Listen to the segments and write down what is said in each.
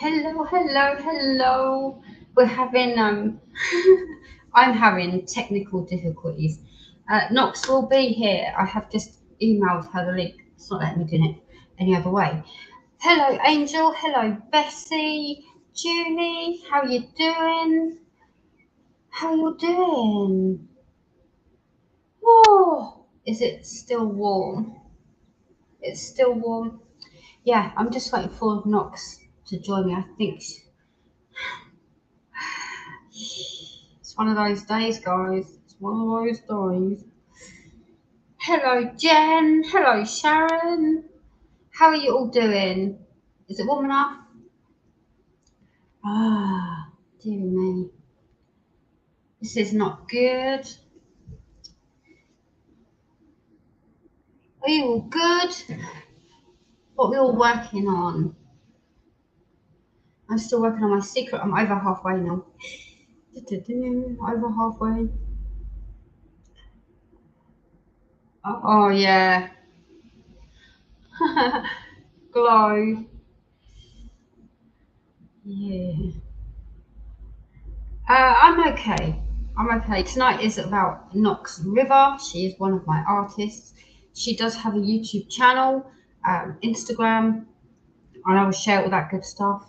Hello, hello, hello. We're having I'm having technical difficulties. Knox will be here. I have just emailed her the link. It's not letting me do it any other way. Hello, Angel. Hello, Bessie. Julie, how you doing? How you doing? Oh, is it still warm? It's still warm. Yeah, I'm just waiting for Knox to join me. I think it's one of those days, guys. It's one of those days. Hello, Jen. Hello, Sharon. How are you all doing? Is it warm enough? Ah, dear me. This is not good. Are you all good? What are we all working on? I'm still working on my secret. I'm over halfway now. Over halfway. Oh yeah. Glow. Yeah. I'm okay. I'm okay. Tonight is about Knox River. She is one of my artists. She does have a YouTube channel, Instagram, and I will share all that good stuff.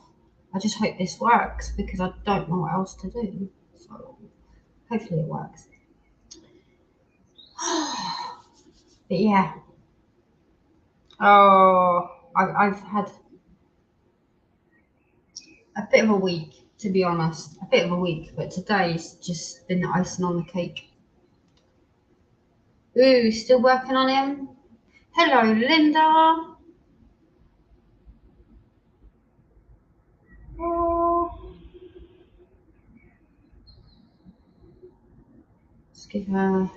I just hope this works because I don't know what else to do. So hopefully it works. But yeah. Oh, I've had a bit of a week, to be honest. A bit of a week, but today's just been the icing on the cake. Ooh, still working on him. Hello, Linda. Oh, let's give her.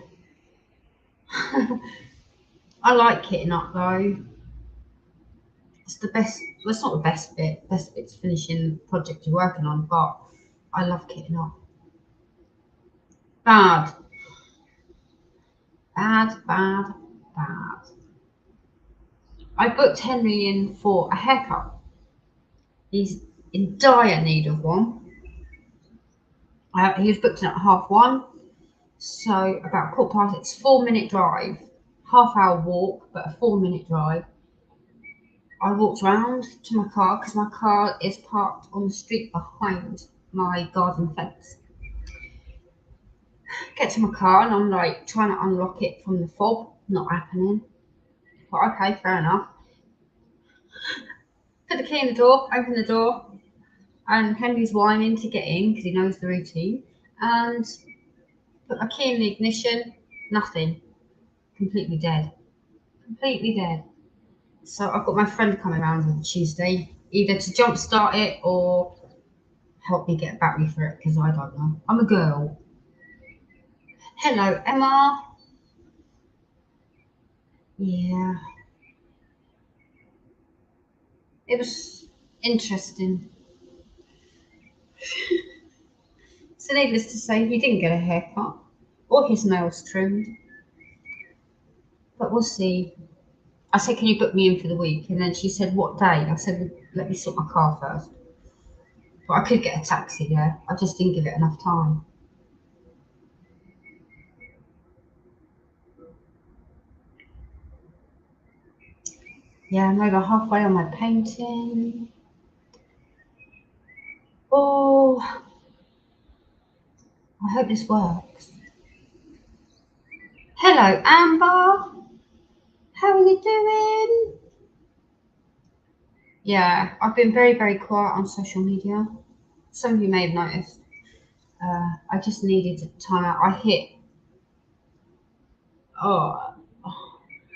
I like kitting up though. It's the best. Well, it's not the best bit. Best bit's finishing the project you're working on, but I love kitting up. Bad, bad, bad, bad. I booked Henry in for a haircut. He's in dire need of one. He was booked in at 1:30, so about 1:15. It's 4 minute drive, half-hour walk, but a 4 minute drive. I walked round to my car because my car is parked on the street behind my garden fence. Get to my car and I'm like trying to unlock it from the fob, not happening. But okay, fair enough. Put the key in the door, open the door, and Henry's whining to get in because he knows the routine. And put my key in the ignition, nothing. Completely dead. Completely dead. So I've got my friend coming around on Tuesday, either to jumpstart it or help me get a battery for it because I don't know. I'm a girl. Hello, Emma. Yeah, it was interesting. So, needless to say, he didn't get a haircut or his nails trimmed, but we'll see. I said, "Can you book me in for the week?" And then she said, "What day?" I said, well, "Let me sort my car first." But I could get a taxi there. I just didn't give it enough time. Yeah, I'm over halfway on my painting. Oh, I hope this works. Hello, Amber. How are you doing? Yeah, I've been very, very quiet on social media. Some of you may have noticed. I just needed time out. I hit, oh,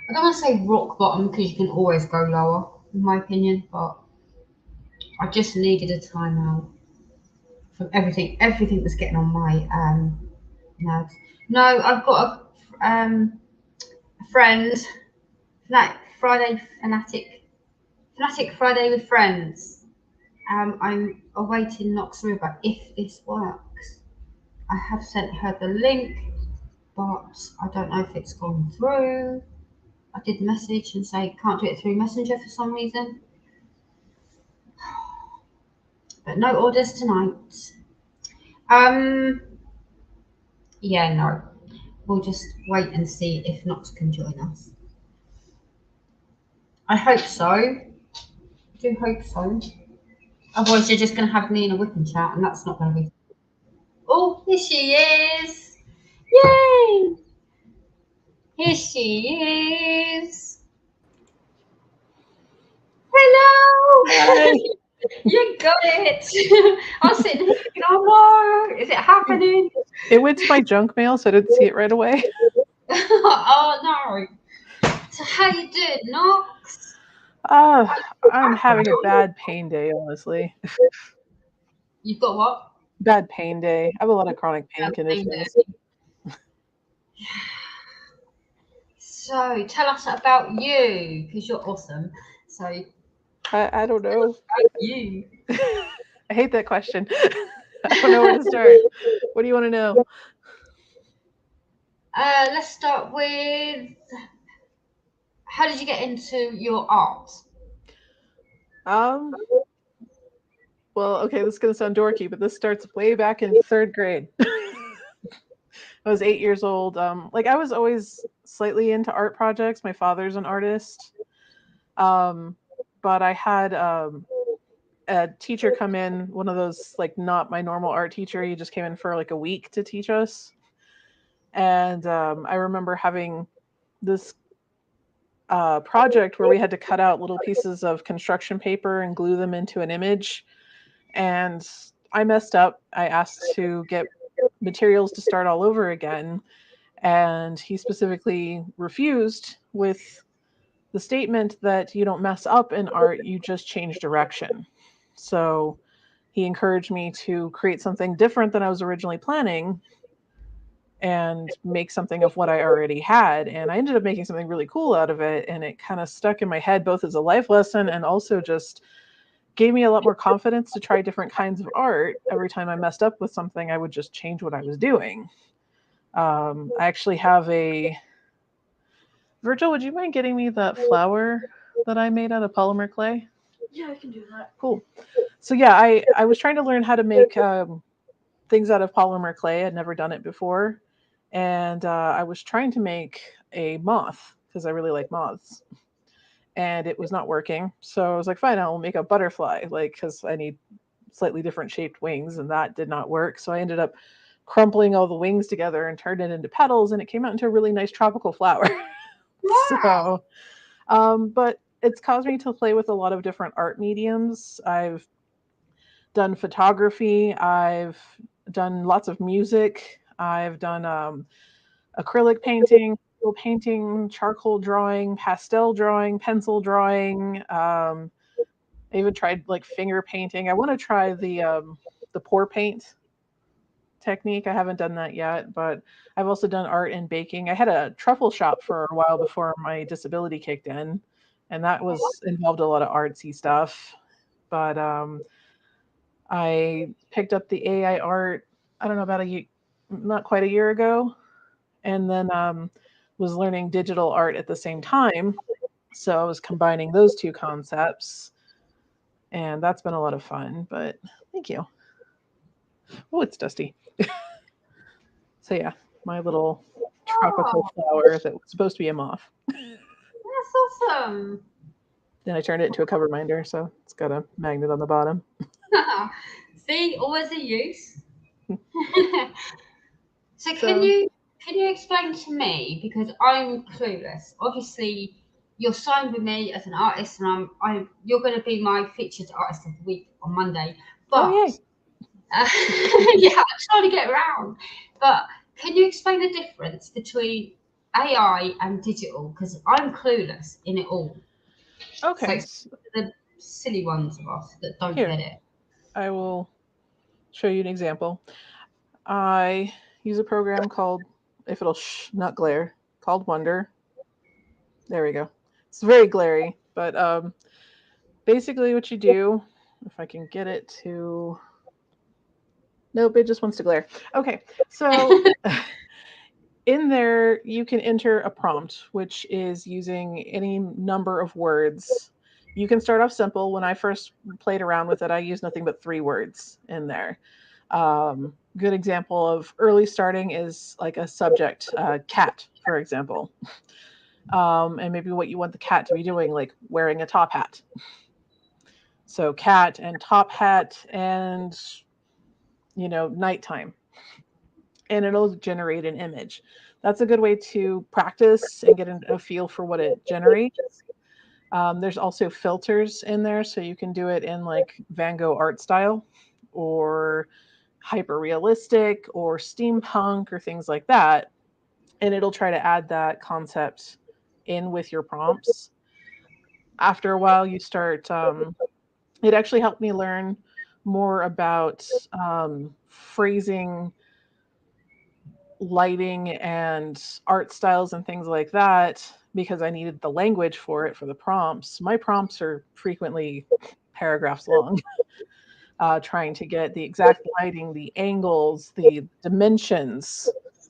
I don't want to say rock bottom because you can always go lower, in my opinion, but I just needed a time out from everything. Everything was getting on my nerves. No, I've got a friend, Friday Fanatic Friday with friends. I'm awaiting Knox River if this works. I have sent her the link, but I don't know if it's gone through. I did message and say can't do it through Messenger for some reason. But no orders tonight. Yeah, no. We'll just wait and see if Knox can join us. I hope so. I do hope so. Otherwise, you're just going to have me in a whipping chat, and that's not going to be. Oh, here she is! Yay! Here she is. Hello! Hi. You got it! I was sitting here thinking, oh no, is it happening? It went to my junk mail, so I didn't see it right away. Oh no. So how you doing, Knox? I'm having a bad pain day, honestly. You've got what? Bad pain day. I have a lot of chronic pain Pain conditions. day. So tell us about you, because you're awesome. So I don't know. you. I hate that question. I don't know where to start. What do you want to know? Let's start with how did you get into your art? Well, okay, this is going to sound dorky, but this starts way back in 3rd grade. I was 8 years old. I was always slightly into art projects. My father's an artist. But I had a teacher come in, one of those, not my normal art teacher. He just came in for a week to teach us. And I remember having this project where we had to cut out little pieces of construction paper and glue them into an image. And I messed up. I asked to get materials to start all over again. And he specifically refused with the statement that you don't mess up in art, you just change direction. So he encouraged me to create something different than I was originally planning and make something of what I already had. And I ended up making something really cool out of it. And it kind of stuck in my head, both as a life lesson and also just gave me a lot more confidence to try different kinds of art. Every time I messed up with something, I would just change what I was doing. I actually have a Virgil, would you mind getting me that flower that I made out of polymer clay? Yeah, I can do that. Cool. So yeah, I was trying to learn how to make things out of polymer clay. I'd never done it before. And I was trying to make a moth because I really like moths. And it was not working. So I was like, fine, I'll make a butterfly, because I need slightly different shaped wings, and that did not work. So I ended up crumpling all the wings together and turned it into petals, and it came out into a really nice tropical flower. Wow. So, but it's caused me to play with a lot of different art mediums. I've done photography. I've done lots of music. I've done acrylic painting, oil painting, charcoal drawing, pastel drawing, pencil drawing. I even tried finger painting. I want to try the pour paint technique. I haven't done that yet, but I've also done art and baking. I had a truffle shop for a while before my disability kicked in, and that was involved a lot of artsy stuff. But I picked up the AI art, I don't know, about not quite a year ago, and then was learning digital art at the same time. So I was combining those two concepts, and that's been a lot of fun. But thank you. Oh, it's dusty. So yeah, my little tropical flower that was supposed to be a moth. That's awesome. Then I turned it into a cover minder, so it's got a magnet on the bottom. See, always a use. So can you explain to me, because I'm clueless. Obviously, you're signed with me as an artist, and you're going to be my featured artist of the week on Monday. But Oh, yay. yeah, I'm trying to get around. But can you explain the difference between AI and digital? Because I'm clueless in it all. Okay. So the silly ones of us that don't Here, get it. I will show you an example. I use a program called, if it'll not glare, called Wonder. There we go. It's very glary, but basically what you do, if I can get it to, nope, it just wants to glare. Okay, so in there you can enter a prompt, which is using any number of words. You can start off simple. When I first played around with it, I used nothing but 3 words in there. Good example of early starting is like a subject, cat, for example. And maybe what you want the cat to be doing, like wearing a top hat. So cat and top hat and, nighttime. And it'll generate an image. That's a good way to practice and get a feel for what it generates. There's also filters in there, so you can do it in like Van Gogh art style or hyper realistic or steampunk or things like that. And it'll try to add that concept in with your prompts. After a while, you start, it actually helped me learn more about phrasing, lighting, and art styles and things like that because I needed the language for it for the prompts. My prompts are frequently paragraphs long, trying to get the exact lighting, the angles, the dimensions.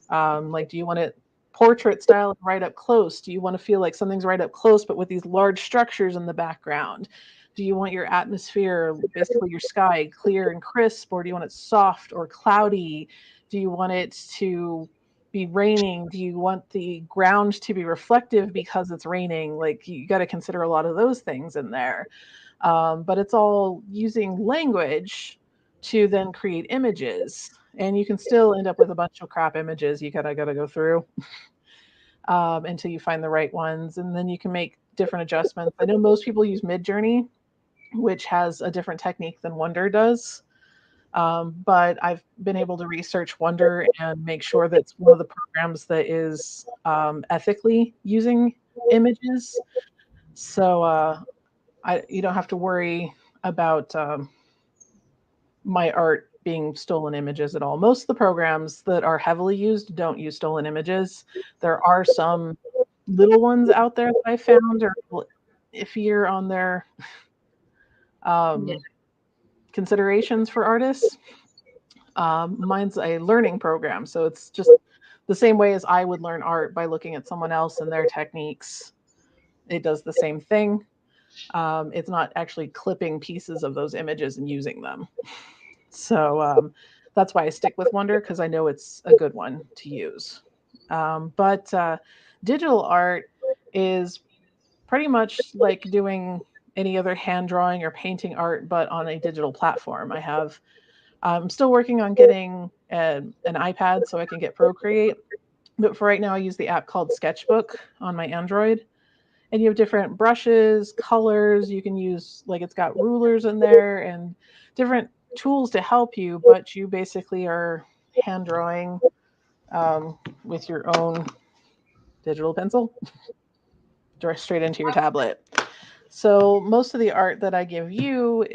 Like, do you want it portrait style right up close? Do you want to feel like something's right up close, but with these large structures in the background? Do you want your atmosphere, basically your sky, clear and crisp, or do you want it soft or cloudy? Do you want it to be raining? Do you want the ground to be reflective because it's raining? Like, you got to consider a lot of those things in there. But it's all using language to then create images. And you can still end up with a bunch of crap images you gotta go through until you find the right ones. And then you can make different adjustments. I know most people use Midjourney, which has a different technique than Wonder does. But I've been able to research Wonder and make sure that it's one of the programs that is ethically using images. So you don't have to worry about my art being stolen images at all. Most of the programs that are heavily used don't use stolen images. There are some little ones out there that I found are iffier on their considerations for artists. Mine's a learning program, so it's just the same way as I would learn art by looking at someone else and their techniques. It does the same thing. It's not actually clipping pieces of those images and using them. So that's why I stick with Wonder, because I know it's a good one to use. But digital art is pretty much like doing any other hand drawing or painting art, but on a digital platform. I'm still working on getting an iPad so I can get Procreate. But for right now, I use the app called Sketchbook on my Android. And you have different brushes, colors. You can use, like, it's got rulers in there and different tools to help you, but you basically are hand drawing with your own digital pencil straight into your tablet. So most of the art that I give you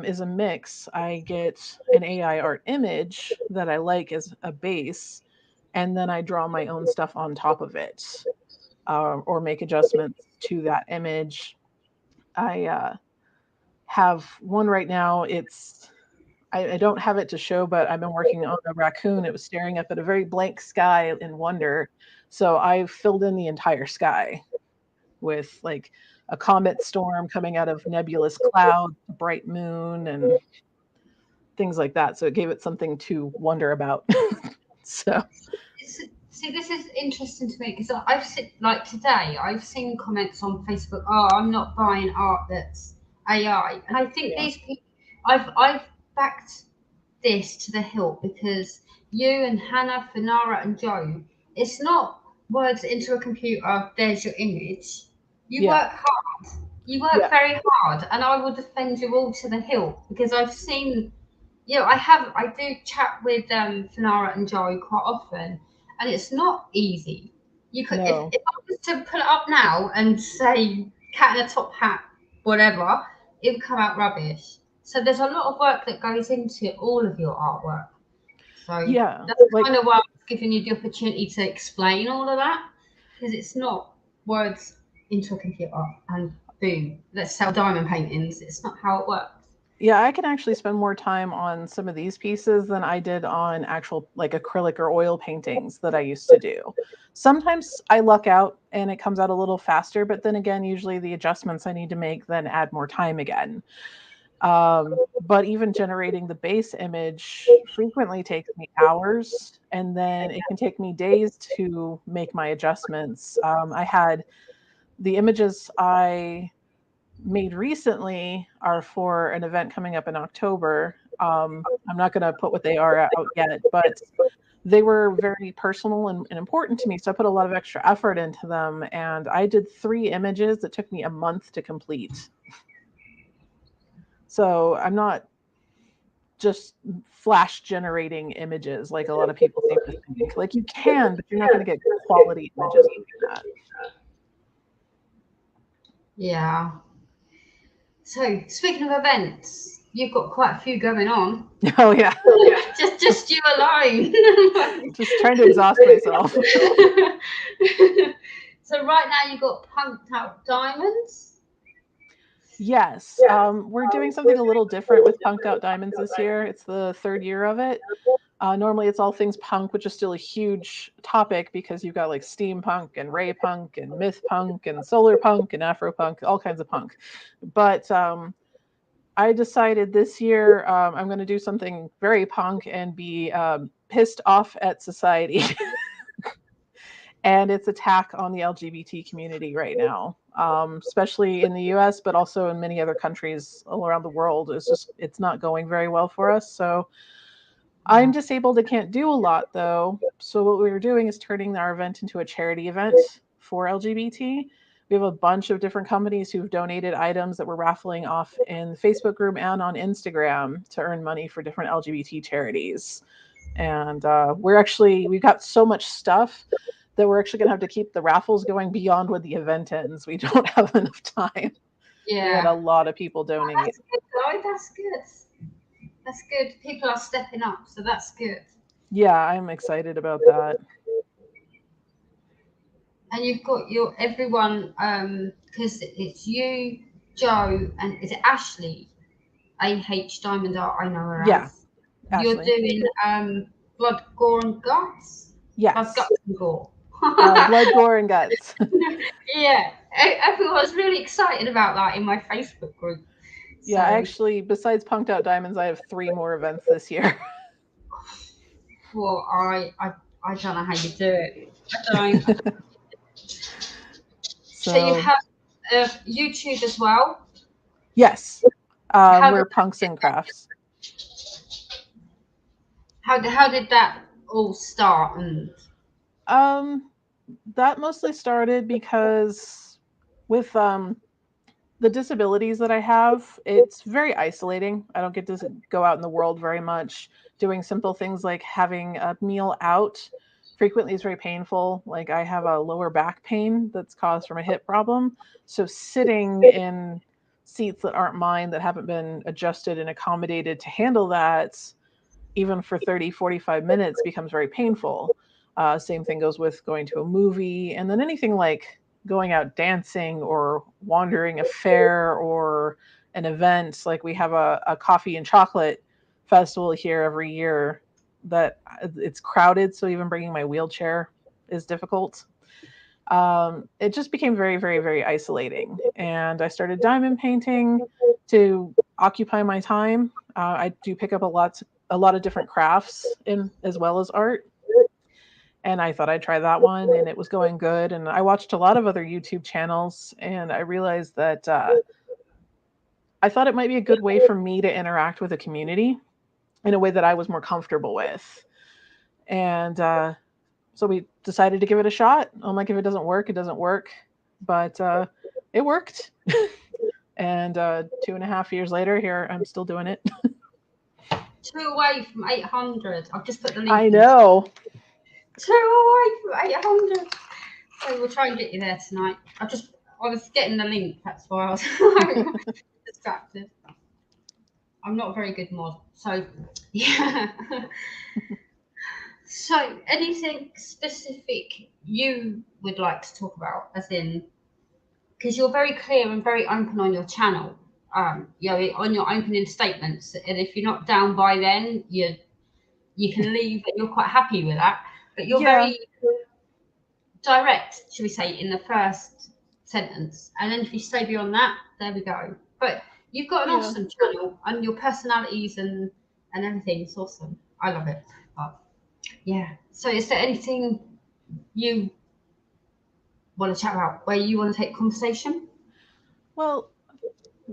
is a mix. I get an AI art image that I like as a base, and then I draw my own stuff on top of it, or make adjustments to that image. I have one right now. I don't have it to show, but I've been working on a raccoon. It was staring up at a very blank sky in wonder. So I filled in the entire sky with like a comet storm coming out of nebulous clouds, a bright moon, and things like that. So it gave it something to wonder about. So See, this is interesting to me because I've seen, like today, I've seen comments on Facebook. Oh, I'm not buying art that's AI, and I think these people, I've backed this to the hilt because you and Hannah, Fanara, and Joe, it's not words into a computer. There's your image. You work hard. You work very hard, and I will defend you all to the hilt because I've seen. I do chat with Fanara and Joe quite often, and it's not easy. You could, if I was to put it up now and say cat in a top hat, whatever, it would come out rubbish. So there's a lot of work that goes into all of your artwork. So that's kind of why I was giving you the opportunity to explain all of that, because it's not words into a computer and boom, let's sell diamond paintings. It's not how it works. Yeah, I can actually spend more time on some of these pieces than I did on actual like acrylic or oil paintings that I used to do. Sometimes I luck out and it comes out a little faster, but then again, usually the adjustments I need to make then add more time again. But even generating the base image frequently takes me hours, and then it can take me days to make my adjustments. I had the images I made recently are for an event coming up in October. I'm not going to put what they are out yet, but they were very personal and important to me. So I put a lot of extra effort into them. And I did 3 images that took me a month to complete. So I'm not just flash generating images like a lot of people seem to think. Like you can, but you're not going to get quality images doing that. Yeah. So speaking of events, you've got quite a few going on. Oh yeah. just you alone. Just trying to exhaust myself. So right now you've got Punked Out Diamonds. Yes, we're doing something a little different with Punked Out Diamonds this year. It's the 3rd year of it. Normally it's all things punk, which is still a huge topic because you've got like steampunk and ray punk and myth punk and solar punk and afro punk, all kinds of punk. But I decided this year I'm going to do something very punk and be pissed off at society. And its attack on the LGBT community right now, especially in the US, but also in many other countries all around the world. It's not going very well for us. So I'm disabled and can't do a lot though. So what we were doing is turning our event into a charity event for LGBT. We have a bunch of different companies who've donated items that we're raffling off in the Facebook group and on Instagram to earn money for different LGBT charities. And we've got so much stuff that we're actually going to have to keep the raffles going beyond when the event ends. We don't have enough time. Yeah. We had a lot of people donate. That's good, Lloyd. That's good. That's good. People are stepping up, so that's good. Yeah, I'm excited about that. And you've got your everyone, because it's you, Joe, and is it Ashley? Diamond Art, I know her Yeah, as. Ashley. You're doing Blood, Gore, and Guts? Yes. Guts and Gore. Blood, Gore, and Guts. Yeah, everyone's really excited about that in my Facebook group. Yeah, actually, besides Punked Out Diamonds, I have 3 more events this year. Well, I don't know how you do it. I don't. So you have YouTube as well? Yes. We're Punks and Crafts. How did that all start? And that mostly started because with the disabilities that I have, it's very isolating. I don't get to go out in the world very much. Doing simple things like having a meal out frequently is very painful. Like I have a lower back pain that's caused from a hip problem. So sitting in seats that aren't mine, that haven't been adjusted and accommodated to handle that, even for 30, 45 minutes becomes very painful. Same thing goes with going to a movie, and then anything like going out dancing or wandering a fair or an event. Like we have a coffee and chocolate festival here every year that it's crowded. So even bringing my wheelchair is difficult. It just became very, very, very isolating. And I started diamond painting to occupy my time. I do pick up a lot of different crafts in as well as art. And I thought I'd try that one, and it was going good. And I watched a lot of other YouTube channels, and I realized that I thought it might be a good way for me to interact with a community in a way that I was more comfortable with. And so we decided to give it a shot. I'm like, if it doesn't work, it doesn't work. But it worked. And 2.5 years later, here I'm still doing it. 2 away from 800. I've just put the link. I know. 2 away from 800. So we'll try and get you there tonight. I was getting the link. That's why I was distracted. I'm not a very good mod, so yeah. So anything specific you would like to talk about, as in, because you're very clear and very open on your channel you know, on your opening statements, and if you're not down by then, you can leave, and you're quite happy with that. But you're very direct, should we say, in the first sentence, and then if you stay beyond that, there we go. But you've got an awesome channel, and your personalities and everything is awesome. I love it. But yeah. So, is there anything you want to chat about where you want to take conversation? Well,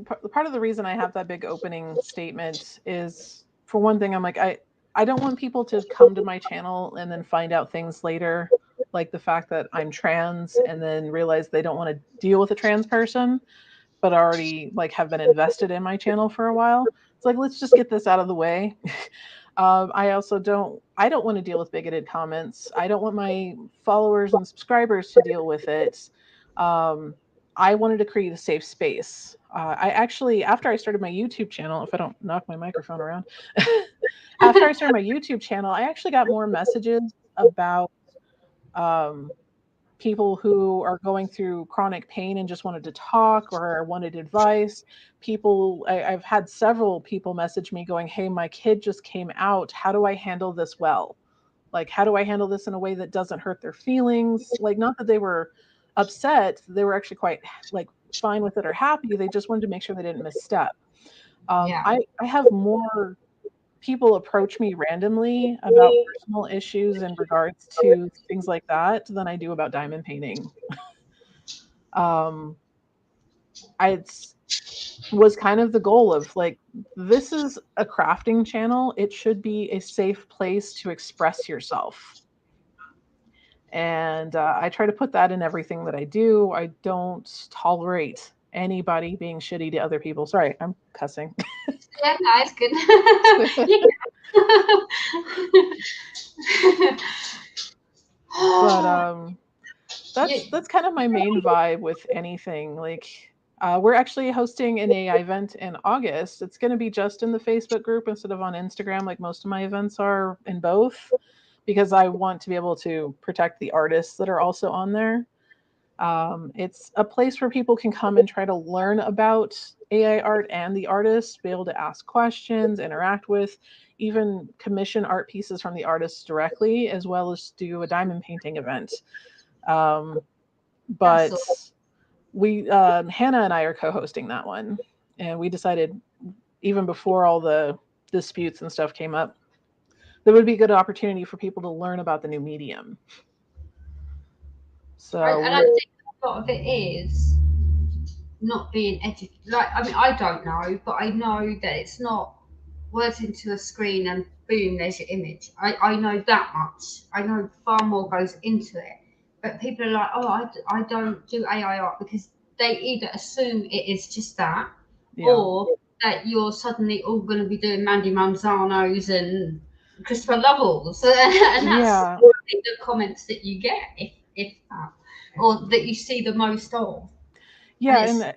part of the reason I have that big opening statement is, for one thing, I'm like, I don't want people to come to my channel and then find out things later, like the fact that I'm trans, and then realize they don't want to deal with a trans person, but already like have been invested in my channel for a while. It's like, let's just get this out of the way. I also don't want to deal with bigoted comments. I don't want my followers and subscribers to deal with it. I wanted to create a safe space. I actually, after I started my YouTube channel, if I don't knock my microphone around, after I started my YouTube channel, I actually got more messages about people who are going through chronic pain and just wanted to talk or wanted advice. I've had several people message me going, hey, my kid just came out. How do I handle this well? Like, how do I handle this in a way that doesn't hurt their feelings? Like, not that they were upset. They were actually quite like fine with it or happy. They just wanted to make sure they didn't misstep. I have more people approach me randomly about personal issues in regards to things like that than I do about diamond painting. It was kind of the goal of like, this is a crafting channel. It should be a safe place to express yourself. And I try to put that in everything that I do. I don't tolerate anybody being shitty to other people. Sorry, I'm cussing. Yeah, no, it's good. But that's kind of my main vibe with anything. Like, we're actually hosting an AI event in August. It's going to be just in the Facebook group instead of on Instagram, like most of my events are in both, because I want to be able to protect the artists that are also on there. It's a place where people can come and try to learn about AI art and the artists, be able to ask questions, interact with, even commission art pieces from the artists directly, as well as do a diamond painting event. But Hannah and I are co-hosting that one, and we decided, even before all the disputes and stuff came up, there would be a good opportunity for people to learn about the new medium. So, and I think a lot of it is not being educated. Like, I mean, I don't know, but I know that it's not words into a screen and boom, there's your image. I know that much. I know far more goes into it. But people are like, oh, I don't do AI art, because they either assume it is just that, or that you're suddenly all going to be doing Mandy Manzanos and Christopher Lovells. And that's the comments that you get, if that, or that you see the most of. Yeah, and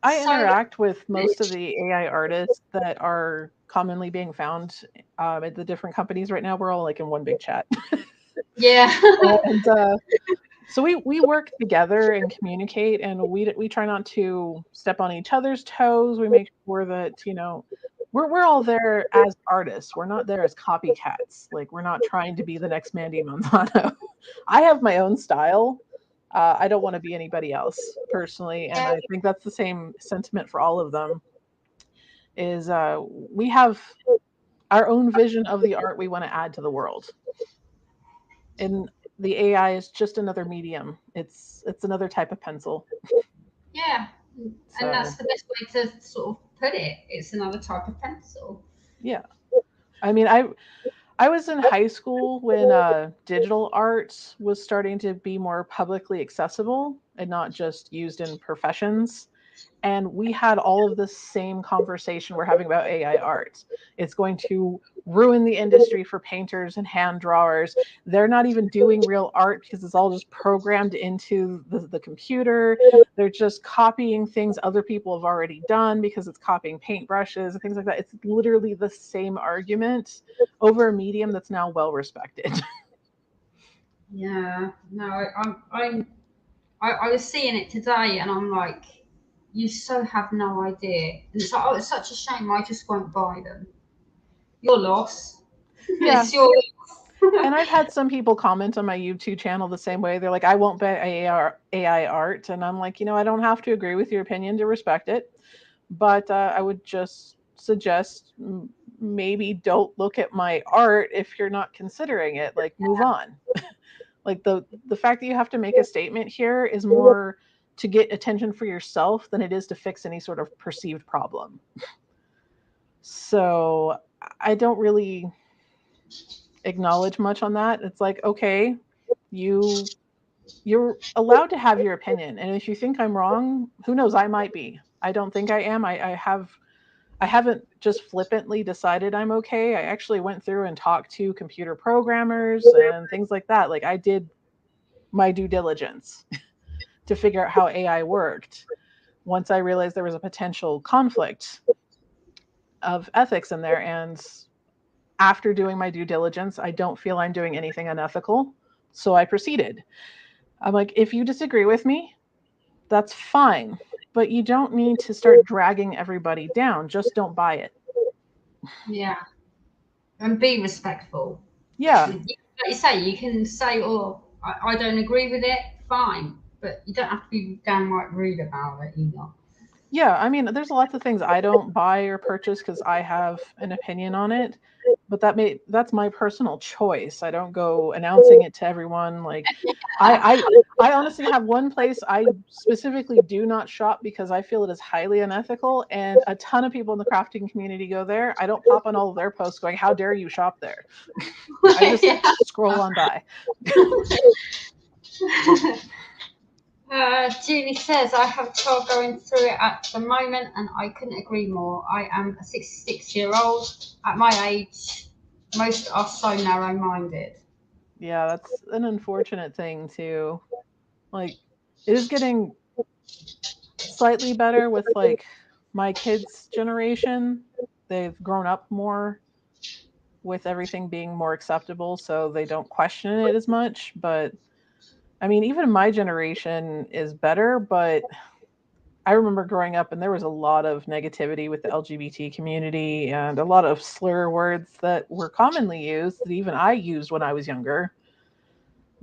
I interact with most of the AI artists that are commonly being found at the different companies right now. We're all like in one big chat. Yeah. And so we work together and communicate, and we try not to step on each other's toes. We make sure that, you know, we're all there as artists. We're not there as copycats. Like, we're not trying to be the next Mandy Manzano. I have my own style. I don't want to be anybody else personally, and I think that's the same sentiment for all of them. Is we have our own vision of the art we want to add to the world, and the AI is just another medium. It's another type of pencil. Yeah, and that's the best way to sort of put it. It's another type of pencil. Yeah, I mean, I was in high school when digital art was starting to be more publicly accessible and not just used in professions. And we had all of the same conversation we're having about AI art. It's going to ruin the industry for painters and hand drawers. They're not even doing real art because it's all just programmed into the computer. They're just copying things other people have already done because it's copying paintbrushes and things like that. It's literally the same argument over a medium that's now well respected. Yeah, no, I was seeing it today, and I'm like, you so have no idea. And it's like, oh, it's such a shame. I just won't buy them. Your loss. Yeah. It's your loss. And I've had some people comment on my YouTube channel the same way. They're like, I won't buy AI art. And I'm like, I don't have to agree with your opinion to respect it. But I would just suggest maybe don't look at my art if you're not considering it. Like, move on. Like the fact that you have to make a statement here is more to get attention for yourself than it is to fix any sort of perceived problem. So I don't really acknowledge much on that. It's like, okay, you're allowed to have your opinion, and if you think I'm wrong, who knows, I might be. I don't think I am. I haven't just flippantly decided I'm okay. I actually went through and talked to computer programmers and things like that. Like, I did my due diligence to figure out how AI worked. Once I realized there was a potential conflict of ethics in there, and after doing my due diligence, I don't feel I'm doing anything unethical. So I proceeded. I'm like, if you disagree with me, that's fine. But you don't need to start dragging everybody down. Just don't buy it. Yeah. And be respectful. Yeah. Like you say, you can say, oh, I don't agree with it, fine. But you don't have to be downright rude about it either. Yeah. I mean, there's lots of things I don't buy or purchase because I have an opinion on it. But that's my personal choice. I don't go announcing it to everyone. Like, I honestly have one place I specifically do not shop because I feel it is highly unethical, and a ton of people in the crafting community go there. I don't pop on all of their posts going, "How dare you shop there?" I just scroll on by. Julie says, I have a child going through it at the moment, and I couldn't agree more. I am a 66-year-old. At my age, most are so narrow-minded. Yeah, that's an unfortunate thing too. Like, it is getting slightly better with like my kids' generation. They've grown up more with everything being more acceptable, so they don't question it as much. But I mean, even my generation is better, but I remember growing up and there was a lot of negativity with the LGBT community and a lot of slur words that were commonly used that even I used when I was younger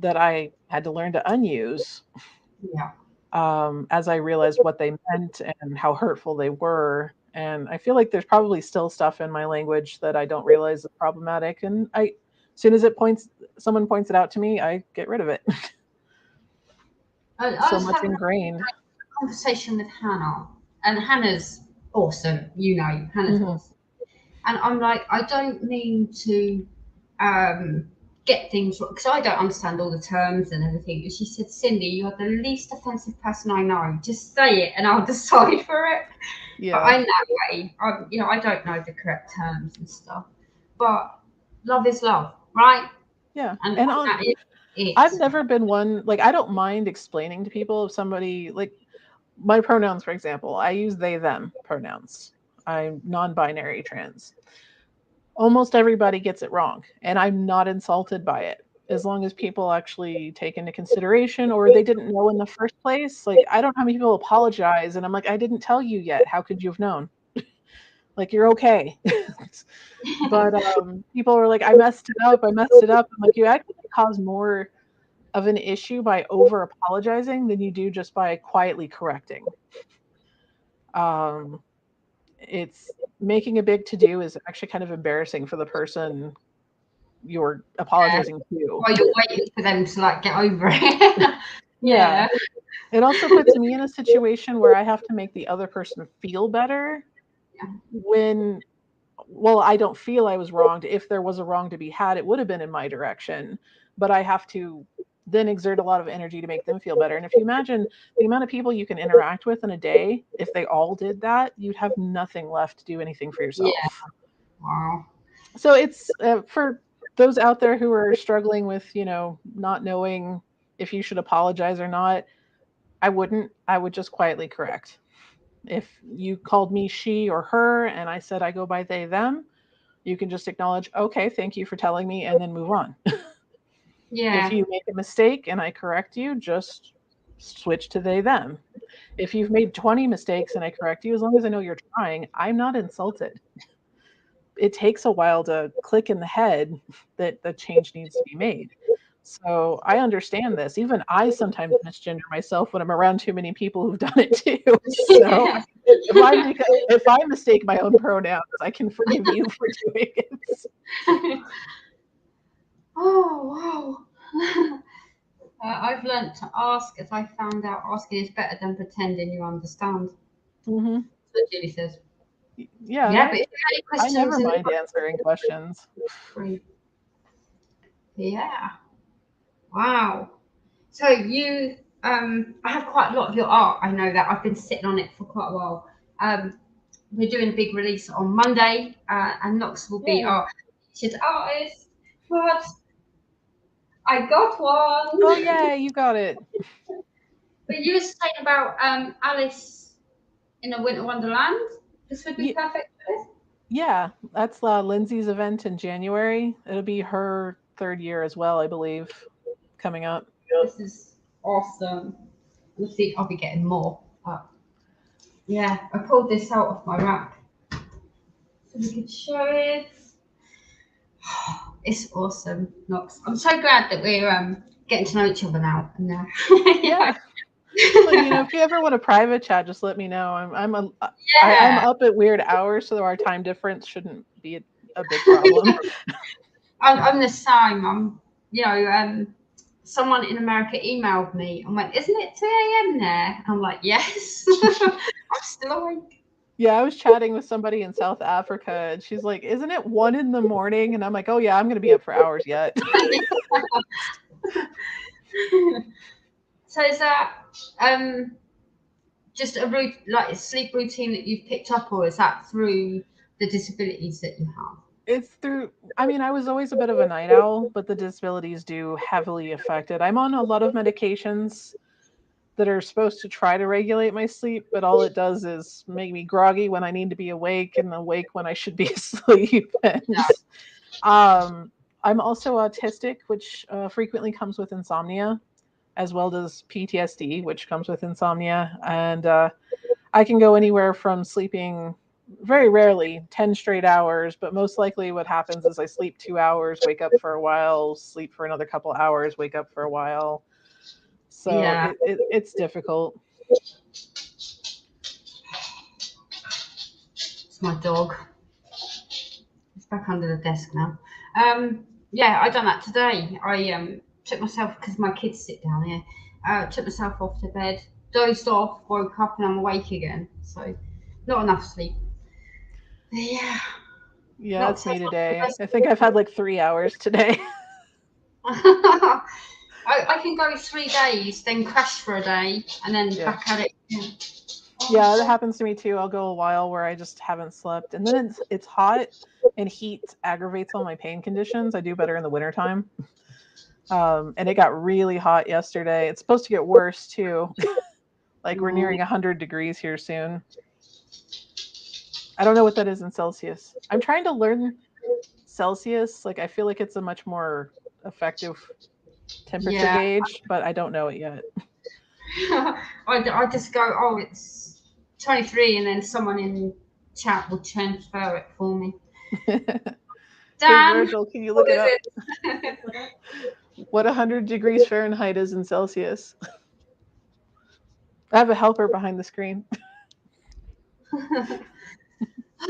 that I had to learn to unuse Yeah. as I realized what they meant and how hurtful they were. And I feel like there's probably still stuff in my language that I don't realize is problematic. And as soon as someone points it out to me, I get rid of it. I So was much having ingrained. a conversation with Hannah, and Hannah's awesome. Hannah's awesome. And I'm like, I don't mean to get things wrong because I don't understand all the terms and everything. And she said, Cindy, you're the least offensive person I know. Just say it and I'll decide for it. Yeah. But I'm that way. I don't know the correct terms and stuff. But love is love, right? Yeah. And that is it. I've never been one, like, I don't mind explaining to people if somebody, like, my pronouns, for example, I use they, them pronouns. I'm non-binary trans. Almost everybody gets it wrong, and I'm not insulted by it. As long as people actually take into consideration or they didn't know in the first place. Like, I don't know how many people apologize, and I'm like, I didn't tell you yet. How could you have known? Like, you're okay. But people are like, I messed it up. I'm like, you actually cause more of an issue by over apologizing than you do just by quietly correcting. It's making a big to do is actually kind of embarrassing for the person you're apologizing to. While you're waiting for them to like get over it. Yeah. It also puts me in a situation where I have to make the other person feel better when, well, I don't feel I was wronged. If there was a wrong to be had, it would have been in my direction, but I have to then exert a lot of energy to make them feel better. And if you imagine the amount of people you can interact with in a day, if they all did that, you'd have nothing left to do anything for yourself. Yeah. Wow. So it's for those out there who are struggling with, not knowing if you should apologize or not, I wouldn't. I would just quietly correct. If you called me she or her and I said I go by they, them, you can just acknowledge, okay, thank you for telling me, and then move on. Yeah. If you make a mistake and I correct you, just switch to they, them. If you've made 20 mistakes and I correct you, as long as I know you're trying, I'm not insulted. It takes a while to click in the head that the change needs to be made. So I understand this. Even I sometimes misgender myself when I'm around too many people who've done it too. So Yeah. if I mistake my own pronouns, I can forgive you for doing it. Oh, wow. I've learnt to ask, as I found out asking is better than pretending you understand. Mm-hmm. That's what Julie says. Yeah, Yeah, but if you had any I never questions in mind answering questions. Yeah. Wow. So you, I have quite a lot of your art. I know that I've been sitting on it for quite a while. We're doing a big release on Monday, and Knox will be our featured artist. But I got one. Oh yeah, you got it. But you were saying about Alice in a Winter Wonderland. This would be perfect for this. Yeah, that's Lindsay's event in January. It'll be her 3rd year as well, I believe, coming up. This is awesome. Let's see, I'll be getting more. But yeah, I pulled this out of my rack so we can show it. It's awesome, Knox. I'm so glad that we're getting to know each other now. Yeah. Well, if you ever want a private chat, just let me know. I'm up at weird hours, so our time difference shouldn't be a big problem. I'm the same. Someone in America emailed me and went, "Isn't it 2 a.m. there?" I'm like, "Yes." I'm still awake. Yeah, I was chatting with somebody in South Africa, and she's like, "Isn't it 1 a.m?" And I'm like, "Oh yeah, I'm gonna be up for hours yet." So is that just a sleep routine that you've picked up, or is that through the disabilities that you have? It's through, I mean, I was always a bit of a night owl, but the disabilities do heavily affect it. I'm on a lot of medications that are supposed to try to regulate my sleep, but all it does is make me groggy when I need to be awake and awake when I should be asleep. And I'm also autistic, which frequently comes with insomnia, as well as PTSD, which comes with insomnia. And I can go anywhere from sleeping very rarely 10 straight hours, but most likely what happens is I sleep 2 hours, wake up for a while, sleep for another couple hours, wake up for a while. So Yeah. it's difficult. It's my dog. It's back under the desk now. Yeah, I done that today. I took myself, because my kids sit down here, took myself off to bed, dozed off, woke up, and I'm awake again. So not enough sleep. Yeah. Yeah, that's me today. I think I've had like 3 hours today. I can go 3 days, then crash for a day, and then back at it again. Yeah, that happens to me too. I'll go a while where I just haven't slept, and then it's hot, and heat aggravates all my pain conditions. I do better in the wintertime. And it got really hot yesterday. It's supposed to get worse too. Like we're nearing 100 degrees here soon. I don't know what that is in Celsius. I'm trying to learn Celsius. Like I feel like it's a much more effective temperature gauge, but I don't know it yet. I just go, oh, it's 23, and then someone in chat will transfer it for me. Dan, hey Virgil, can you look it up? What 100 degrees Fahrenheit is in Celsius? I have a helper behind the screen.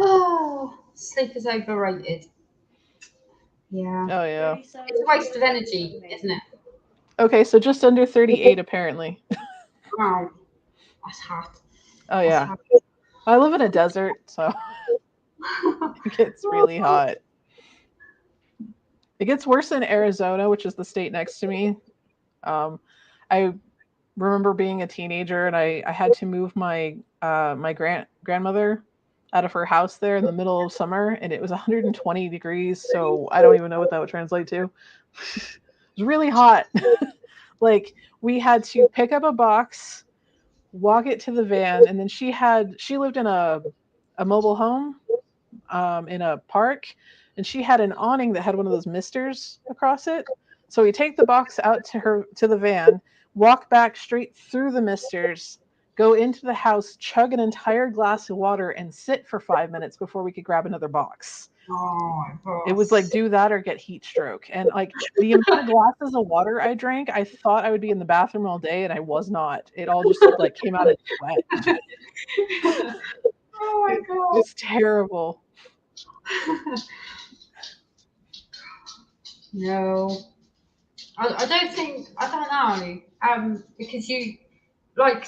Oh, sleep is overrated. Yeah. Oh, yeah. It's a waste of energy, isn't it? Okay, so just under 38 apparently. Wow. That's hot. Oh, yeah. Hot. I live in a desert, so it gets really hot. It gets worse in Arizona, which is the state next to me. I remember being a teenager, and I had to move my my grandmother out of her house there in the middle of summer, and it was 120 degrees. So I don't even know what that would translate to. It was really hot. Like we had to pick up a box, walk it to the van, and then she lived in a mobile home in a park, and she had an awning that had one of those misters across it. So we take the box out to the van, walk back straight through the misters, go into the house, chug an entire glass of water, and sit for 5 minutes before we could grab another box. Oh my gosh. It was like, do that or get heat stroke. And like the amount of glasses of water I drank, I thought I would be in the bathroom all day, and I was not. It all just like came out in sweat. Oh my god. It's terrible. No. I don't know. Because you, like,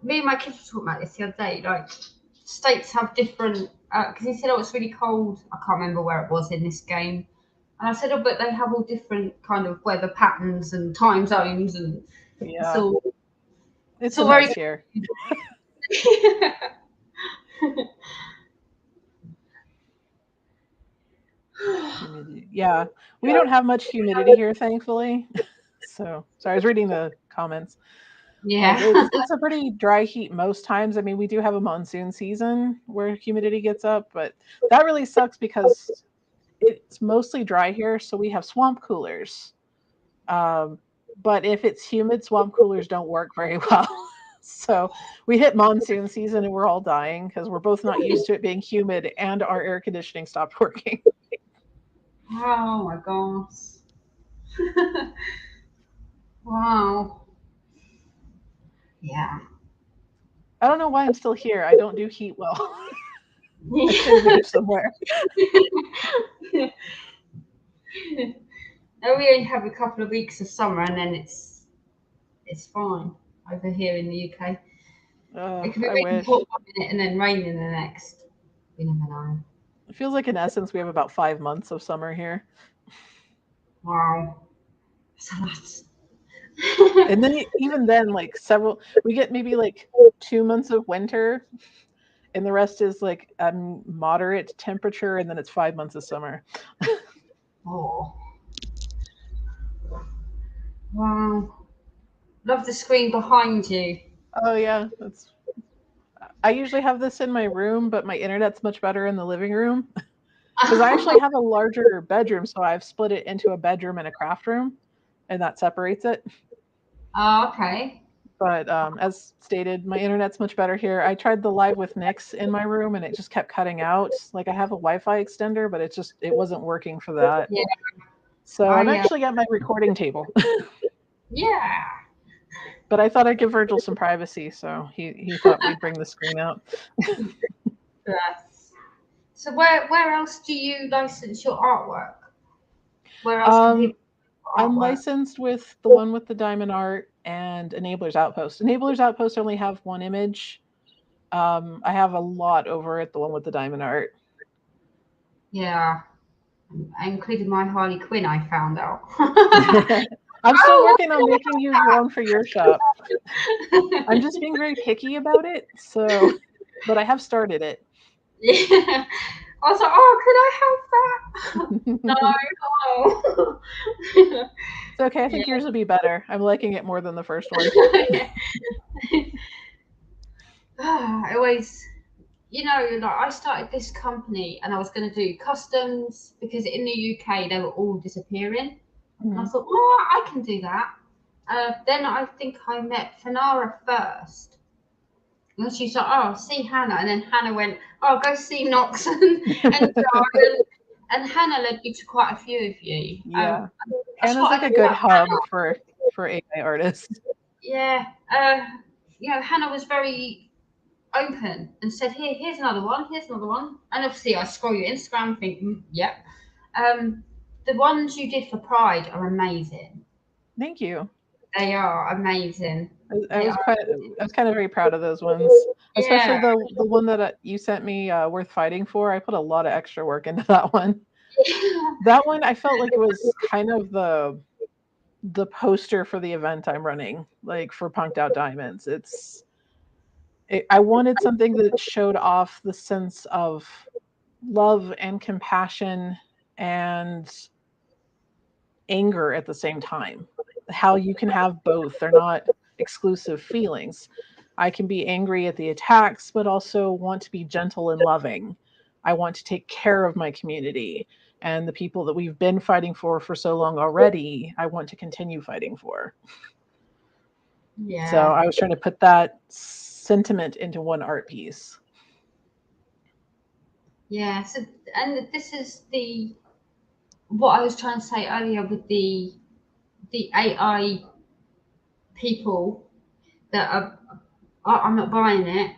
me and my kids were talking about this the other day, like, states have different, because he said, oh, it's really cold. I can't remember where it was in this game. And I said, oh, but they have all different kind of weather patterns and time zones, and Yeah. so it's a mess here. Yeah, we don't have much humidity here, thankfully. So sorry, I was reading the comments. Yeah. It's a pretty dry heat most times. I mean, we do have a monsoon season where humidity gets up, but that really sucks because it's mostly dry here, so we have swamp coolers. But if it's humid, swamp coolers don't work very well. So we hit monsoon season and we're all dying because we're both not used to it being humid and our air conditioning stopped working. Oh my gosh. Wow. Yeah. I don't know why I'm still here. I don't do heat well. I should move somewhere. No, we only have a couple of weeks of summer and then it's fine over here in the UK. It can be really hot 1 minute and then rain in the next. We never know. It feels like in essence we have about 5 months of summer here. Wow. That's a lot. And then even then, like we get maybe like 2 months of winter, and the rest is like a moderate temperature, and then it's 5 months of summer. Oh. Wow. Love the screen behind you. Oh yeah, I usually have this in my room, but my internet's much better in the living room. Because I actually have a larger bedroom, so I've split it into a bedroom and a craft room, and that separates it. Oh, okay. But as stated, my internet's much better here. I tried the Live with Nix in my room, and it just kept cutting out. Like I have a Wi-Fi extender, but it wasn't working for that. Yeah. So I'm actually at my recording table. Yeah. But I thought I'd give Virgil some privacy, so he thought we'd bring the screen out. Yes. So where else do you license your artwork? Where else can people I'm licensed with the one with the diamond art and Enablish Outpost. Enablish Outpost only have one image. I have a lot over at the one with the diamond art. Yeah. I included my Harley Quinn, I found out. I'm still working on making you one for your shop. I'm just being very picky about it, but I have started it. Yeah. I was like, oh, could I have that? No. It's okay. I think yours will be better. I'm liking it more than the first one. I always, like I started this company and I was going to do customs because in the UK they were all disappearing. Mm-hmm. And I thought, oh, I can do that. Then I think I met Fanara first. And she's like, oh, see Hannah. And then Hannah went, oh, go see Knox and Jordan. And Hannah led me to quite a few of you. Yeah. Hannah's like a good hub for AI artists. Yeah. Hannah was very open and said, here's another one. And obviously I scroll your Instagram and think, yep. The ones you did for Pride are amazing. Thank you. They are amazing. I was kind of very proud of those ones, especially the one that you sent me, Worth Fighting For. I put a lot of extra work into that one. That one, I felt like it was kind of the poster for the event I'm running, like for Punked Out Diamonds. I wanted something that showed off the sense of love and compassion and anger at the same time. How you can have both. They're not exclusive feelings. I can be angry at the attacks, but also want to be gentle and loving. I want to take care of my community and the people that we've been fighting for so long already. I want to continue fighting for. Yeah. So I was trying to put that sentiment into one art piece. Yeah. So, and this is what I was trying to say earlier with the AI people that I'm not buying it.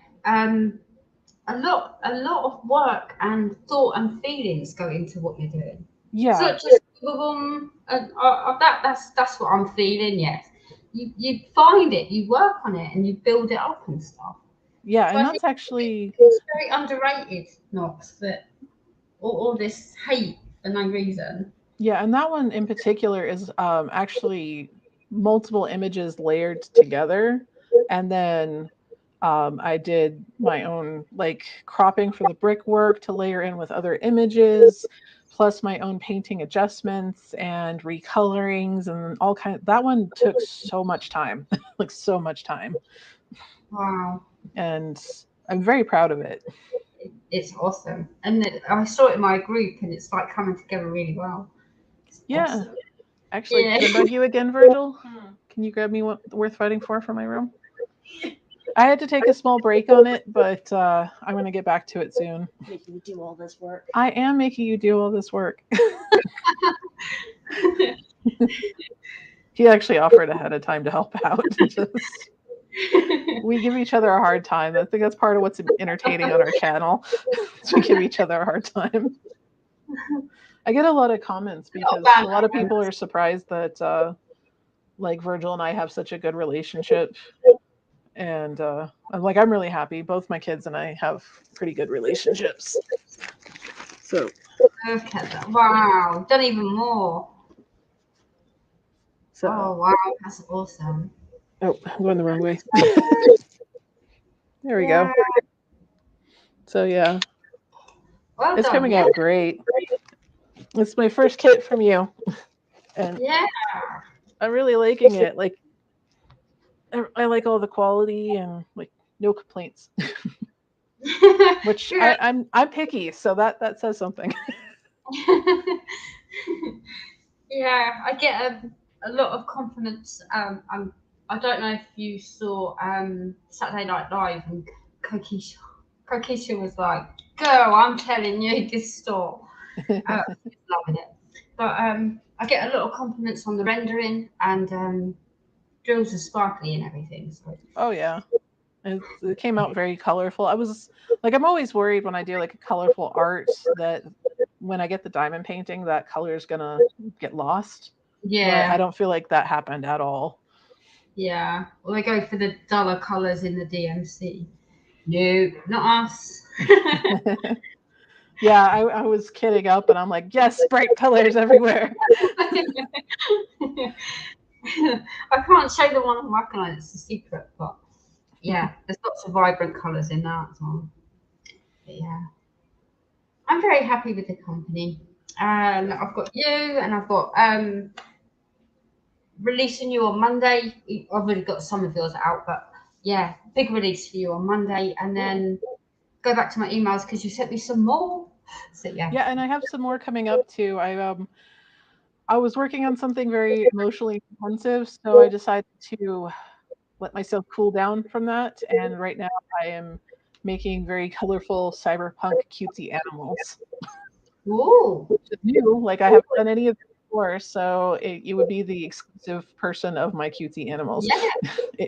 A lot of work and thought and feelings go into what you're doing. Yeah. So just boom, and that's what I'm feeling. Yes, you find it, you work on it, and you build it up and stuff. Yeah, So and I that's actually it's very underrated, Knox. That all this hate for no reason. Yeah, and that one in particular is actually multiple images layered together, and then I did my own like cropping for the brickwork to layer in with other images, plus my own painting adjustments and recolorings and all kind. That one took so much time, like so much time, Wow. and I'm very proud of it. It's awesome, and I saw it in my group, and it's like coming together really well. It's Yeah. awesome. Actually, Yeah. can I bug you again, Virgil? Can you grab me one worth fighting for from my room? I had to take a small break on it, but I'm going to get back to it soon. Making you do all this work. I am making you do all this work. He actually offered ahead of time to help out. We give each other a hard time. I think that's part of what's entertaining on our channel. We give each other a hard time. I get a lot of comments because a lot of people are surprised that like Virgil and I have such a good relationship. And I'm really happy. Both my kids and I have pretty good relationships. So Look at that. Wow, done even more. So, oh wow, that's awesome. Oh, I'm going the wrong way. There we go. So yeah, well it's done, coming out great. It's my first kit from you, and I'm really liking it. Like, I like all the quality and like no complaints. Which I'm picky, so that says something. Yeah, I get a lot of compliments. I don't know if you saw Saturday Night Live, and Kokisha was like, "Girl, I'm telling you, this store." Loving it. But I get a lot of compliments on the rendering, and drills are sparkly and everything. So. Oh yeah. It came out very colorful. I'm always worried when I do like a colorful art that when I get the diamond painting, that color is gonna get lost. Yeah. But I don't feel like that happened at all. Yeah. Well, they go for the duller colors in the DMC. No, not us. Yeah, I was kidding up, and I'm like, yes, bright colors everywhere. I can't show the one I'm working on. It's a secret, but yeah, there's lots of vibrant colors in that as well. But yeah, I'm very happy with the company. I've got you, and I've got releasing you on Monday. I've already got some of yours out, but yeah, big release for you on Monday, and then go back to my emails because you sent me some more. So yeah. Yeah, and I have some more coming up too. I was working on something very emotionally intensive, so I decided to let myself cool down from that. And right now I am making very colorful cyberpunk cutesy animals. Ooh. Which is new. Like I haven't done any of it before, so you would be the exclusive person of my cutesy animals. Yeah.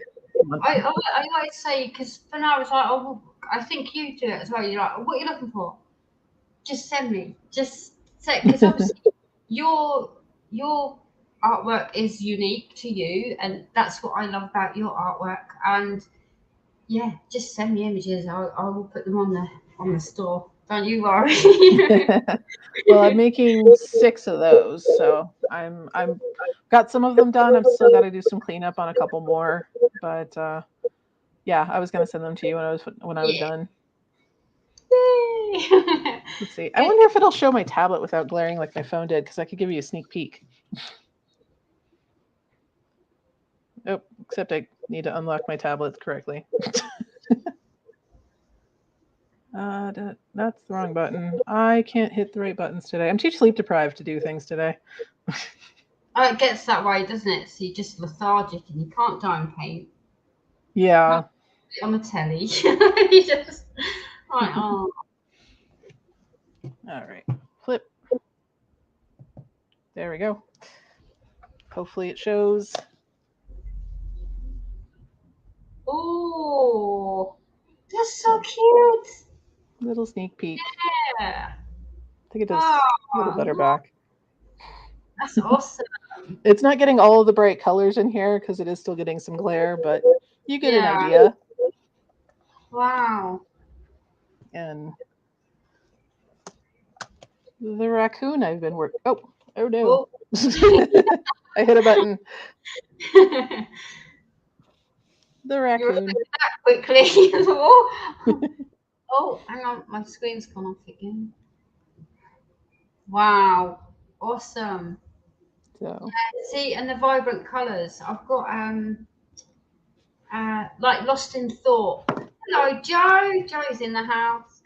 I always say, because for now it's like, oh, well, I think you do it as well. You're like, what are you looking for? Just send me. Just say, because obviously your artwork is unique to you, and that's what I love about your artwork. And yeah, just send me images. I will put them on the store. Don't you worry. Well, I'm making 6 of those, so I'm got some of them done. I'm still got to do some cleanup on a couple more, but yeah, I was gonna send them to you when I was done. Let's see. I wonder if it'll show my tablet without glaring like my phone did, because I could give you a sneak peek. Oh, except I need to unlock my tablet correctly. That's the wrong button. I can't hit the right buttons today. I'm too sleep deprived to do things today. Oh, it gets that way, doesn't it? So you're just lethargic and you can't diamond paint. Yeah. on the telly. You just like, oh, All right, flip. There we go. Hopefully it shows. oh, that's so cute. Little sneak peek. Yeah. I think it does a little better back. That's awesome. It's not getting all of the bright colors in here because it is still getting some glare, but you get an idea. Wow. And the raccoon I've been working. Oh no. I hit a button. The raccoon. That quickly. Oh, hang on. My screen's gone off again. Wow. Awesome. So. See, and the vibrant colours. I've got like Lost in Thought. Hello, Joe. Joe's in the house.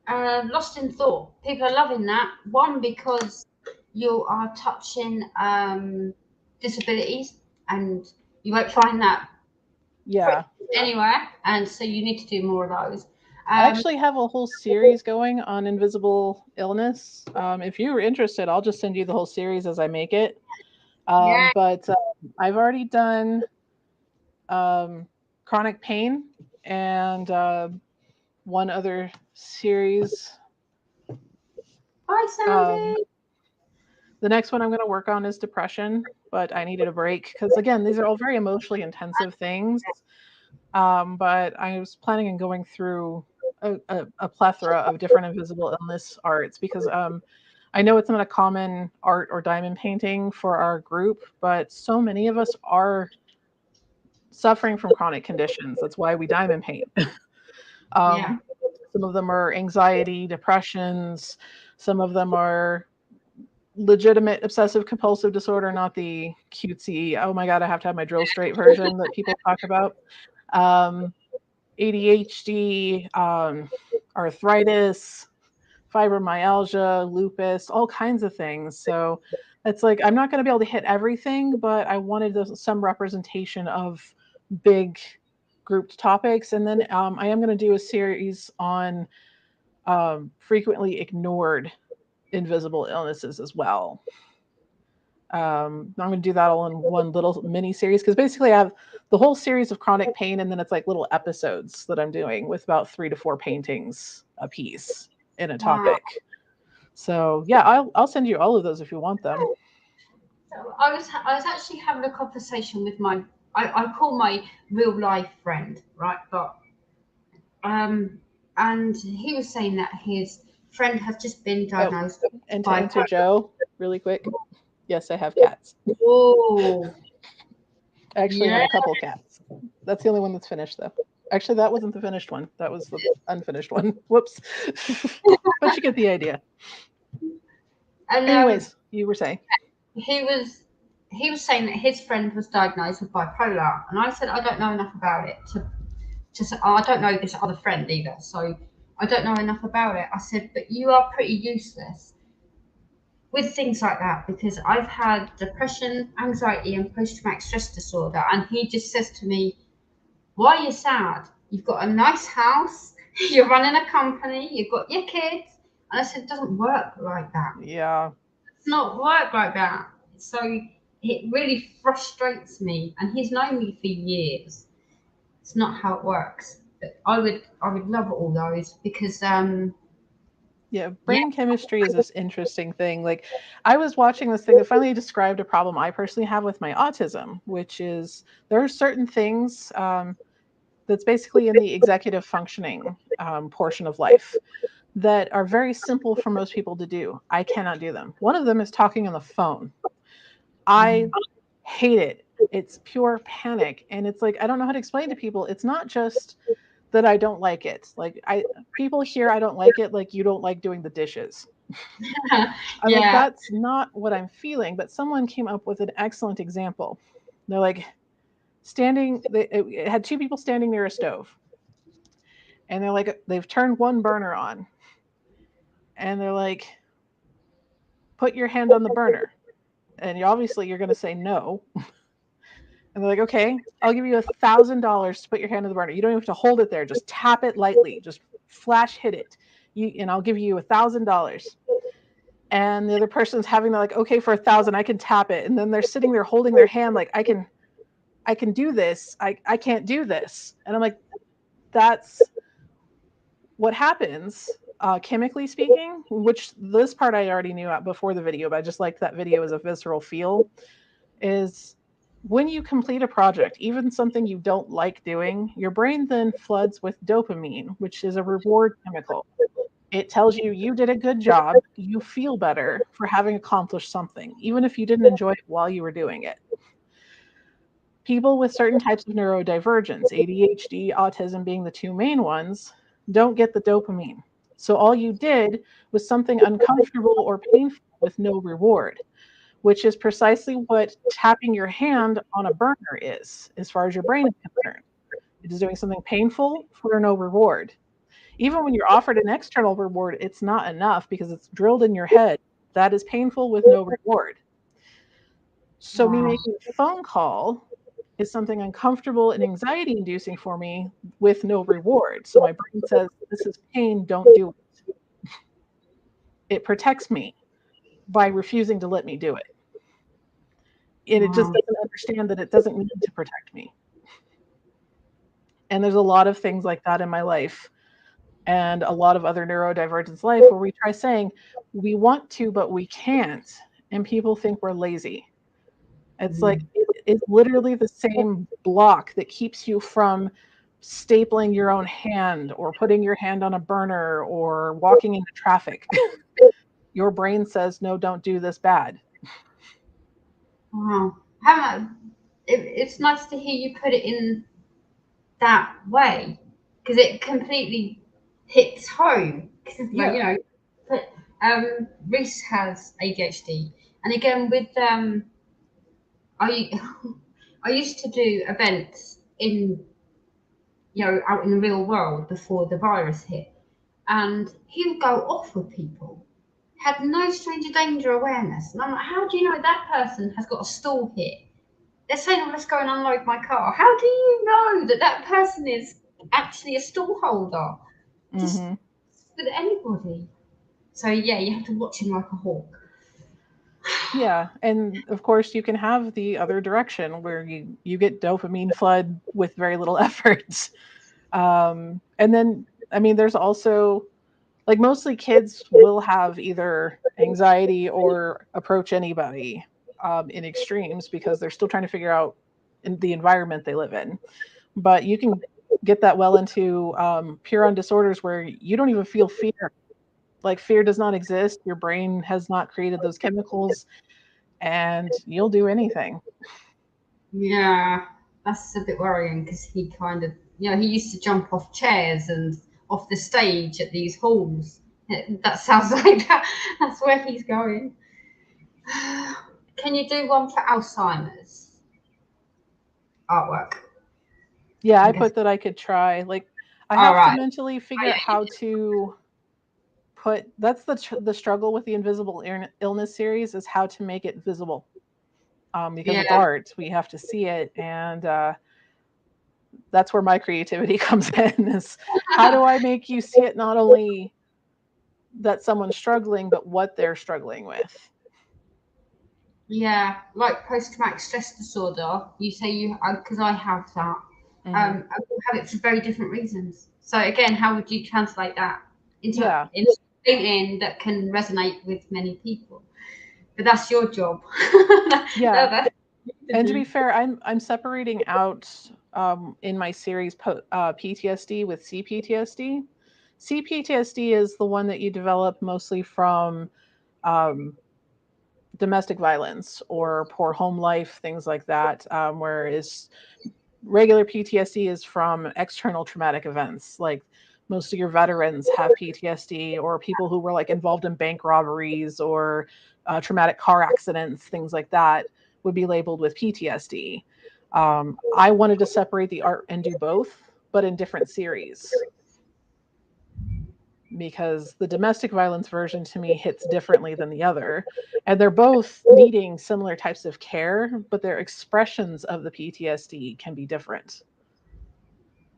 Lost in Thought. People are loving that. One, because you are touching disabilities, and you won't find that anywhere. And so you need to do more of those. I actually have a whole series going on invisible illness. If you're interested, I'll just send you the whole series as I make it. But I've already done chronic pain and one other series. Hi, Sandy. The next one I'm going to work on is depression, but I needed a break because, again, these are all very emotionally intensive things. But I was planning on going through a plethora of different invisible illness arts because I know it's not a common art or diamond painting for our group, but so many of us are suffering from chronic conditions. That's why we diamond paint. Some of them are anxiety, depressions. Some of them are legitimate obsessive compulsive disorder, not the cutesy, oh my God, I have to have my drill straight version that people talk about. ADHD, arthritis, fibromyalgia, lupus, all kinds of things. So it's like, I'm not going to be able to hit everything, but I wanted some representation of big grouped topics. And then I am going to do a series on frequently ignored invisible illnesses as well. I'm going to do that all in one little mini series because basically I have the whole series of chronic pain, and then it's like little episodes that I'm doing with about 3 to 4 paintings a piece in a topic. So yeah, I'll send you all of those if you want them. So I was actually having a conversation with I call my real life friend, right? But and he was saying that his friend has just been diagnosed. And to answer Joe really quick, yes, I have cats. Oh, actually, I have a couple cats. That's the only one that's finished, though. Actually, that wasn't the finished one. That was the unfinished one. Whoops. But you get the idea. And anyways, you were saying he was saying that his friend was diagnosed with bipolar, and I said I don't know enough about it to say, I don't know this other friend either, so I don't know enough about it. I said, but you are pretty useless with things like that because I've had depression, anxiety, and post-traumatic stress disorder, and he just says to me, why are you sad? You've got a nice house, you're running a company, you've got your kids. And I said, it doesn't work like that. Yeah. It's not work like that. So it really frustrates me, and he's known me for years. It's not how it works. But I would love all those because brain chemistry is this interesting thing. Like I was watching this thing that finally described a problem I personally have with my autism, which is there are certain things that's basically in the executive functioning portion of life that are very simple for most people to do. I cannot do them. One of them is talking on the phone. I hate it. It's pure panic. And it's like, I don't know how to explain to people. It's not just that I don't like it. Like people hear I don't like it, like you don't like doing the dishes. I'm like, that's not what I'm feeling. But someone came up with an excellent example. They're like it had 2 people standing near a stove. And they're like, they've turned one burner on. And they're like, put your hand on the burner. And you're going to say no. And they're like, okay, I'll give you $1,000 to put your hand in the burner. You don't even have to hold it there. Just tap it lightly. Just flash hit it. And I'll give you $1,000. And the other person's having like, okay, for 1,000, I can tap it. And then they're sitting there holding their hand like, I can do this. I can't do this. And I'm like, that's what happens, chemically speaking, which this part I already knew before the video, but I just liked that video as a visceral feel, is when you complete a project, even something you don't like doing, your brain then floods with dopamine, which is a reward chemical. It tells you you did a good job. You feel better for having accomplished something, even if you didn't enjoy it while you were doing it. People with certain types of neurodivergence, ADHD, autism being the two main ones, don't get the dopamine. So all you did was something uncomfortable or painful with no reward, which is precisely what tapping your hand on a burner is, as far as your brain is concerned. It is doing something painful for no reward. Even when you're offered an external reward, it's not enough because it's drilled in your head. That is painful with no reward. So me making a phone call is something uncomfortable and anxiety inducing for me with no reward. So my brain says, this is pain, don't do it. It protects me by refusing to let me do it. And it just doesn't understand that it doesn't need to protect me. And there's a lot of things like that in my life and a lot of other neurodivergence life where we try saying we want to, but we can't. And people think we're lazy. It's like, it's literally the same block that keeps you from stapling your own hand or putting your hand on a burner or walking into traffic. Your brain says, no, don't do this bad. Wow. It's nice to hear you put it in that way, because it completely hits home. Yeah. Reese has ADHD, and again with I I used to do events out in the real world before the virus hit, and he would go off with people, had no stranger danger awareness, and I'm like, how do you know that person has got a stall here? They're saying, oh, let's go and unload my car. How do you know that person is actually a stall holder? Just with anybody. So yeah, you have to watch him like a hawk. Yeah, and of course you can have the other direction where you get dopamine flood with very little effort. And then, I mean, there's also, like, mostly kids will have either anxiety or approach anybody in extremes because they're still trying to figure out in the environment they live in. But you can get that well into Puron disorders where you don't even feel fear. Like, fear does not exist. Your brain has not created those chemicals, and you'll do anything. Yeah, that's a bit worrying because he kind of, he used to jump off chairs and off the stage at these halls. That sounds like that's where he's going. Can you do one for Alzheimer's artwork? Yeah, I put that I could try. Like, I have to mentally figure out how to put. That's the struggle with the Invisible Illness series, is how to make it visible. Because it's art, we have to see it, and that's where my creativity comes in. Is how do I make you see it, not only that someone's struggling, but what they're struggling with. Yeah, like post-traumatic stress disorder. You say because I have that. I have it for very different reasons. So again, how would you translate that into painting that can resonate with many people? But that's your job. Yeah. And to be fair, I'm separating out in my series PTSD with CPTSD. CPTSD is the one that you develop mostly from domestic violence or poor home life, things like that. Whereas regular PTSD is from external traumatic events. Like, most of your veterans have PTSD, or people who were like involved in bank robberies or traumatic car accidents, things like that would be labeled with PTSD. I wanted to separate the art and do both, but in different series. because the domestic violence version to me hits differently than the other. And they're both needing similar types of care, but their expressions of the PTSD can be different.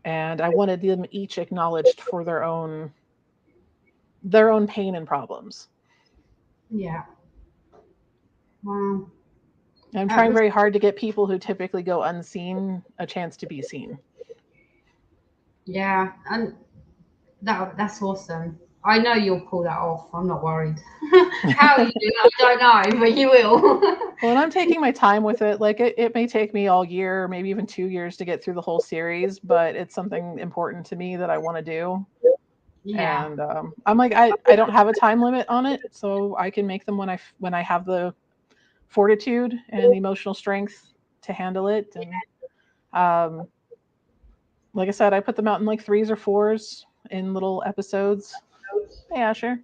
And I wanted them each acknowledged for their own pain and problems. Yeah. Wow. I'm trying very hard to get people who typically go unseen a chance to be seen. Yeah, and that's awesome. I know you'll pull that off. I'm not worried. How you do, I don't know, but you will. Well, and I'm taking my time with it. Like it may take me all year, maybe even 2 years to get through the whole series, but it's something important to me that I want to do. Yeah. And I'm like, I don't have a time limit on it, so I can make them when I have the fortitude and the emotional strength to handle it. And like I said, I put them out in like 3s or 4s in little episodes. Hey, Asher.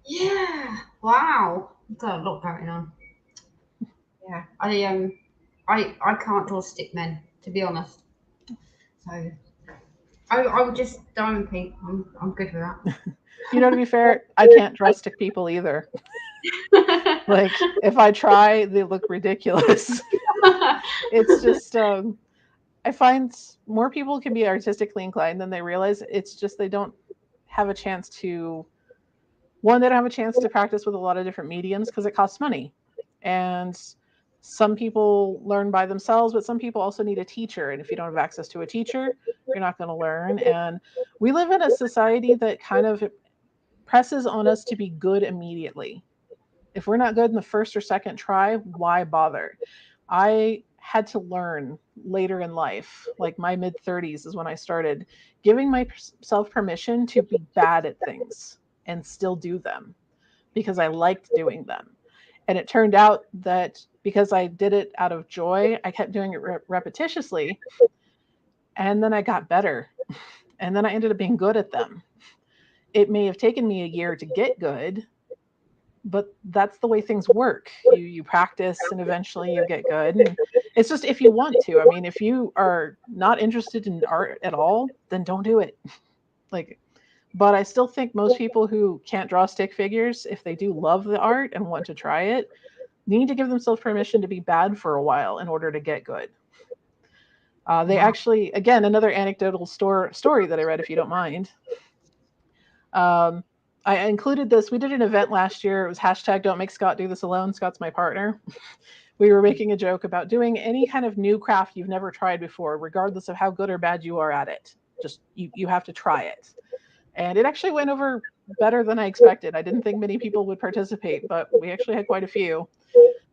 Yeah. Wow. Got a lot going on. Yeah. I can't draw stick men, to be honest. So I would just diamond paint. I'm good with that. You know, to be fair, I can't draw stick people either. Like if I try, they look ridiculous. It's just I find more people can be artistically inclined than they realize. It's just they don't have a chance to they don't have a chance to practice with a lot of different mediums because it costs money. And some people learn by themselves, but some people also need a teacher. And if you don't have access to a teacher, you're not going to learn. And we live in a society that kind of presses on us to be good immediately. If we're not good in the first or second try, why bother? I had to learn later in life, like my mid 30s is when I started giving myself permission to be bad at things and still do them because I liked doing them. And it turned out that because I did it out of joy, I kept doing it repetitiously. And then I got better. And then I ended up being good at them. It may have taken me a year to get good, but that's the way things work. You practice and eventually you get good. And it's just if you want to. I mean, if you are not interested in art at all, then don't do it. Like, but I still think most people who can't draw stick figures, if they do love the art and want to try it, need to give themselves permission to be bad for a while in order to get good. They actually, again, another anecdotal story that I read, if you don't mind. I included this. We did an event last year. It was hashtag Don't Make Scott Do This Alone. Scott's my partner. We were making a joke about doing any kind of new craft you've never tried before, regardless of how good or bad you are at it. Just you have to try it. And it actually went over better than I expected. I didn't think many people would participate, but we actually had quite a few.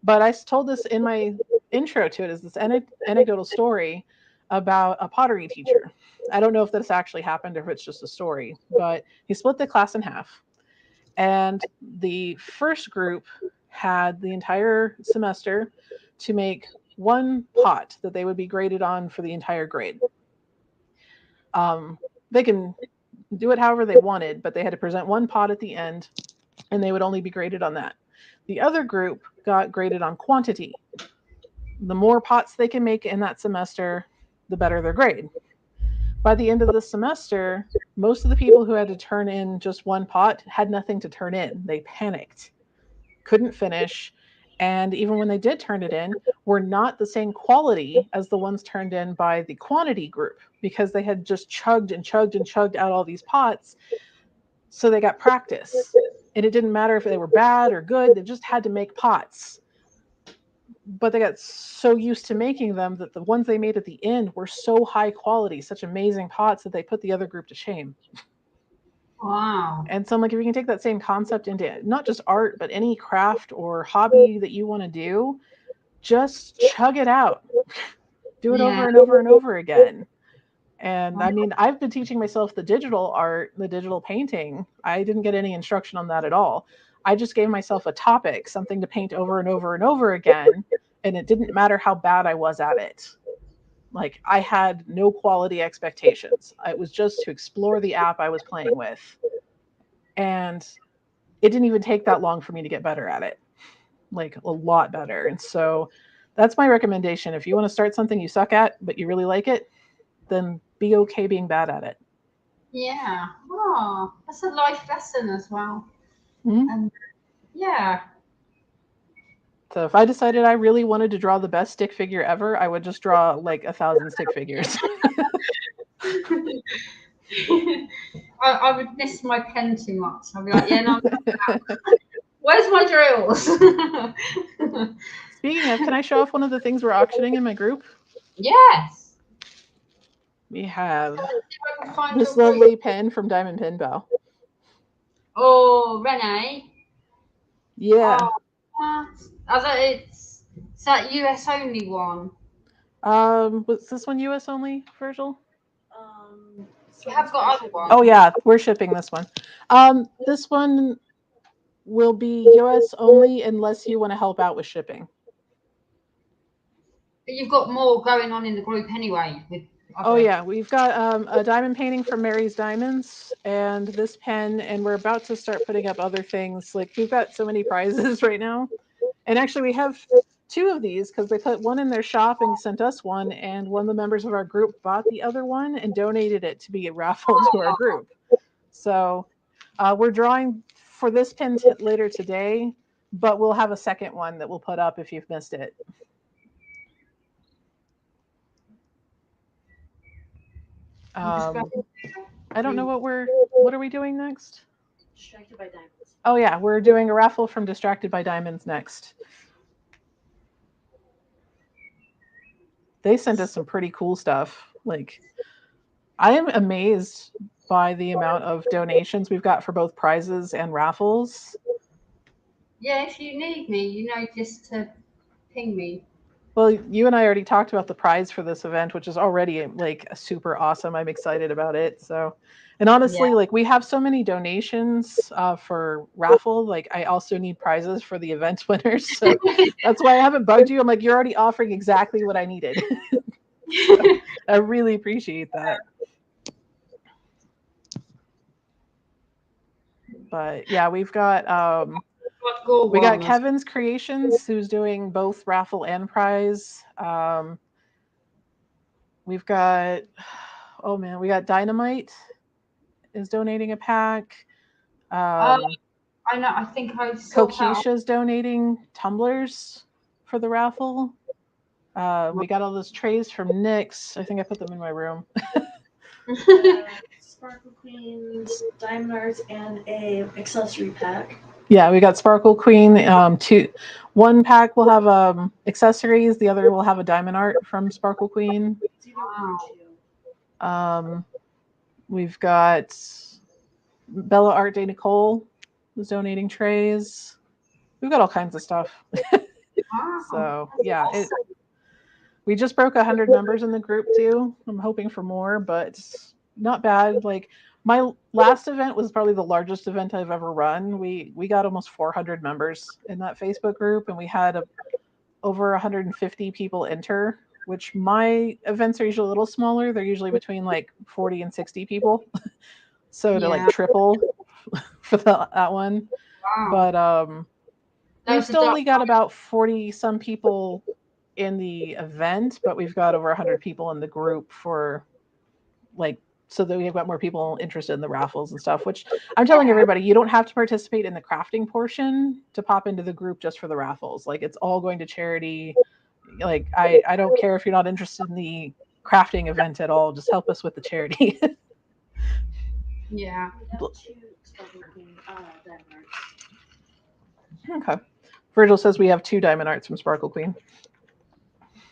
But I told this in my intro to it as this anecdotal story about a pottery teacher. I don't know if this actually happened or if it's just a story, but he split the class in half. And the first group had the entire semester to make one pot that they would be graded on for the entire grade. They can do it however they wanted, but they had to present one pot at the end, and they would only be graded on that. The other group got graded on quantity. The more pots they can make in that semester, the better their grade. By the end of the semester, most of the people who had to turn in just one pot had nothing to turn in. They panicked, couldn't finish, and even when they did turn it in, were not the same quality as the ones turned in by the quantity group because they had just chugged and chugged and chugged out all these pots. So they got practice. And it didn't matter if they were bad or good, they just had to make pots. But they got so used to making them that the ones they made at the end were so high quality, such amazing pots that they put the other group to shame. Wow. And so I'm like, if you can take that same concept into not just art, but any craft or hobby that you want to do, just chug it out. Do it over and over and over again. And I mean, I've been teaching myself the digital art, the digital painting. I didn't get any instruction on that at all. I just gave myself a topic, something to paint over and over and over again. And it didn't matter how bad I was at it. Like I had no quality expectations. It was just to explore the app I was playing with. And it didn't even take that long for me to get better at it. Like a lot better. And so that's my recommendation. If you want to start something you suck at, but you really like it, then be okay being bad at it. Yeah. Oh, that's a life lesson as well. Mm-hmm. Yeah. So if I decided I really wanted to draw the best stick figure ever, I would just draw like 1,000 stick figures. I would miss my pen too much. I'd be like, yeah, no. Where's my drills? Speaking of, can I show off one of the things we're auctioning in my group? Yes. We have Find this your lovely pen from Diamond Pinball. Oh, Renee. Yeah. It's that US only one. Was this one US only, Virgil? You have got other ones. Oh yeah, we're shipping this one. This one will be US only unless you want to help out with shipping. But you've got more going on in the group anyway. Oh yeah, we've got a diamond painting from Mary's Diamonds and this pen, and we're about to start putting up other things. Like we've got so many prizes right now, and actually we have 2 of these because they put one in their shop and sent us one, and one of the members of our group bought the other one and donated it to be raffled to our group. So we're drawing for this pen later today, but we'll have a second one that we'll put up if you've missed it. I don't know what are we doing next? Distracted by Diamonds. Oh yeah, we're doing a raffle from Distracted by Diamonds next. They sent us some pretty cool stuff. Like, I am amazed by the amount of donations we've got for both prizes and raffles. Yeah, if you need me, just to ping me. Well, you and I already talked about the prize for this event, which is already like super awesome. I'm excited about it. So, and honestly, like we have so many donations for raffle. Like I also need prizes for the event winners. So that's why I haven't bugged you. I'm like, you're already offering exactly what I needed. So I really appreciate that. But yeah, we've got Kevin's Creations, who's doing both raffle and prize. We've got, we got Dynamite is donating a pack. I know. I think I saw Kokisha's donating tumblers for the raffle. We got all those trays from NYX. I think I put them in my room. Sparkle Queen's Diamond Art and a accessory pack. Yeah, we got Sparkle Queen. One pack will have accessories. The other will have a diamond art from Sparkle Queen. We've got Bella Art Day Nicole is donating trays. We've got all kinds of stuff. So yeah, we just broke 100 members in the group too. I'm hoping for more, but not bad. Like my last event was probably the largest event I've ever run. We got almost 400 members in that Facebook group, and we had over 150 people enter, which my events are usually a little smaller. They're usually between like 40 and 60 people. So to like triple for that one. But we've still only got about 40 some people in the event, but we've got over 100 people in the group for like, so that we've got more people interested in the raffles and stuff, which I'm telling everybody, you don't have to participate in the crafting portion to pop into the group just for the raffles. Like it's all going to charity. Like I don't care if you're not interested in the crafting event at all, just help us with the charity. Yeah. Okay. Virgil says we have 2 diamond arts from Sparkle Queen.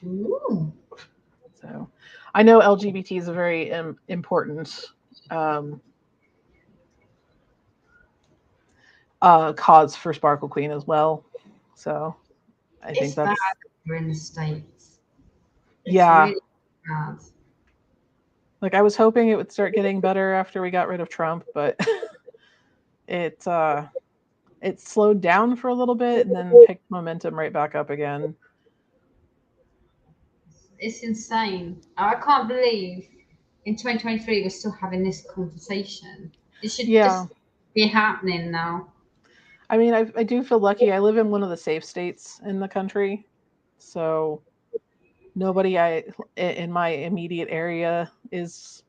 Ooh. So I know LGBT is a very important cause for Sparkle Queen as well. So I think that's bad we're in the States. Yeah. Really bad. Like I was hoping it would start getting better after we got rid of Trump, but it slowed down for a little bit and then picked momentum right back up again. It's insane. I can't believe in 2023 we're still having this conversation. It should just be happening now. I mean, I do feel lucky. I live in one of the safe states in the country, so nobody in my immediate area is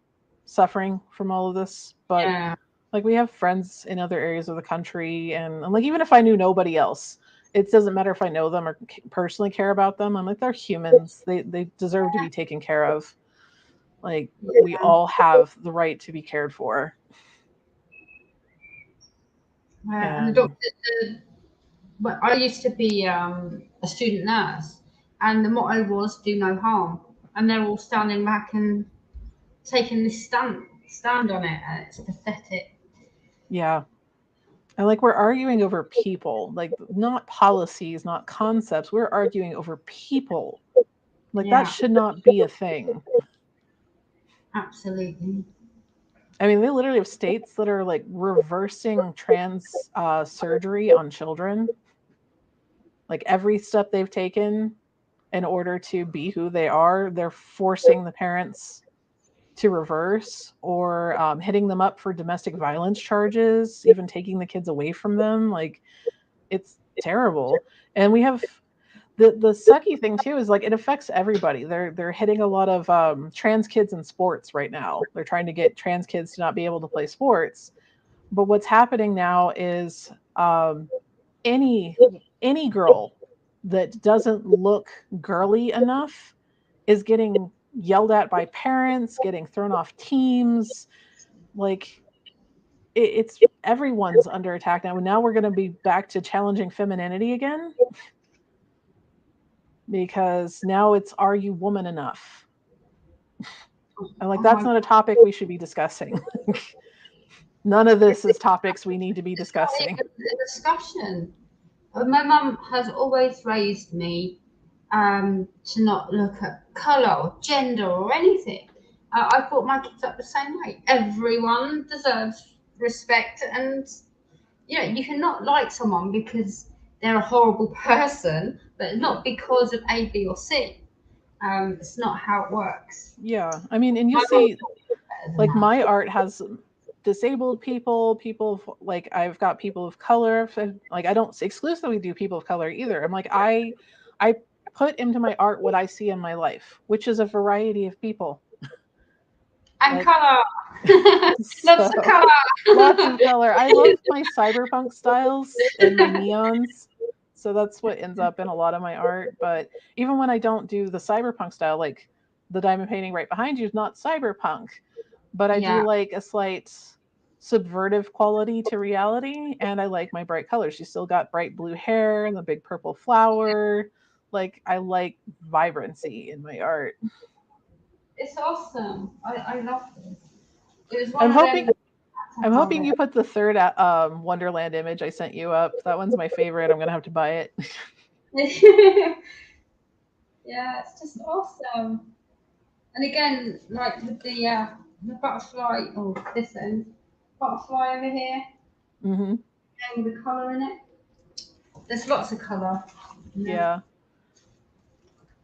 suffering from all of this, but Yeah. like we have friends in other areas of the country, and like even if I knew nobody else, it doesn't matter if I know them or personally care about them. I'm like, they're humans. They deserve to be taken care of. Like we all have the right to be cared for. And the doctor, but I used to be a student nurse, and the motto was "do no harm," and they're all standing back and taking this stand on it, and it's pathetic. Yeah. And like we're arguing over people, like not policies, not concepts. We're arguing over people. Like that Yeah, should not be a thing. absolutely. I mean, they literally have states that are like reversing trans surgery on children. Like every step they've taken in order to be who they are, they're forcing the parents to reverse or hitting them up for domestic violence charges, even taking the kids away from them. Like it's terrible. And we have the sucky thing too is like it affects everybody. They're hitting a lot of trans kids in sports right now. They're trying to get trans kids to not be able to play sports. But what's happening now is any girl that doesn't look girly enough is getting yelled at by parents, getting thrown off teams. Like it's everyone's under attack now. And now we're going to be back to challenging femininity again because now it's, are you woman enough? And like that's not a topic we should be discussing. None of this is topics we need to be discussing. The discussion. My mum has always raised me to not look at colour or gender or anything. I brought my kids up the same way. Everyone deserves respect, and you cannot like someone because they're a horrible person, but not because of A, B, or C. It's not how it works. Yeah, I mean, and you see, like my art has disabled people like I've got people of color. Like I don't exclusively do people of color either. I'm like I put into my art what I see in my life, which is a variety of people. And like, color. Lots of color. Lots of color. I love my cyberpunk styles and my neons. So that's what ends up in a lot of my art. But even when I don't do the cyberpunk style, like the diamond painting right behind you is not cyberpunk. But I do like a slight subvertive quality to reality. And I like my bright colors. She's still got bright blue hair and the big purple flower. Like I like vibrancy in my art. It's awesome. I love this. It was I'm hoping you put the third Wonderland image I sent you up. That one's my favorite. I'm gonna have to buy it. Yeah, it's just awesome. And again, like with the butterfly, this end, butterfly over here, and the colour in it. There's lots of colour. Yeah.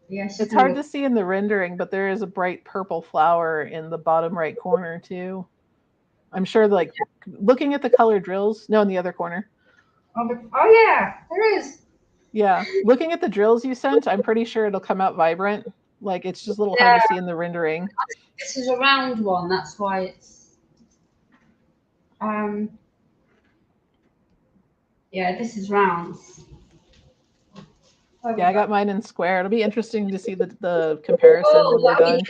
Yeah, it's hard to see in the rendering, but there is a bright purple flower in the bottom right corner too. I'm sure, like looking at the color drills. No, in the other corner. Oh yeah, there is. Yeah, looking at the drills you sent, I'm pretty sure it'll come out vibrant. Like it's just a little hard to see in the rendering. This is a round one, that's why it's. Yeah, this is round. Yeah, I got mine in square. It'll be interesting to see the comparison when we're done.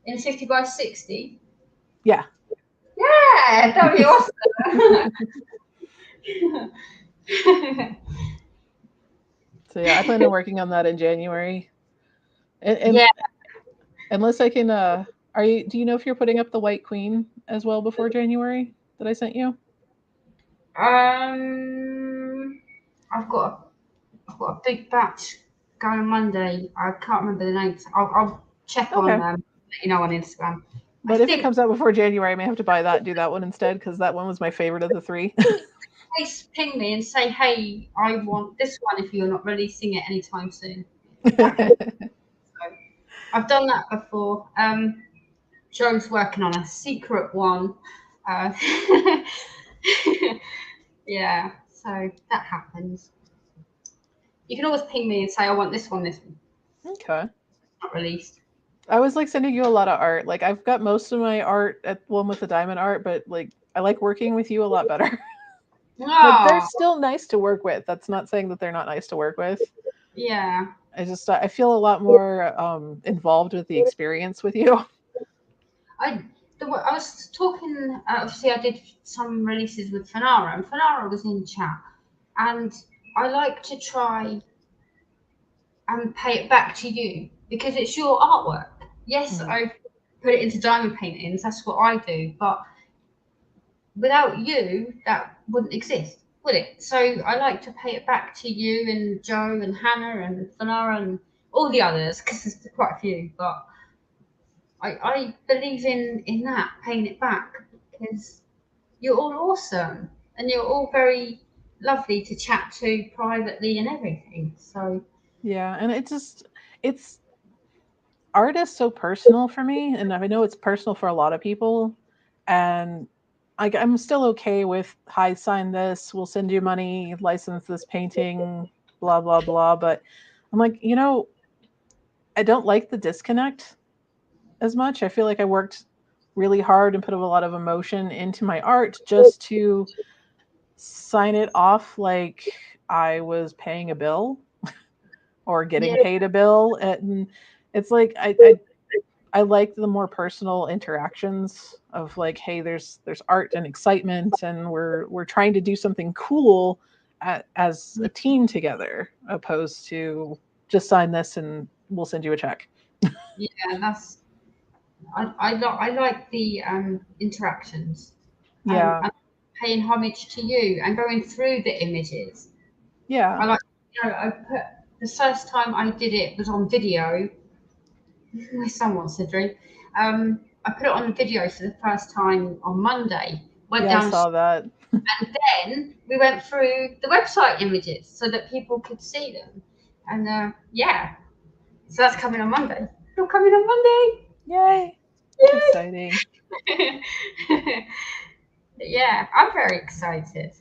In 50 by 60? Yeah. Yeah, that'd be awesome. So yeah, I plan on working on that in January. And yeah. Unless I can, do you know if you're putting up the White Queen as well before January that I sent you? I've got a big batch going Monday. I can't remember the names. I'll check on them, let you know on Instagram. But if it comes out before January, I may have to buy that and do that one instead, because that one was my favorite of the three. Please ping me and say, hey, I want this one if you're not releasing it anytime soon. So, I've done that before. Joe's working on a secret one. Yeah, so that happens. You can always ping me and say, I want this one, this one. Okay. Not released. I was like sending you a lot of art. Like I've got most of my art at one with the diamond art, but like I like working with you a lot better. Like they're Oh, still nice to work with. That's not saying that they're not nice to work with. yeah. I feel a lot more involved with the experience with you. I I was talking. Obviously, I did some releases with Fanara, and Fanara was in chat, and I like to try and pay it back to you because it's your artwork. Yes, Mhm. I put it into diamond paintings. That's what I do, but without you, that wouldn't exist, would it? So I like to pay it back to you and Joe and Hannah and Fanara and all the others because there's quite a few, but. I believe in that paying it back because you're all awesome and you're all very lovely to chat to privately and everything. So Yeah, and it's art is so personal for me, and I know it's personal for a lot of people. And I'm still okay with hi, sign this, we'll send you money, license this painting, blah blah blah. But I'm like, I don't like the disconnect as much. I feel like I worked really hard and put a lot of emotion into my art just to sign it off like I was paying a bill or getting yeah, paid a bill. And it's like I like the more personal interactions of like, hey, there's art and excitement, and we're trying to do something cool as a team together, opposed to just sign this and we'll send you a check. yeah, that's I like the interactions Yeah, and paying homage to you and going through the images. yeah. I like I put the first time I did it was on video. My son wants a drink. I put it on video for the first time on Monday. Went Yeah, I down saw that. and then we went through the website images so that people could see them. And yeah, so that's coming on Monday. You're coming on Monday. Yay. That's exciting. Yeah, I'm very excited.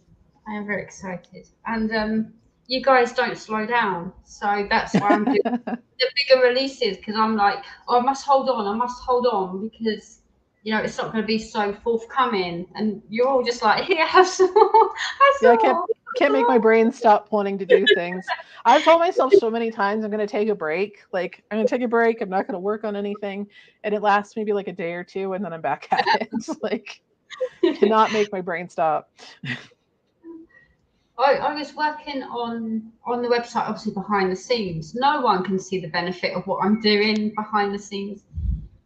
I am very excited. And you guys don't slow down. So that's why I'm doing the bigger releases because I'm like, oh, I must hold on. I must hold on because it's not going to be so forthcoming. And you're all just like, here, have some more, have Yeah, some I can't make my brain stop wanting to do things. I've told myself so many times I'm going to take a break. Like I'm going to take a break. I'm not going to work on anything, and it lasts maybe like a day or two, and then I'm back at it. It's like more. cannot make my brain stop. I was working on the website, obviously behind the scenes. No one can see the benefit of what I'm doing behind the scenes.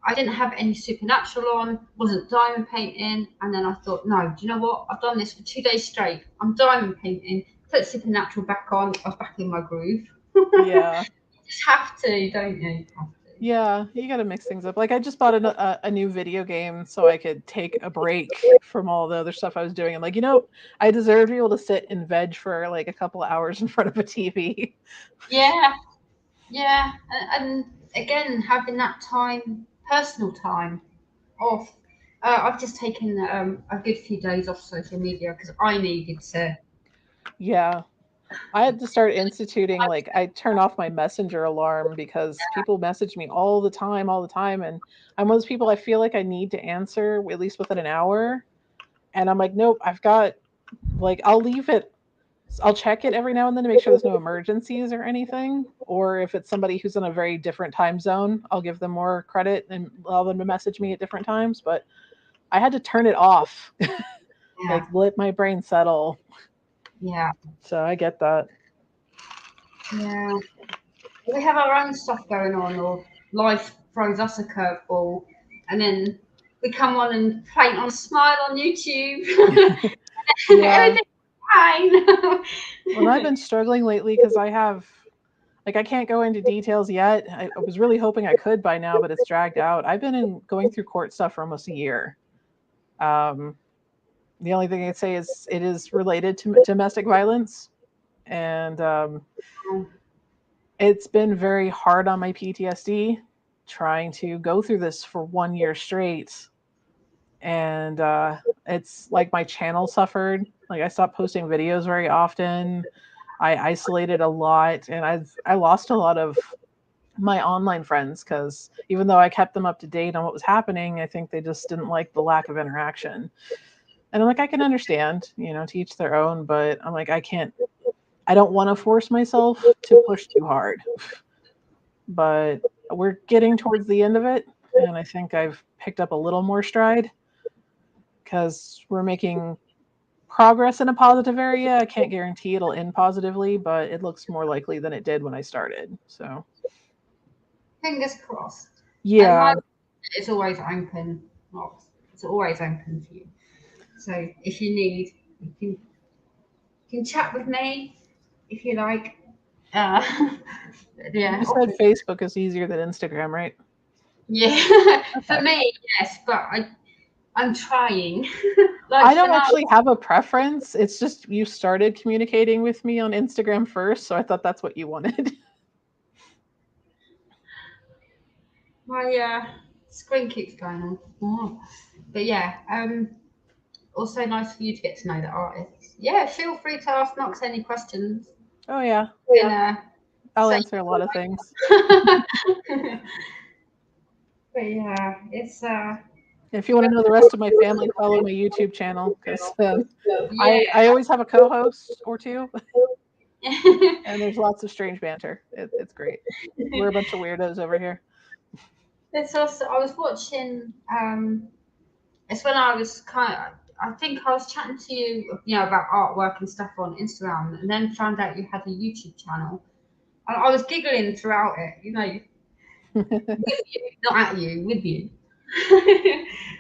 I didn't have any supernatural on, wasn't diamond painting, and then I thought, no, do you know what? I've done this for 2 days straight. I'm diamond painting. Put supernatural back on. I was back in my groove. Yeah. You just have to, don't you? You have to. Yeah, you got to mix things up. Like I just bought a new video game so I could take a break from all the other stuff I was doing. I'm like, I deserve to be able to sit and veg for like a couple of hours in front of a TV. Yeah, yeah, and again having that time, personal time off. I've just taken a good few days off social media because I needed to. Yeah. I had to start instituting, like, I turn off my messenger alarm because people message me all the time. And I'm one of those people I feel like I need to answer at least within an hour. And I'm like, nope, I've got, like, I'll leave it. I'll check it every now and then to make sure there's no emergencies or anything. Or if it's somebody who's in a very different time zone, I'll give them more credit and allow them to message me at different times. But I had to turn it off, like, Yeah, let my brain settle. yeah, So I get that. yeah. We have our own stuff going on, or life throws us a curveball, and then we come on and paint on a smile on YouTube. Yeah. Everything's fine. Well, I've been struggling lately because I have, like, I can't go into details yet. I was really hoping I could by now, but it's dragged out. I've been going through court stuff for almost a year. Um, the only thing I'd say is it is related to domestic violence. And it's been very hard on my PTSD trying to go through this for 1 year straight. And it's like my channel suffered. Like I stopped posting videos very often. I isolated a lot, and I lost a lot of my online friends, because even though I kept them up to date on what was happening, I think they just didn't like the lack of interaction. And I'm like, I can understand, to each their own, but I'm like, I don't want to force myself to push too hard. But we're getting towards the end of it, and I think I've picked up a little more stride because we're making progress in a positive area. I can't guarantee it'll end positively, but it looks more likely than it did when I started. So fingers crossed. yeah, And it's always open. It's always open for you. So if you need, you can chat with me if you like. Yeah. you said Facebook is easier than Instagram, right? Yeah. Okay. For me, yes, but I'm trying. I don't actually have a preference. It's just you started communicating with me on Instagram first, so I thought that's what you wanted. My screen keeps going on. Oh. But yeah, also nice for you to get to know the artists. Yeah, feel free to ask Knox any questions. Oh yeah. And, I'll answer a lot of things. But yeah, it's If you want to know the rest of my family, follow my YouTube channel, because yeah. I always have a co-host or two, and there's lots of strange banter. It's great. We're a bunch of weirdos over here. It's also I was watching it's when I was I think I was chatting to you, about artwork and stuff on Instagram, and then found out you had a YouTube channel. And I was giggling throughout it, with you, not at you, with you.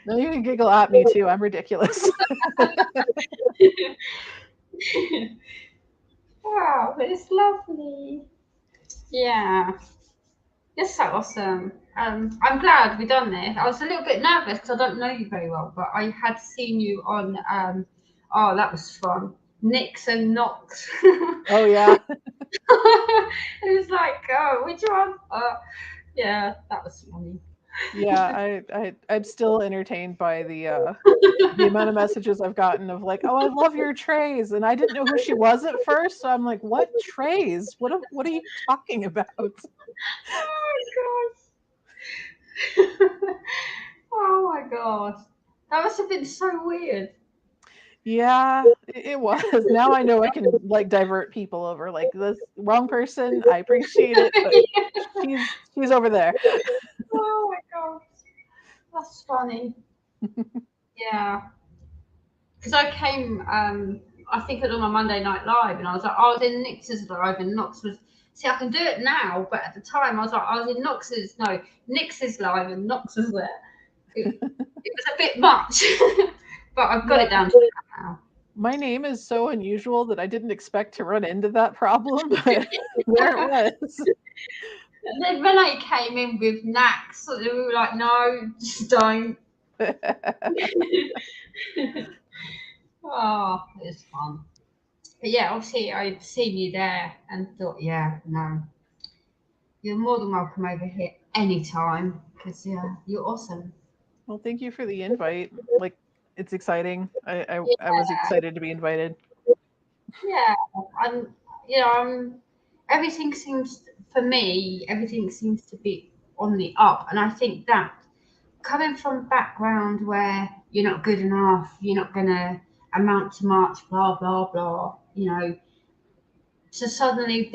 No, you can giggle at me too. I'm ridiculous. Wow, but it's lovely. Yeah, it's so awesome. I'm glad we done this. I was a little bit nervous because I don't know you very well, but I had seen you on. Oh, that was fun. Nix and Knox. Oh yeah. It was like, oh, which one? Yeah, that was funny. Yeah, I'm still entertained by the amount of messages I've gotten of like, oh, I love your trays, and I didn't know who she was at first, so I'm like, what trays? What are you talking about? Oh my gosh. Oh my gosh. That must have been so weird. Yeah, it was. Now I know I can like divert people over like this wrong person. I appreciate it, but she's over there. Oh my gosh. That's funny. Yeah. Because I came, I think it was on my Monday Night Live, and I was in Nix's live, and Knox was. See, I can do it now, but at the time I was in Nix's live, and Knox was there. It was a bit much, but I've got it down to that now. My name is so unusual that I didn't expect to run into that problem, but there it was. And then when I came in with Nax, we were like, no, just don't. Oh, it was fun. But yeah, obviously I'd seen you there and thought, yeah, no, you're more than welcome over here anytime because you're awesome. Well, thank you for the invite. Like, it's exciting. I was excited to be invited. Yeah, I'm. Everything seems everything seems to be on the up, and I think that coming from a background where you're not good enough, you're not gonna amount to much, blah blah blah, to suddenly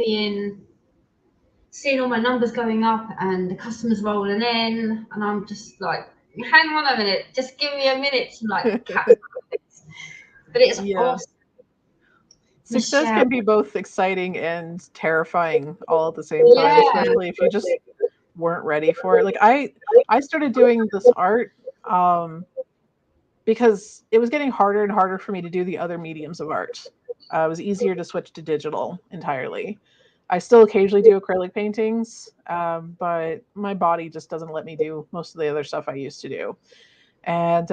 seeing all my numbers going up and the customers rolling in, and I'm just like, hang on a minute, just give me a minute to like catch up. But it's awesome. Success can be both exciting and terrifying all at the same time, especially if you just weren't ready for it. Like I started doing this art because it was getting harder and harder for me to do the other mediums of art. It was easier to switch to digital entirely. I still occasionally do acrylic paintings, but my body just doesn't let me do most of the other stuff I used to do. And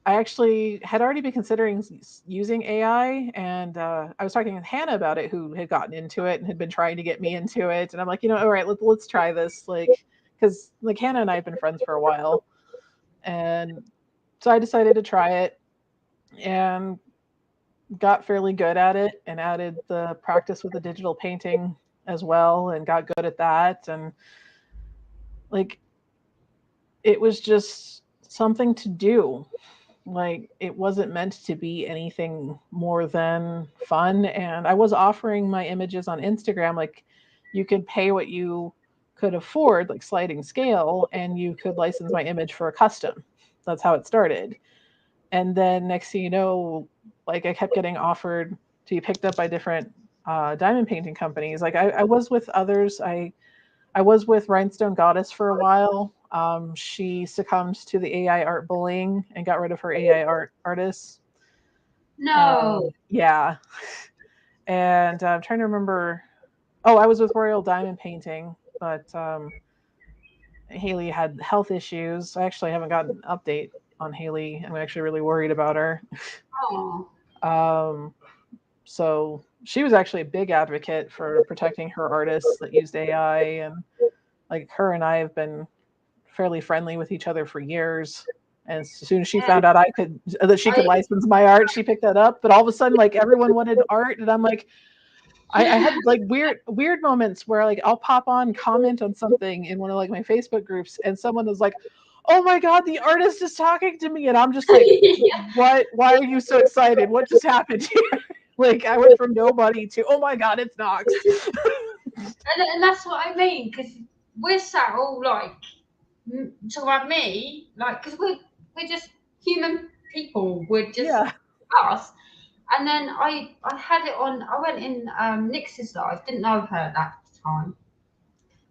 I actually had already been considering using AI, and I was talking with Hannah about it, who had gotten into it and had been trying to get me into it. And I'm like, all right, let's try this, because like Hannah and I have been friends for a while, and so I decided to try it, and got fairly good at it, and added the practice with the digital painting as well and got good at that. And like, it was just something to do. Like, it wasn't meant to be anything more than fun. And I was offering my images on Instagram, like you could pay what you could afford, like sliding scale, and you could license my image for a custom. That's how it started. And then next thing you know, like I kept getting offered to be picked up by different diamond painting companies. Like I was with others. I was with Rhinestone Goddess for a while. She succumbed to the AI art bullying and got rid of her AI artists. No. Yeah. And I'm trying to remember. Oh, I was with Royal Diamond Painting, but Haley had health issues. I actually haven't gotten an update on Haley. I'm actually really worried about her. Oh. So she was actually a big advocate for protecting her artists that used AI, and like her and I have been fairly friendly with each other for years. And as soon as she found out that she could license my art, she picked that up. But all of a sudden, like everyone wanted art, and I'm like, I had like weird moments where like I'll pop on, comment on something in one of like my Facebook groups, and someone was like, "Oh my God, the artist is talking to me," and I'm just like, "What? Why are you so excited? What just happened here?" Like I went from nobody to, "Oh my God, it's Knox." And that's what I mean, because we're sat all like talking about me, like, because we're just human people. We're just us. And then I had it on. I went in Nix's live. Didn't know her at that time.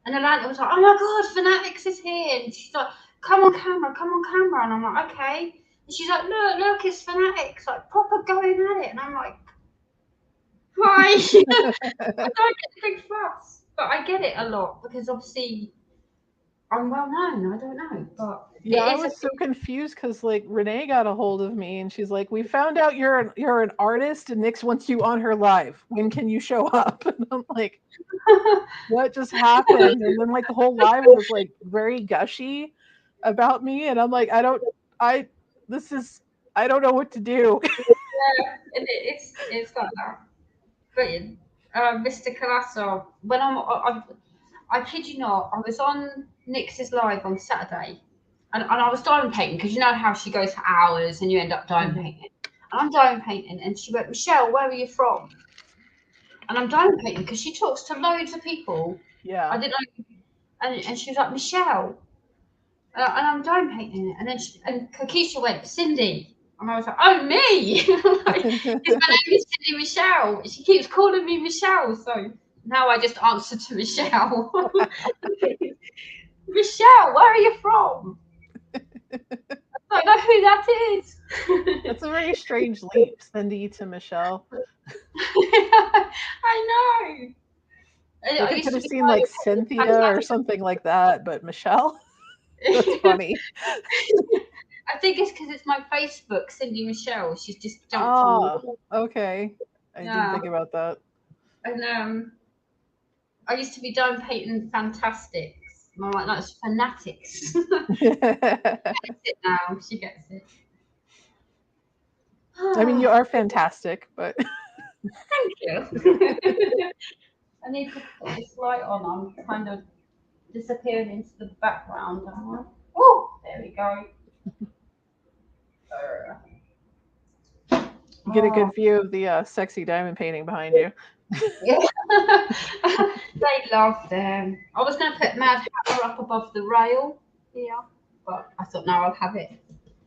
And Atlanta was like, "Oh my God, Fanatics is here!" And she's like, "Come on camera, come on camera." And I'm like, "Okay." And she's like, "Look, it's Fanatics, like proper going at it." And I'm like, "Why?" I don't get a big fuss, but I get it a lot because obviously I'm well known. I don't know, but yeah, I was so confused because like Renee got a hold of me and she's like, "We found out you're an artist and Nix wants you on her live. When can you show up?" And I'm like, "What just happened?" And then like the whole live was like very gushy about me, and I'm like, I don't know what to do. Yeah, it's like that. But Mr. Colasso, when I kid you not, I was on Nix's live on Saturday, and I was diamond painting because you know how she goes for hours and you end up diamond painting. And I'm diamond painting, and she went, "Michelle, where are you from?" And I'm diamond painting because she talks to loads of people. Yeah. I didn't know, and she was like, "Michelle," and I'm diamond painting, and then Kakisha went, "Cindy." And I was like, "Oh, me!" Like, 'cause my name is Cindy Michelle. She keeps calling me Michelle, so now I just answer to Michelle. Michelle, where are you from? I don't know who that is. That's a very strange leap, Cindy to Michelle. I know. Like I could have seen like Cynthia or something like that, but Michelle? That's funny. I think it's because it's my Facebook, Cindy Michelle. She's just jumped on. Okay. I didn't think about that. And I used to be diamond painting Fanatics. I'm like, that's Fanatics. She gets it now. She gets it. I mean, you are fantastic, but thank you. I need to put this light on. I'm kind of disappearing into the background. Oh, there we go. You get a good view of the sexy diamond painting behind you. Yeah. They love them. I was going to put Mad Hatter up above the rail here, but I thought, no, I'll have it.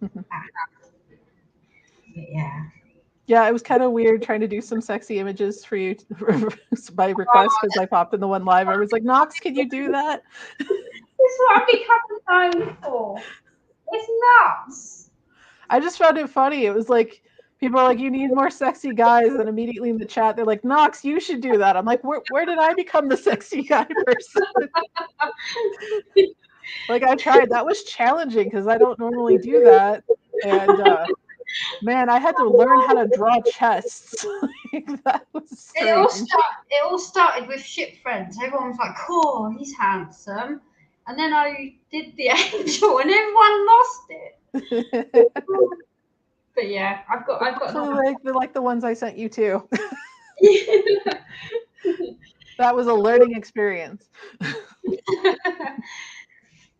But yeah. Yeah, it was kind of weird trying to do some sexy images for you by request because I popped in the one live. I was like, "Knox, can you do that?" This is what I've become known for. It's nuts. I just found it funny. It was like people are like, "You need more sexy guys," and immediately in the chat they're like, "Knox, you should do that." I'm like, where did I become the sexy guy person? Like I tried. That was challenging because I don't normally do that, and man, I had to learn how to draw chests. That was strange. It all started with ship friends. Everyone was like, "Cool, he's handsome," and then I did the angel, and everyone lost it. But yeah, I've got like the ones I sent you too. That was a learning experience.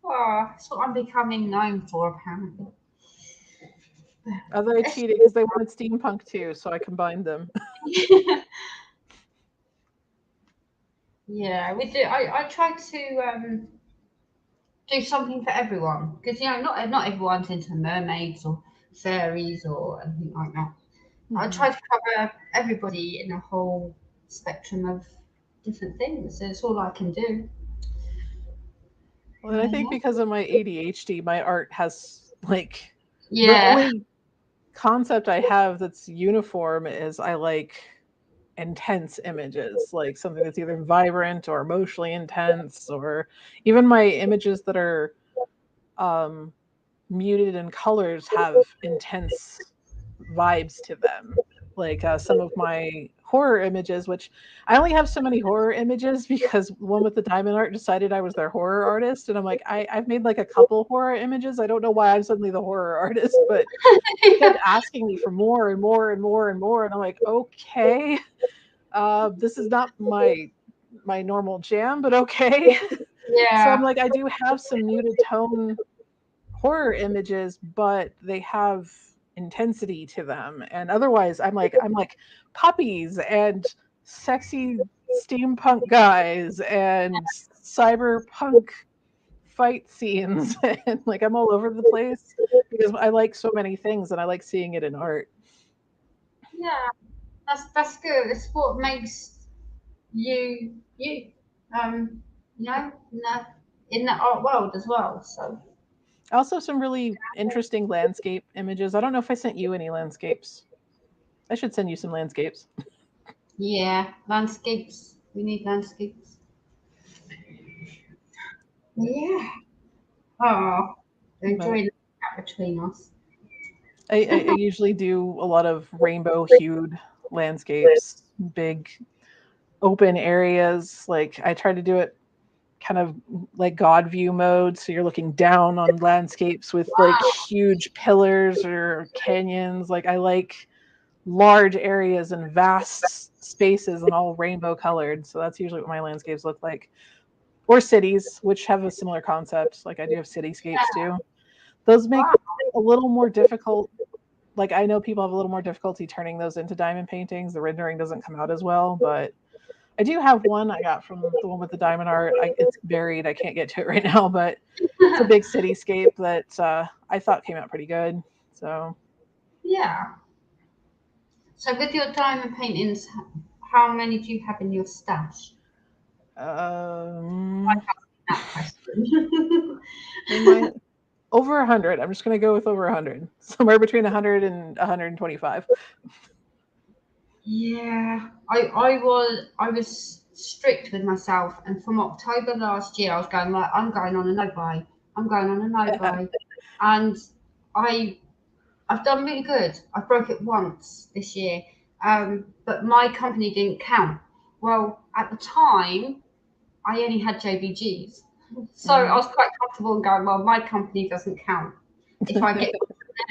Oh, that's what I'm becoming known for, apparently. Although I cheated because they wanted steampunk too, so I combined them. Yeah, we do. I try to do something for everyone because not everyone's into mermaids or fairies or anything like that. I try to cover everybody in a whole spectrum of different things. So it's all I can do. Well, and I think because of my ADHD, my art has like the Yeah. only concept I have that's uniform is I like intense images, like something that's either vibrant or emotionally intense, or even my images that are muted in colors have intense vibes to them. Like some of my horror images, which I only have so many horror images because one with the diamond art decided I was their horror artist, and I'm like, I've made like a couple horror images. I don't know why I'm suddenly the horror artist, but they kept asking me for more and more and more and more, and I'm like, okay, this is not my normal jam, but okay. So I'm Yeah. like, I do have some muted tone horror images, but they have intensity to them. And otherwise, I'm like puppies and sexy steampunk guys and cyberpunk fight scenes, and like I'm all over the place because I like so many things and I like seeing it in art. Yeah. That's good. It's what makes you you. No, in the art world as well. So Also, some really interesting landscape images. I don't know if I sent you any landscapes. I should send you some landscapes. yeah, landscapes. We need landscapes. Yeah. Oh, But enjoy the chat between us. I usually do a lot of rainbow hued landscapes, big open areas. Like I try to do it kind of like God view mode. So you're looking down on landscapes with like huge pillars or canyons. Like I like large areas and vast spaces and all rainbow colored. So that's usually what my landscapes look like. Or cities, which have a similar concept. Like I do have cityscapes too. Those make Wow. a little more difficult. Like I know people have a little more difficulty turning those into diamond paintings. The rendering doesn't come out as well, but I do have one I got from the one with the diamond art. It's buried. I can't get to it right now, but it's a big cityscape that I thought came out pretty good. So Yeah. So with your diamond paintings, how many do you have in your stash? um, That question. in my over 100. I'm just gonna go with over 100, somewhere between 100 and 125. Yeah, I was strict with myself, and from October last year, I was going like I'm going on a no buy. I'm going on a no buy, and I I've done really good. I broke it once this year, but my company didn't count. Well, at the time, I only had JBGs, so I was quite comfortable in going. Well, my company doesn't count. If I get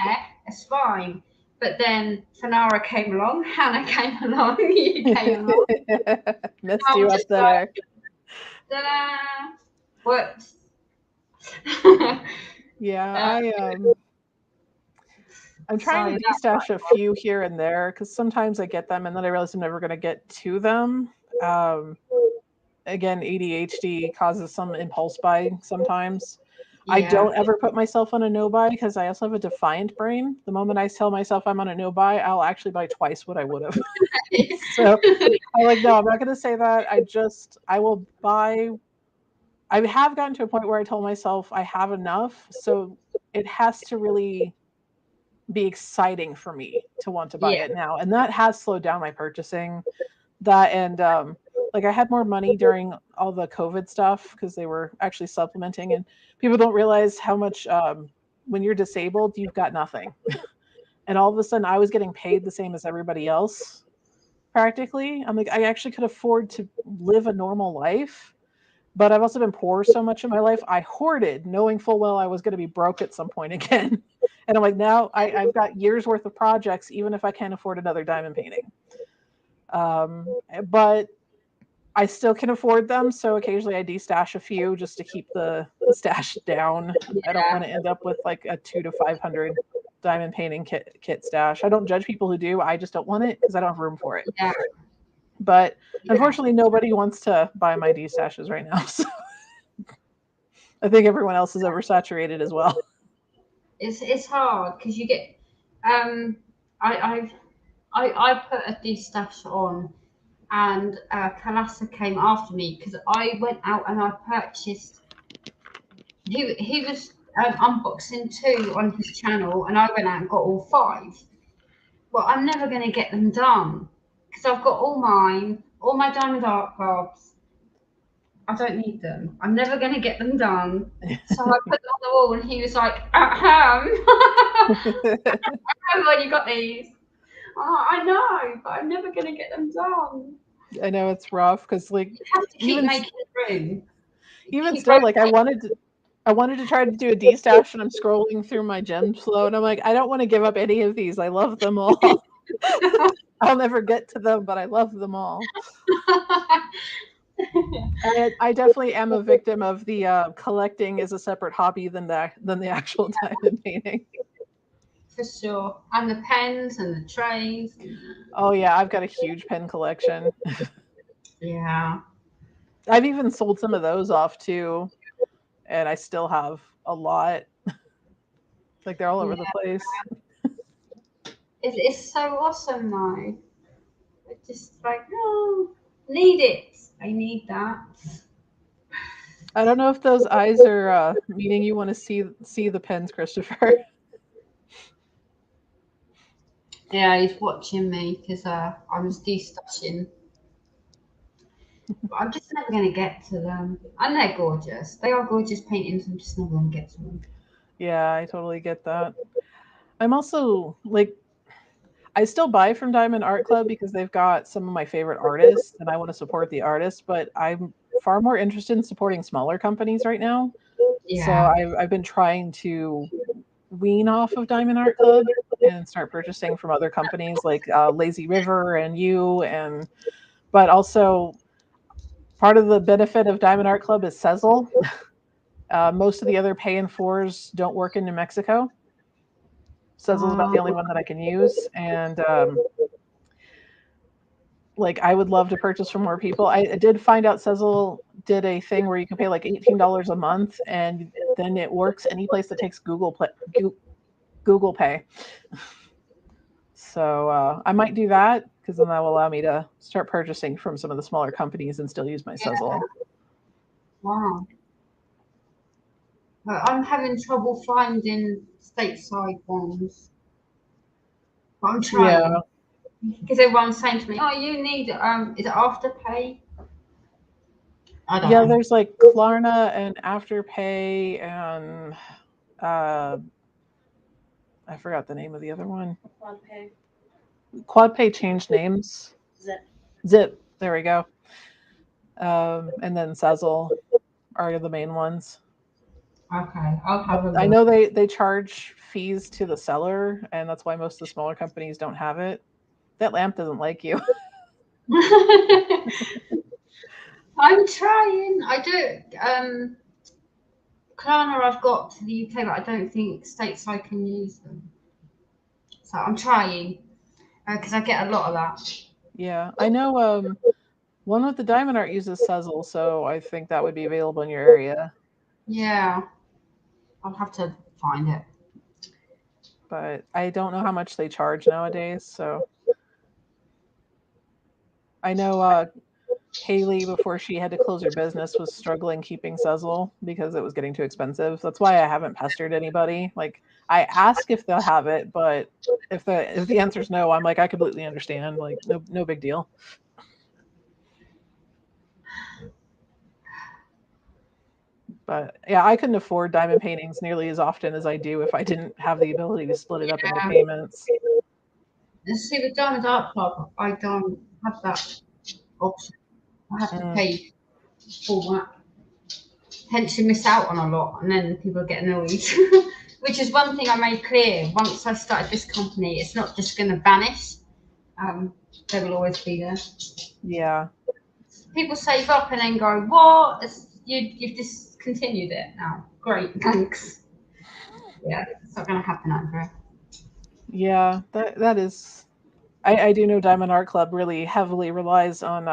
there, it's fine. But then Fanara came along, Hannah came along, you came along. Messed I'm you up just there. like, ta-da! Whoops. Yeah, Uh, I'm trying so to destash a few here and there because sometimes I get them and then I realize I'm never going to get to them. Um, Again, ADHD causes some impulse buy sometimes. I yeah. don't ever put myself on a no buy because I also have a defiant brain. The moment I tell myself I'm on a no buy, I'll actually buy twice what I would have. So I'm like, no, I'm not going to say that. I will buy. I have gotten to a point where I told myself I have enough. So it has to really be exciting for me to want to buy Yeah. it now. And that has slowed down my purchasing. That and like I had more money during all the COVID stuff because they were actually supplementing, and people don't realize how much when you're disabled, you've got nothing. And all of a sudden I was getting paid the same as everybody else practically. I'm like, I actually could afford to live a normal life, but I've also been poor so much in my life. I hoarded knowing full well I was going to be broke at some point again. And I'm like, now I've got years worth of projects, even if I can't afford another diamond painting. But I still can afford them, so occasionally I destash a few just to keep the stash down. I don't want to end up with like a 200 to 500 diamond painting kit stash. I don't judge people who do. I just don't want it because I don't have room for it. Yeah. But unfortunately, nobody wants to buy my destashes right now. So I think everyone else is oversaturated as well. It's hard because you get I put a destash on, and Kalasa came after me because I went out and I purchased. He was unboxing 2 on his channel, and I went out and got all 5. Well, I'm never going to get them done because I've got all my diamond art cards. I don't need them. I'm never going to get them done. So I put them on the wall, and he was like, ahem. When you got these. I know, but I'm never going to get them done. I know it's rough because like you have to keep making room. Even still, like I wanted to try to do a destash, and I'm scrolling through my gem flow, and I'm like, I don't want to give up any of these. I love them all. I'll never get to them, but I love them all. I definitely am a victim of the collecting is a separate hobby than the actual diamond painting. For sure. And the pens and the trays. Oh yeah, I've got a huge pen collection. Yeah. I've even sold some of those off too, and I still have a lot. Like they're all over the place. It's so awesome though. It's just like, oh, need it. I need that. I don't know if those eyes are meaning you want to see the pens, Christopher. Yeah, he's watching me because I was destashing. But I'm just never going to get to them. And they're gorgeous. They are gorgeous paintings. I'm just never going to get to them. Yeah, I totally get that. I'm also like, I still buy from Diamond Art Club because they've got some of my favorite artists and I want to support the artists, but I'm far more interested in supporting smaller companies right now. Yeah. So I've been trying to wean off of Diamond Art Club and start purchasing from other companies like Lazy River and but also part of the benefit of Diamond Art Club is Sezzle. Most of the other pay-in-4s don't work in New Mexico. Sezzle is about the only one that I can use, and like I would love to purchase from more people. I did find out Sezzle did a thing where you can pay like $18 a month, and then it works any place that takes Google Pay. So I might do that because then that will allow me to start purchasing from some of the smaller companies and still use my Sezzle. Wow. I'm having trouble finding stateside ones. But I'm trying. Yeah. Because everyone's saying to me, oh, you need, is it Afterpay? I don't know. There's like Klarna and Afterpay and I forgot the name of the other one. QuadPay changed names. Zip. There we go. And then Sezzle are the main ones. Okay, I'll have a look. I know they charge fees to the seller, and that's why most of the smaller companies don't have it. That lamp doesn't like you. I'm trying. I do. Klarna I've got to the UK, but I don't think stateside can use them. So I'm trying because I get a lot of that. Yeah, I know. One with the Diamond Art uses Sezzle, so I think that would be available in your area. Yeah, I'll have to find it. But I don't know how much they charge nowadays, so I know Haley, before she had to close her business, was struggling keeping Sezzle because it was getting too expensive. That's why I haven't pestered anybody. Like I ask if they'll have it, but if the answer is no, I'm like, I completely understand. Like no big deal. But yeah, I couldn't afford diamond paintings nearly as often as I do if I didn't have the ability to split it up into payments. See, with Diamond Art Club, I don't have that option. I have to pay full whack. Hence, you miss out on a lot, and then people get annoyed. Which is one thing I made clear. Once I started this company, it's not just going to vanish. They will always be there. Yeah. people save up and then go, what? You've discontinued it now. Great, thanks. Yeah, it's not going to happen over. Yeah, that is. I do know Diamond Art Club really heavily relies on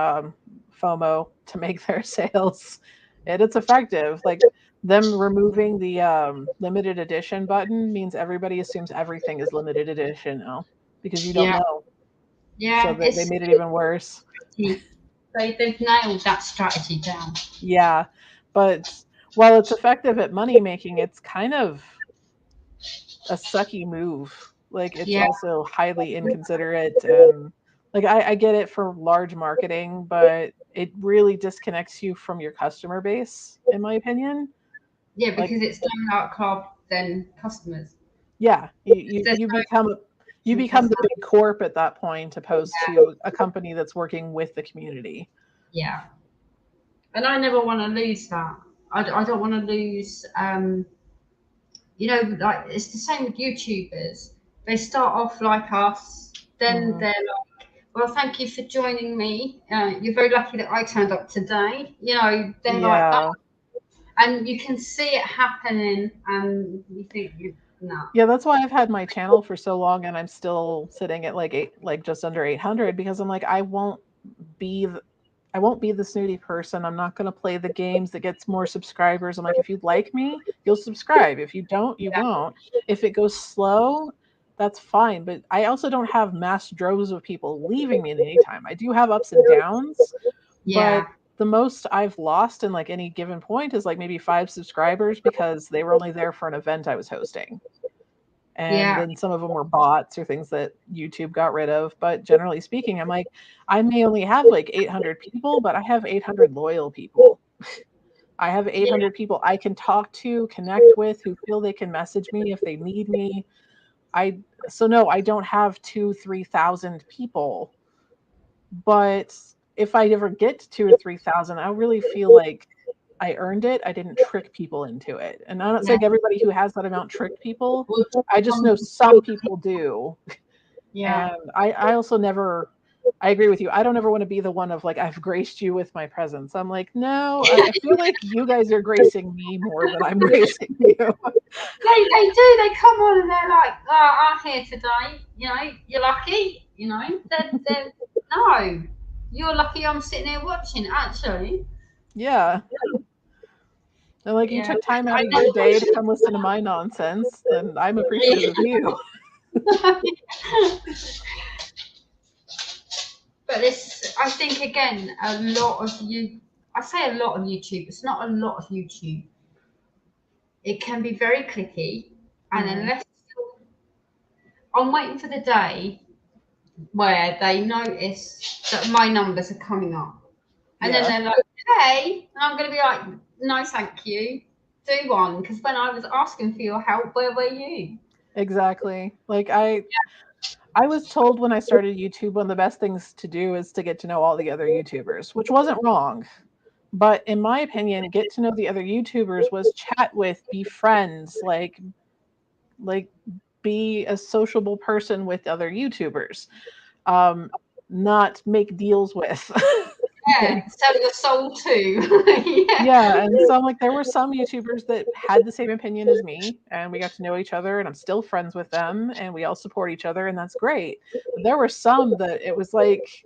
FOMO to make their sales, and it's effective. Like them removing the limited edition button means everybody assumes everything is limited edition now because you don't Yeah, know. So yeah, they made it even worse. they've nailed that strategy down. Yeah, but while it's effective at money making, it's kind of a sucky move. Like it's Yeah, also highly inconsiderate and like I get it for large marketing, but it really disconnects you from your customer base, in my opinion. yeah, Like because it's done out club then customers. yeah, There's you no become the customer. big corp at that point opposed to a company that's working with the community. Yeah, and I never want to lose that. I don't want to lose. Like it's the same with YouTubers. They start off like us, then Mhm. they're like, well, thank you for joining me. You're very lucky that I turned up today. They're like that, Yeah. and you can see it happening, and you think, no. Yeah, that's why I've had my channel for so long and I'm still sitting at like just under 800 because I'm like be I won't be the snooty person. I'm not going to play the games that gets more subscribers. I'm like, if you like me, you'll subscribe. If you don't, you Yeah, won't. If it goes slow, that's fine. But I also don't have mass droves of people leaving me at any time. I do have ups and downs, yeah, but the most I've lost in like any given point is like maybe 5 subscribers because they were only there for an event I was hosting. And yeah, then some of them were bots or things that YouTube got rid of. But generally speaking, I'm like, I may only have like 800 people, but I have 800 loyal people. I have yeah, 800 people I can talk to, connect with, who feel they can message me if they need me. I so no, I don't have 2,000-3,000 people, but if I ever get to 2 or 3,000, I really feel like I earned it. I didn't trick people into it. And I'm not yeah. saying everybody who has that amount tricked people. Well, I just know some people do. yeah, And I also never, I agree with you. I don't ever want to be the one of like, I've graced you with my presence. I'm like, no, I feel like you guys are gracing me more than I'm gracing you. they do. They come on and they're like, oh, I'm here today. You're lucky. They're no, you're lucky. I'm sitting here watching. Actually, Yeah. And like, you yeah. took time out I of your day to never. come listen to my nonsense, then I'm appreciative of you. But this, I think, again, a lot of you. I say a lot of YouTube. It's not a lot of YouTube. It can be very clicky, and Mm, unless I'm waiting for the day where they notice that my numbers are coming up, and then yeah, they're like, "Hey," and I'm going to be like, "No, thank you. Do one," because when I was asking for your help, where were you? exactly. Like I was told when I started YouTube, one of the best things to do is to get to know all the other YouTubers, which wasn't wrong. But in my opinion, get to know the other YouTubers was chat with, be friends, like be a sociable person with other YouTubers, um, not make deals with. Yeah, sell your soul too. Yeah, Yeah, and so I'm like, there were some YouTubers that had the same opinion as me, and we got to know each other, and I'm still friends with them, and we all support each other, and that's great. But there were some that it was like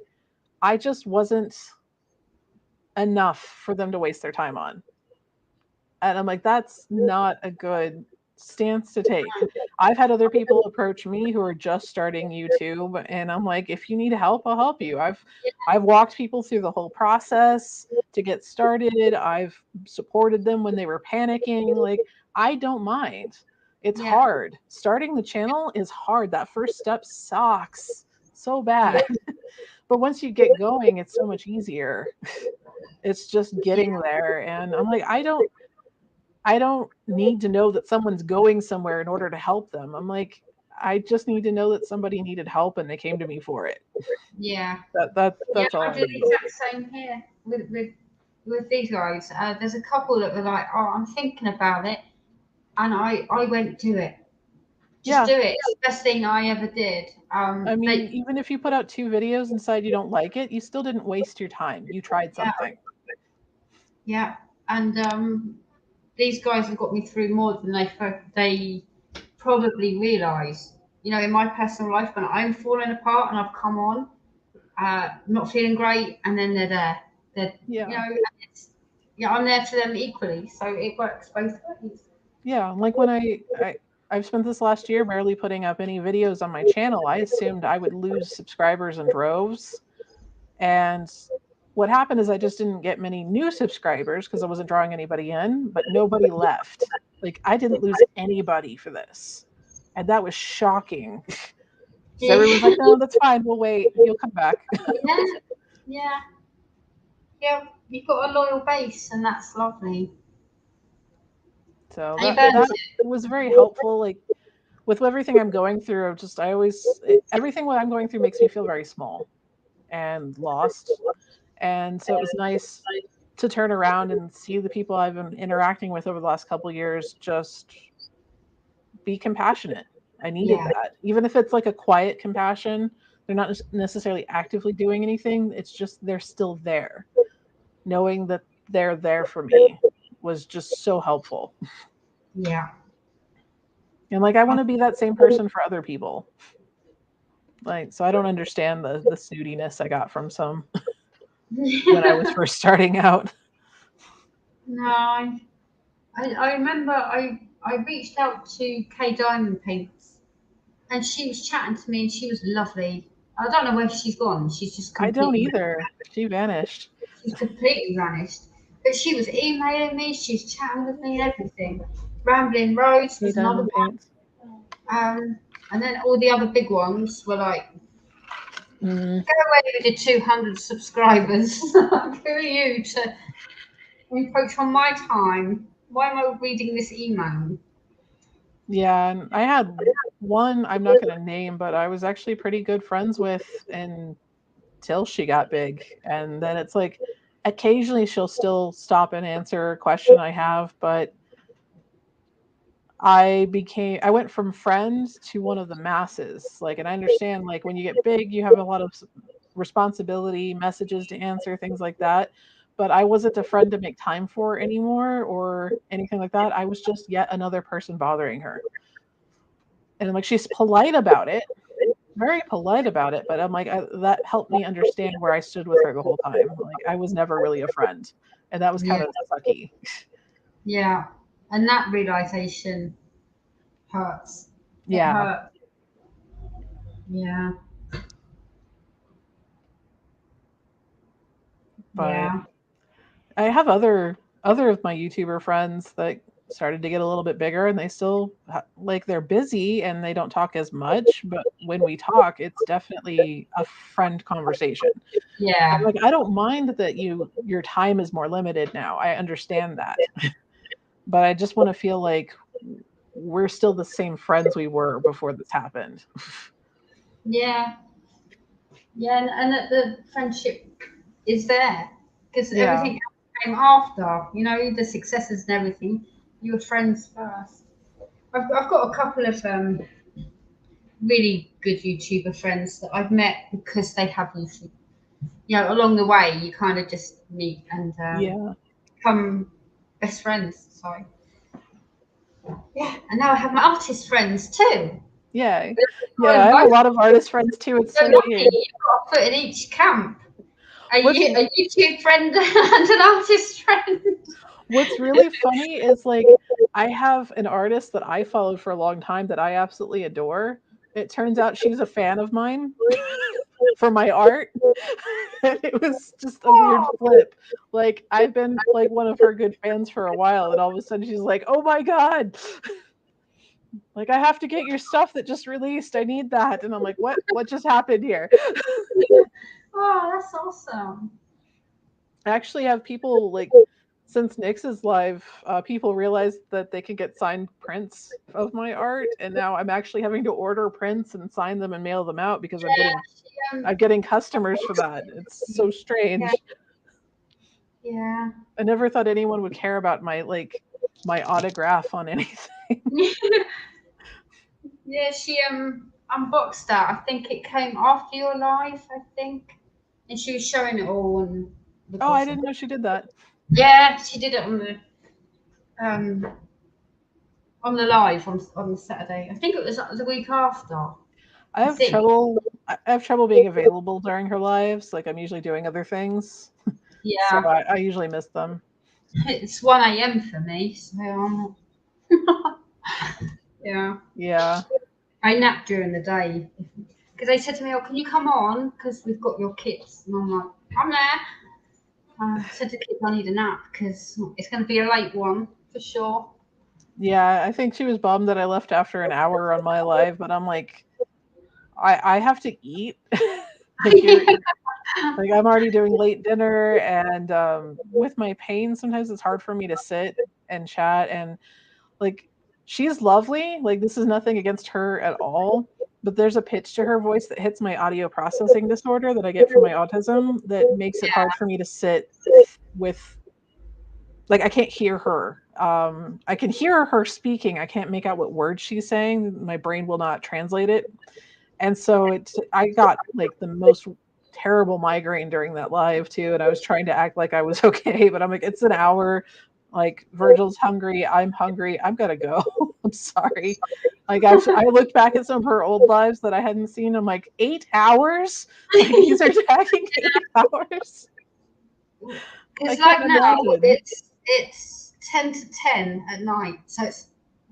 I just wasn't enough for them to waste their time on. And I'm like, that's not a good stance to take. I've had other people approach me who are just starting YouTube, and I'm like, if you need help, I'll help you. I've walked people through the whole process to get started. I've supported them when they were panicking. Like, I don't mind. It's yeah, hard. Starting the channel is hard. That first step sucks so yeah, bad. But once you get going, it's so much easier. It's just yeah, getting there. And I'm like, I don't need to know that someone's going somewhere in order to help them. I'm like, I just need to know that somebody needed help and they came to me for it. yeah. Yeah, That's all I I do the need. exact same here with these guys. There's a couple that were like, "Oh, I'm thinking about it," and I went do it. Just do it. It's the best thing I ever did. I mean, even if you put out 2 videos and decide you don't like it, you still didn't waste your time. You tried something. Yeah. And these guys have got me through more than they probably realise. You know, in my personal life, when I'm falling apart and I've come on, not feeling great, and then they're there. You know, I'm there for them equally. So it works both ways. Yeah, like when I've spent this last year barely putting up any videos on my channel. I assumed I would lose subscribers in droves. And what happened is I just didn't get many new subscribers because I wasn't drawing anybody in, but nobody left. Like, I didn't lose anybody for this. And that was shocking. So everyone's like, no, that's fine. We'll wait. You'll come back. Yeah. You've got a loyal base, and that's lovely. So that was very helpful. Like, with everything I'm going through, everything what I'm going through makes me feel very small and lost. And so it was nice to turn around and see the people I've been interacting with over the last couple of years just be compassionate. I needed that. Even if it's like a quiet compassion, they're not necessarily actively doing anything. It's just they're still there. Knowing that they're there for me was just so helpful. Yeah. And like, I want to be that same person for other people. Like, so I don't understand the snootiness I got from some when I was first starting out. No, I remember I reached out to K Diamond Paints, and she was chatting to me, and she was lovely. I don't know where she's gone. She's just I don't either. She vanished. She's completely vanished. But she was emailing me. She's chatting with me and everything. Rambling Rose was another one. And then all the other big ones were like, go away with your 200 subscribers. Who are you to encroach on my time? Why am I reading this email? Yeah, and I had one I'm not going to name, but I was actually pretty good friends with until she got big. And then it's like, occasionally she'll still stop and answer a question I have, but I went from friends to one of the masses. Like, and I understand, like, when you get big, you have a lot of responsibility, messages to answer, things like that. But I wasn't a friend to make time for anymore or anything like that. I was just yet another person bothering her. And like, she's polite about it, very polite about it. But I'm like, that helped me understand where I stood with her the whole time. Like, I was never really a friend. And that was kind of sucky. Yeah. And that realization hurts. It hurts. Yeah. But I have other of my YouTuber friends that started to get a little bit bigger, and they still, like, they're busy and they don't talk as much, but when we talk, it's definitely a friend conversation. Yeah. Like, I don't mind that your time is more limited now. I understand that. But I just want to feel like we're still the same friends we were before this happened. Yeah. Yeah, and that the friendship is there because everything came after, you know, the successes and everything. You were friends first. I've got a couple of really good YouTuber friends that I've met because they have YouTube. You know, along the way, you kind of just meet and become best friends. So, yeah, and now I have my artist friends too. Yeah, I have a lot of artist friends too. It's so weird. You've got a foot in each camp. A YouTube friend and an artist friend. What's really funny is, like, I have an artist that I followed for a long time that I absolutely adore. It turns out she's a fan of mine for my art. And it was just a weird flip. Like, I've been like one of her good fans for a while, and all of a sudden she's like, oh my God. Like, I have to get your stuff that just released. I need that. And I'm like, what just happened here? Oh, that's awesome. I actually have people, like, since Nyx is live, people realized that they could get signed prints of my art, and now I'm actually having to order prints and sign them and mail them out because I'm getting customers for that. It's so strange. Yeah. I never thought anyone would care about my autograph on anything. Yeah, she unboxed that. I think it came after your live, I think. And she was showing it all on the Oh, I bottom. didn't know she did that. Yeah, she did it on the live on the Saturday. I think it was the week after. I have trouble being available during her lives. Like I'm usually doing other things. Yeah. So I usually miss them. It's 1 a.m. for me, so I'm not. Yeah. Yeah. I nap during the day because they said to me, "Oh, can you come on? Because we've got your kits." And I'm like, "I'm there." I said to the kids, "I need a nap because it's going to be a late one for sure." Yeah, I think she was bummed that I left after an hour on my live, but I'm like, I have to eat. like I'm already doing late dinner, and with my pain, sometimes it's hard for me to sit and chat. And like, she's lovely. Like, this is nothing against her at all. But there's a pitch to her voice that hits my audio processing disorder that I get from my autism that makes it hard for me to sit with. Like, I can't hear her. I can hear her speaking. I can't make out what words she's saying. My brain will not translate it. And so I got like the most terrible migraine during that live too. And I was trying to act like I was okay, but I'm like, it's an hour. Like Virgil's hungry. I'm hungry. I'm gonna go. I'm sorry. Like I looked back at some of her old lives that I hadn't seen. I'm like, 8 hours? Like these are tagging 8 hours. It's like now it's 10 to 10 at night, so it's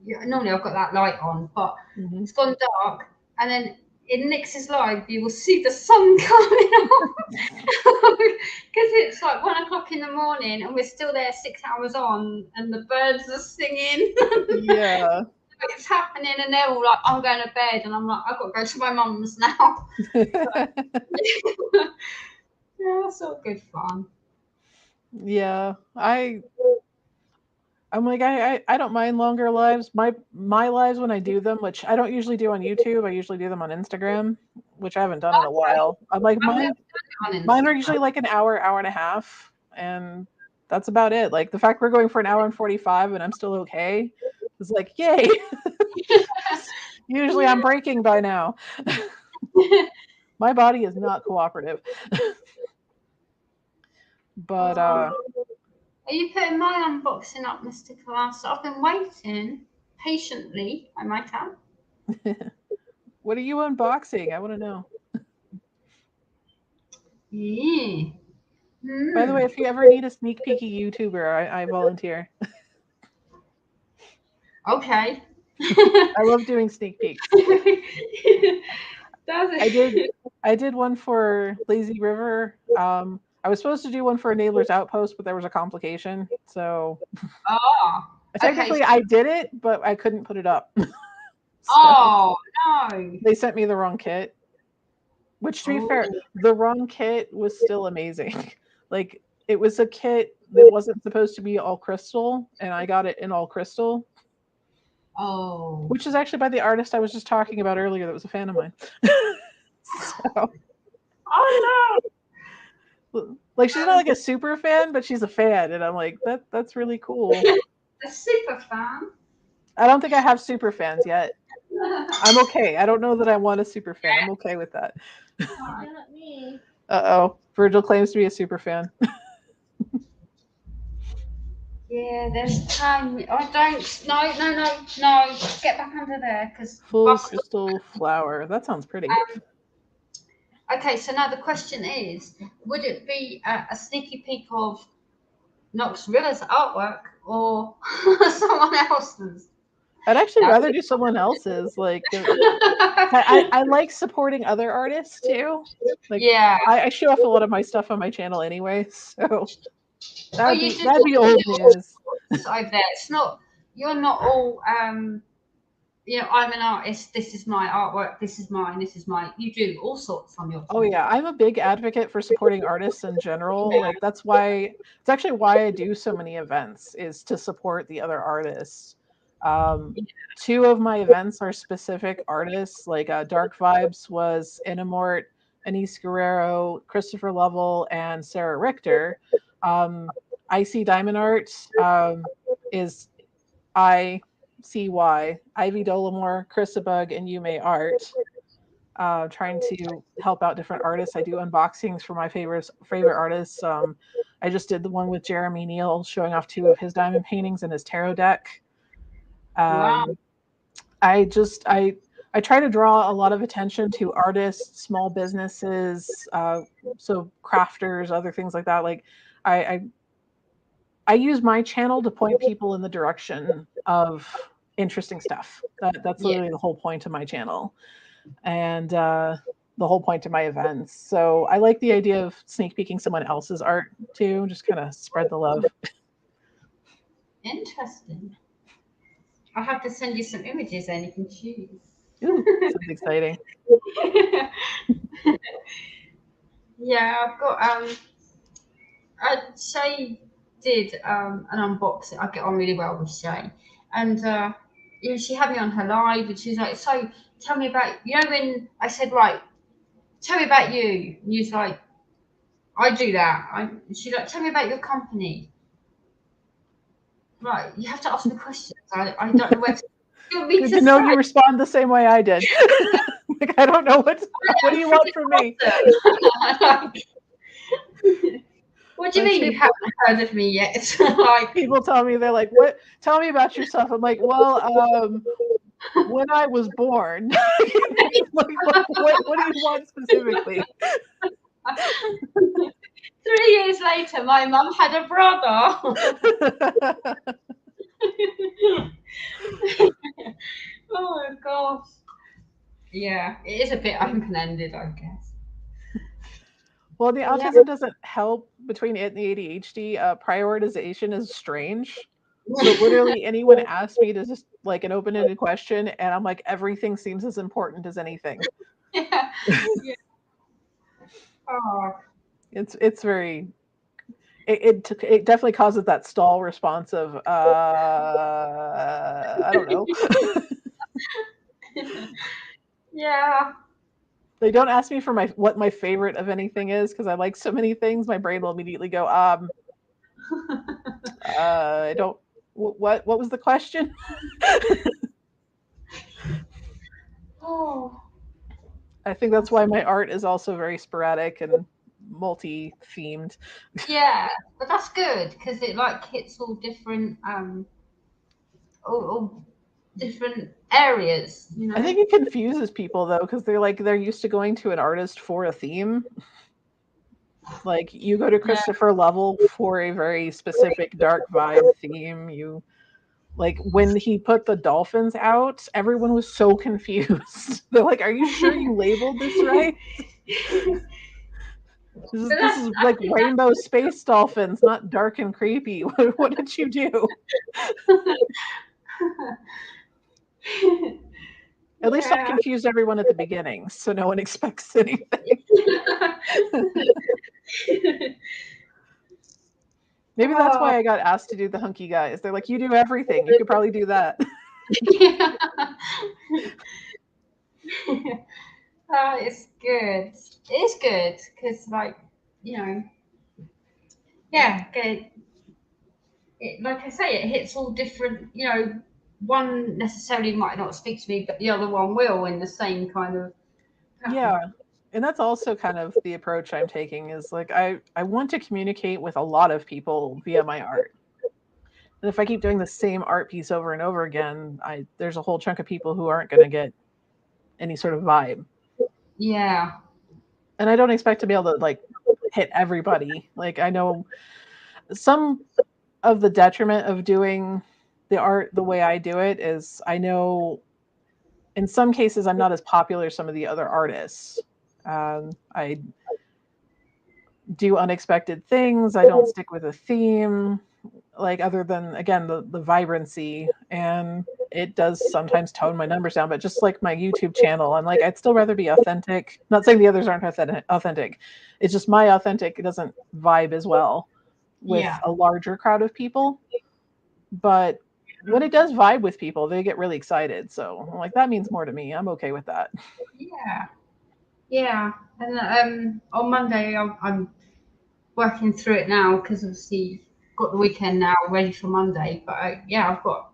normally I've got that light on, but it's gone dark, and then in Nix's live you will see the sun coming up because it's like 1 o'clock in the morning and we're still there 6 hours on, and the birds are singing. Yeah. It's happening, and they're all like, "I'm going to bed," and I'm like, "I've got to go to my mum's now." Yeah, that's all good fun. Yeah, I'm like I don't mind longer lives. My lives when I do them, which I don't usually do on YouTube, I usually do them on Instagram, which I haven't done in a while. I'm like mine are usually like an hour, hour and a half, and that's about it. Like the fact we're going for an hour and 45 and I'm still okay is like yay. Usually I'm breaking by now. My body is not cooperative. But Are you putting my unboxing up, Mr. Class? I've been waiting patiently, I might add. What are you unboxing? I want to know. Yeah. By the way, if you ever need a sneak peeky YouTuber, I volunteer. Okay. I love doing sneak peeks. I did one for Lazy River. I was supposed to do one for Enablish Outpost, but there was a complication. So technically I did it, but I couldn't put it up. So no. They sent me the wrong kit. Which, to be fair, the wrong kit was still amazing. Like, it was a kit that wasn't supposed to be all crystal, and I got it in all crystal. Oh. Which is actually by the artist I was just talking about earlier that was a fan of mine. So. Oh no! Like, she's not like a super fan, but she's a fan, and I'm like, that's really cool. A super fan? I don't think I have super fans yet. I'm okay. I don't know that I want a super fan. I'm okay with that. Not me. Uh-oh. Virgil claims to be a super fan. Yeah, there's time. I don't. No. Get back under there, because full crystal flower. That sounds pretty. Okay, so now the question is: would it be a sneaky peek of Nox Rilla's artwork or someone else's? I'd actually rather do someone else's. Like, I like supporting other artists too. Like, yeah, I show off a lot of my stuff on my channel anyway, so that'd be old news. Over there, it's not. You're not all. You know, I'm an artist. This is my artwork. This is mine. This is mine. You do all sorts on your channel. Oh yeah, I'm a big advocate for supporting artists in general. Like that's why it's actually why I do so many events is to support the other artists. 2 of my events are specific artists. Like Dark Vibes was Enhert, Anise Guerrero, Christopher Lovell, and Sarah Richter. Dainty Diamond Art is see why. Ivy Dolomore, Chrisabug, and Yume Art. Trying to help out different artists. I do unboxings for my favorite artists. I just did the one with Jeremy Neal showing off 2 of his diamond paintings and his tarot deck. Wow. I try to draw a lot of attention to artists, small businesses, so crafters, other things like that. Like I use my channel to point people in the direction of interesting stuff. That's literally the whole point of my channel, and the whole point of my events. So I like the idea of sneak peeking someone else's art too, just kind of spread the love. Interesting. I'll have to send you some images and you can choose. Ooh, sounds exciting. Yeah, I've got Shay did an unboxing. I get on really well with Shay, and you know, she had me on her live, and she's like, "So tell me about," you know, when I said, "Right, tell me about you," and you're like, "I do that." She's like, "Tell me about your company." Right, you have to ask me questions. I don't know where to. Good to know you respond the same way I did. Like, I don't know what do you want from me? What do you mean you haven't heard of me yet? Like, people tell me, they're like, "What? Tell me about yourself." I'm like, "Well, when I was born." Like, what do you want specifically? 3 years later, my mum had a brother. Oh my gosh. Yeah, it is a bit open-ended, I guess. Well, the autism doesn't help between it and the ADHD. Prioritization is strange. So literally anyone asks me to just like an open-ended question, and I'm like, everything seems as important as anything. Yeah. Yeah. Oh. It's very. It definitely causes that stall response of I don't know. Yeah. They don't ask me for what my favorite of anything is, because I like so many things. My brain will immediately go, I don't. What was the question? Oh. I think that's why my art is also very sporadic and multi-themed. Yeah, but that's good because it like hits all different all different areas, you know. I think it confuses people though, because they're used to going to an artist for a theme. Like, you go to Christopher Lovell for a very specific dark vibe theme. You like, when he put the dolphins out, everyone was so confused. They're like, "Are you sure you labeled this right? This is like rainbow space dolphins, not dark and creepy. What did you do?" At least I confused everyone at the beginning, so no one expects anything. Maybe that's why I got asked to do the hunky guys. They're like, "You do everything. You could probably do that." Yeah. It's good. It's good because, like, you know, yeah, good. Like I say, it hits all different. You know, one necessarily might not speak to me, but the other one will in the same kind of. Yeah. And that's also kind of the approach I'm taking, is like, I want to communicate with a lot of people via my art. And if I keep doing the same art piece over and over again, there's a whole chunk of people who aren't going to get any sort of vibe. Yeah. And I don't expect to be able to like hit everybody. Like, I know some of the detriment of doing the art the way I do it is, I know in some cases I'm not as popular as some of the other artists. I do unexpected things. I don't stick with a theme, like, other than, again, the vibrancy, and it does sometimes tone my numbers down. But just like my YouTube channel, I'm like, I'd still rather be authentic. Not saying the others aren't authentic. It's just my authentic doesn't vibe as well with a larger crowd of people. But when it does vibe with people, they get really excited. So I'm like, that means more to me. I'm okay with that. Yeah. Yeah. And on Monday, I'm working through it now because obviously got the weekend now ready for Monday. But yeah, I've got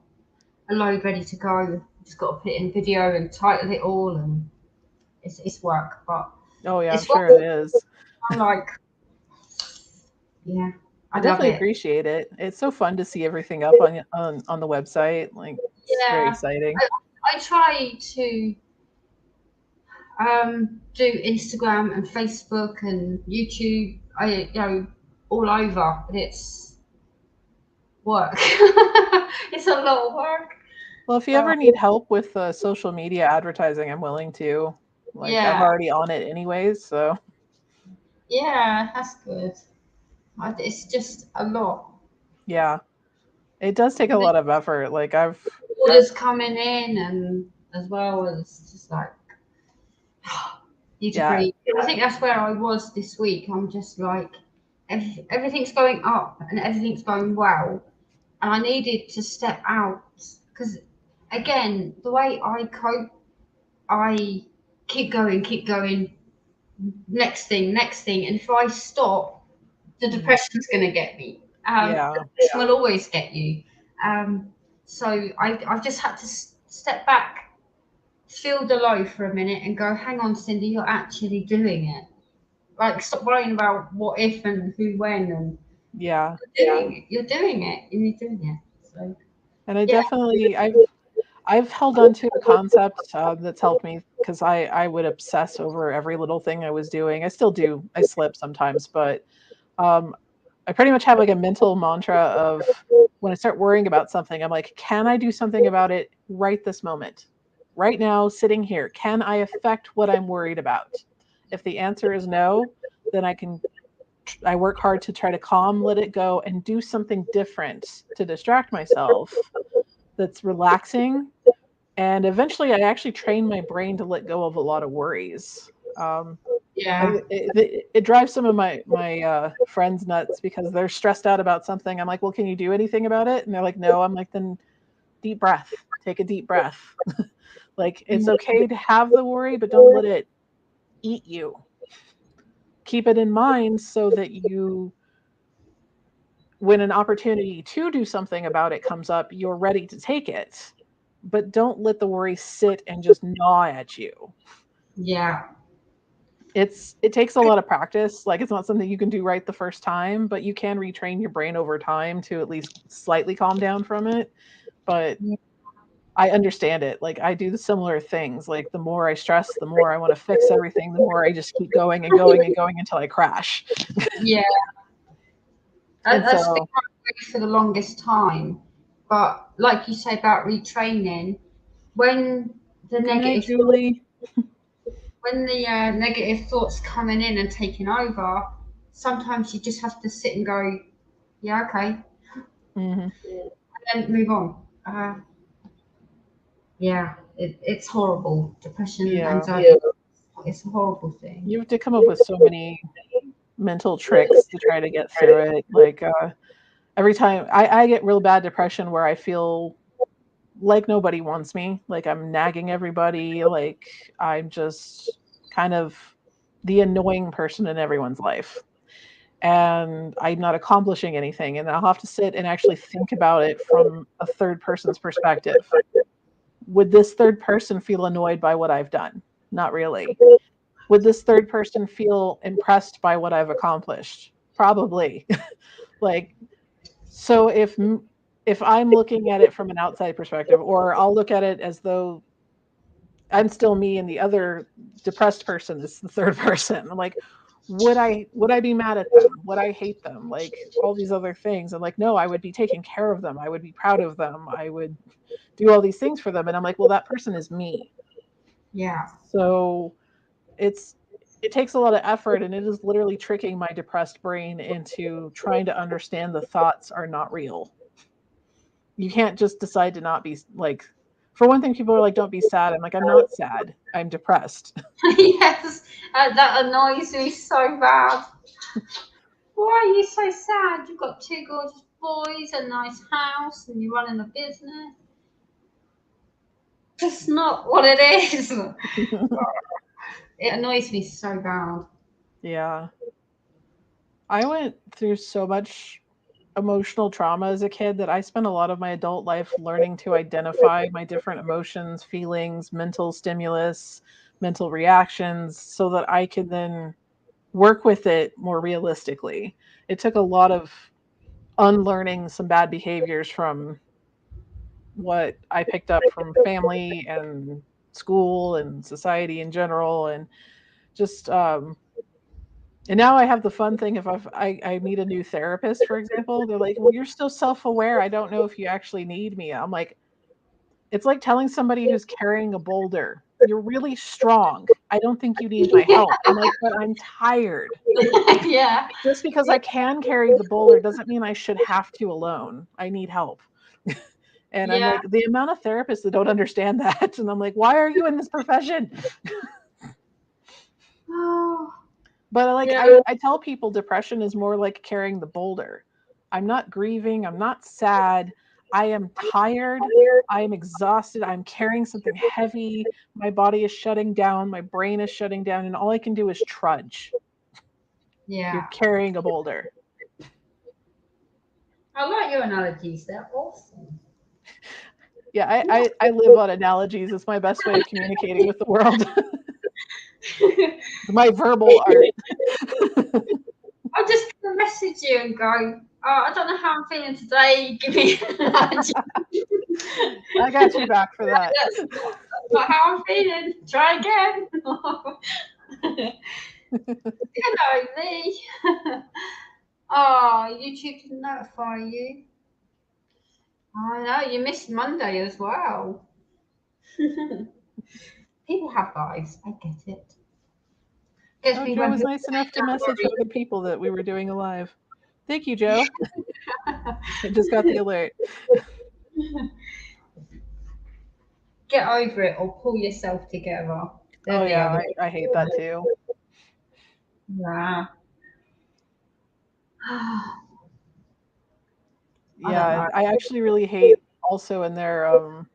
a load ready to go. Just got to put it in video and title it all, and it's work, but Oh yeah, I'm it's sure work. it is. I'm like, yeah, I I love definitely it. appreciate it. It's so fun to see everything up on the website. Like, it's very Yeah, exciting. I try to do Instagram and Facebook and YouTube. All over, but it's work. It's a lot of work. Well, if you ever need help with social media advertising, I'm willing to. Like, I'm Yeah, already on it anyways, so yeah, that's good. It's just a lot. yeah. It does take a lot of effort. Like, Orders coming in, and as well as just like need to yeah, breathe. I think that's where I was this week. I'm just like everything's going up and everything's going well, and I needed to step out because again, the way I cope, I keep going, next thing, and if I stop, the depression's going to get me. yeah. Depression will always get you. So I've just had to step back, feel the low for a minute, and go, hang on, Cindy, you're actually doing it. Like, stop worrying about what if and who when, and Yeah. you're doing it, and you're doing it. So And I yeah, definitely I've held on to a concept that's helped me because I would obsess over every little thing I was doing. I still do. I slip sometimes, but um, I pretty much have like a mental mantra of when I start worrying about something, I'm like, can I do something about it right this moment? Right now, sitting here, can I affect what I'm worried about? If the answer is no, then I work hard to try to calm, let it go, and do something different to distract myself that's relaxing. And eventually, I actually train my brain to let go of a lot of worries. yeah, It drives some of my friends nuts because they're stressed out about something. I'm like, well, can you do anything about it? And they're like, no. I'm like, then deep breath. Take a deep breath. Like, it's okay to have the worry, but don't let it eat you. Keep it in mind so that when an opportunity to do something about it comes up, you're ready to take it. But don't let the worry sit and just gnaw at you. yeah, It takes a lot of practice. Like, it's not something you can do right the first time, but you can retrain your brain over time to at least slightly calm down from it. But I understand it. Like, I do the similar things. Like, the more I stress, the more I want to fix everything, the more I just keep going and going and going until I crash. yeah. And That's been so, my way for the longest time. But like you say about retraining, when the good night, negative Julie. when the negative thoughts coming in and taking over, sometimes you just have to sit and go, yeah, okay, Hmm. and then move on. Yeah, it's horrible. Depression, Yeah. anxiety, it's a horrible thing. You have to come up with so many mental tricks to try to get through it. Like, every time I get real bad depression where I feel like nobody wants me, like I'm nagging everybody, like I'm just kind of the annoying person in everyone's life. And I'm not accomplishing anything. And I'll have to sit and actually think about it from a third person's perspective. Would this third person feel annoyed by what I've done? Not really. Would this third person feel impressed by what I've accomplished? Probably. Like, so if I'm looking at it from an outside perspective, or I'll look at it as though I'm still me and the other depressed person is the third person. I'm like, would I be mad at them? Would I hate them? Like, all these other things. I'm like, no, I would be taking care of them. I would be proud of them. I would do all these things for them. And I'm like, well, that person is me. Yeah, So it's it takes a lot of effort, and it is literally tricking my depressed brain into trying to understand the thoughts are not real. You can't just decide to not be like, for one thing, people are like, don't be sad. I'm like, I'm not sad. I'm depressed. yes, that annoys me so bad. Why are you so sad? You've got two gorgeous boys, a nice house, and you're running a business. That's not what it is. It annoys me so bad. Yeah. I went through so much emotional trauma as a kid that I spent a lot of my adult life learning to identify my different emotions, feelings, mental stimulus, mental reactions, so that I could then work with it more realistically. It took a lot of unlearning some bad behaviors from what I picked up from family and school and society in general, and just and now I have the fun thing if I meet a new therapist, for example, they're like, well, you're so self-aware, I don't know if you actually need me. I'm like, it's like telling somebody who's carrying a boulder, you're really strong, I don't think you need my help. I'm like, but I'm tired. Yeah. Just because I can carry the boulder doesn't mean I should have to alone. I need help. And I'm Yeah. like, the amount of therapists that don't understand that. And I'm like, why are you in this profession? Oh, But like, yeah. I tell people depression is more like carrying the boulder. I'm not grieving. I'm not sad. I am tired. I am exhausted. I'm carrying something heavy. My body is shutting down. My brain is shutting down. And all I can do is trudge. Yeah. You're carrying a boulder. I like your analogies. They're awesome. Yeah, I live on analogies. It's my best way of communicating with the world. My verbal art. I'll just message you and go, oh, I don't know how I'm feeling today. Give me an analogy. I got you back for that. That's not how I'm feeling. Try again. Hello, Lee. Oh, YouTube didn't notify you. I know, you missed Monday as well. People have lives. I get it. Oh, Joe was nice enough to message other people that we were doing a live. Thank you, Joe. I just got the alert. Get over it or pull yourself together. Oh yeah, I hate that too. Yeah. Yeah, I actually really hate also in their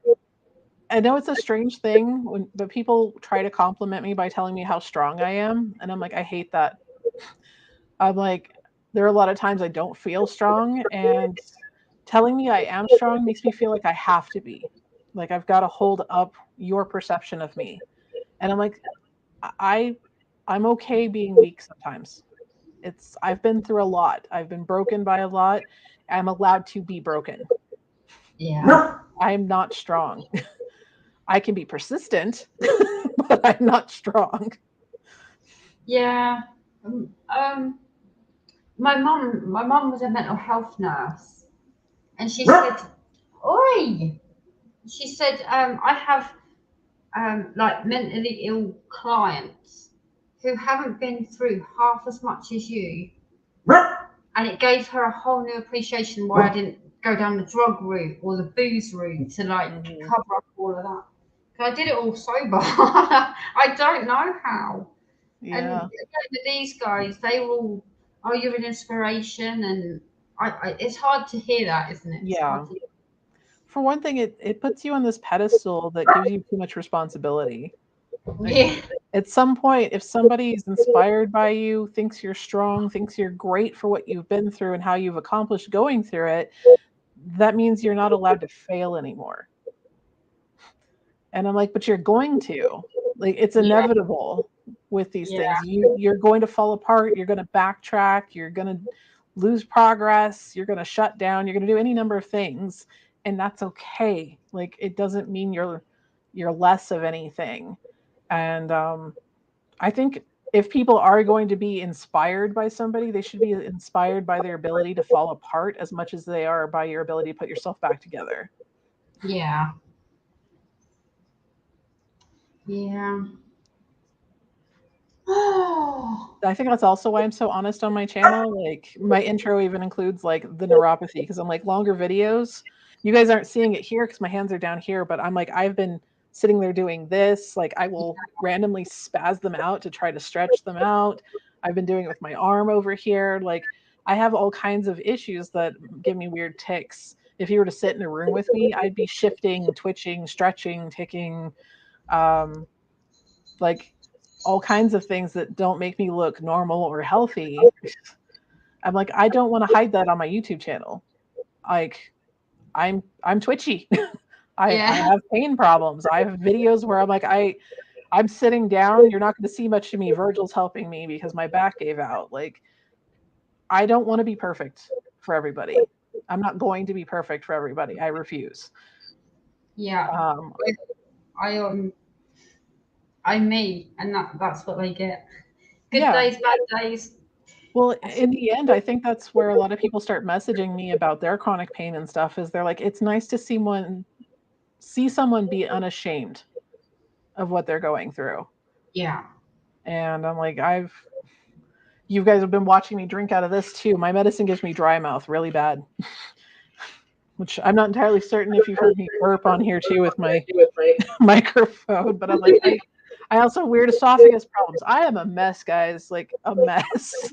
I know it's a strange thing but people try to compliment me by telling me how strong I am, and I'm like, I hate that. I'm like, there are a lot of times I don't feel strong, and telling me I am strong makes me feel like I have to be. Like I've got to hold up your perception of me. And I'm like, I'm okay being weak sometimes. I've been through a lot. I've been broken by a lot. I'm allowed to be broken. Yeah. I'm not strong. I can be persistent, but I'm not strong. Yeah. My mum was a mental health nurse, and she said, "Oi," she said, "I have like mentally ill clients who haven't been through half as much as you," and it gave her a whole new appreciation why I didn't go down the drug route or the booze route to like cover up all of that. Because I did it all sober. I don't know how. Yeah. And with these guys, they were all, oh, you're an inspiration, and it's hard to hear that, isn't it? Yeah. For one thing, it puts you on this pedestal that gives you too much responsibility. Like, yeah. at some point, if somebody is inspired by you, thinks you're strong, thinks you're great for what you've been through and how you've accomplished going through it, that means you're not allowed to fail anymore. And I'm like, but you're going to. Like, it's inevitable with these things. You're going to fall apart. You're going to backtrack. You're going to lose progress. You're going to shut down. You're going to do any number of things, and that's okay. Like, it doesn't mean you're less of anything. And I think if people are going to be inspired by somebody, they should be inspired by their ability to fall apart as much as they are by your ability to put yourself back together. Yeah. Yeah. I think that's also why I'm so honest on my channel. Like, my intro even includes like the neuropathy, because I'm like, longer videos. You guys aren't seeing it here because my hands are down here, but I'm like, I've been sitting there doing this. Like, I will randomly spaz them out to try to stretch them out. I've been doing it with my arm over here. Like, I have all kinds of issues that give me weird tics. If you were to sit in a room with me, I'd be shifting, twitching, stretching, ticking, like all kinds of things that don't make me look normal or healthy. I'm like, I don't want to hide that on my YouTube channel. Like, I'm twitchy. I have pain problems. I have videos where I'm like, I'm sitting down. You're not going to see much of me. Virgil's helping me because my back gave out. Like, I don't want to be perfect for everybody. I'm not going to be perfect for everybody. I refuse. Yeah. I'm me, and that's what they get. Good days, bad days. Well, in the end, I think that's where a lot of people start messaging me about their chronic pain and stuff. Is they're like, it's nice to see someone be unashamed of what they're going through. Yeah. And I'm like, you guys have been watching me drink out of this too. My medicine gives me dry mouth really bad. Which I'm not entirely certain if you've heard me burp on here too with my microphone, but I'm like, I also have weird esophagus problems. I am a mess, guys, like a mess.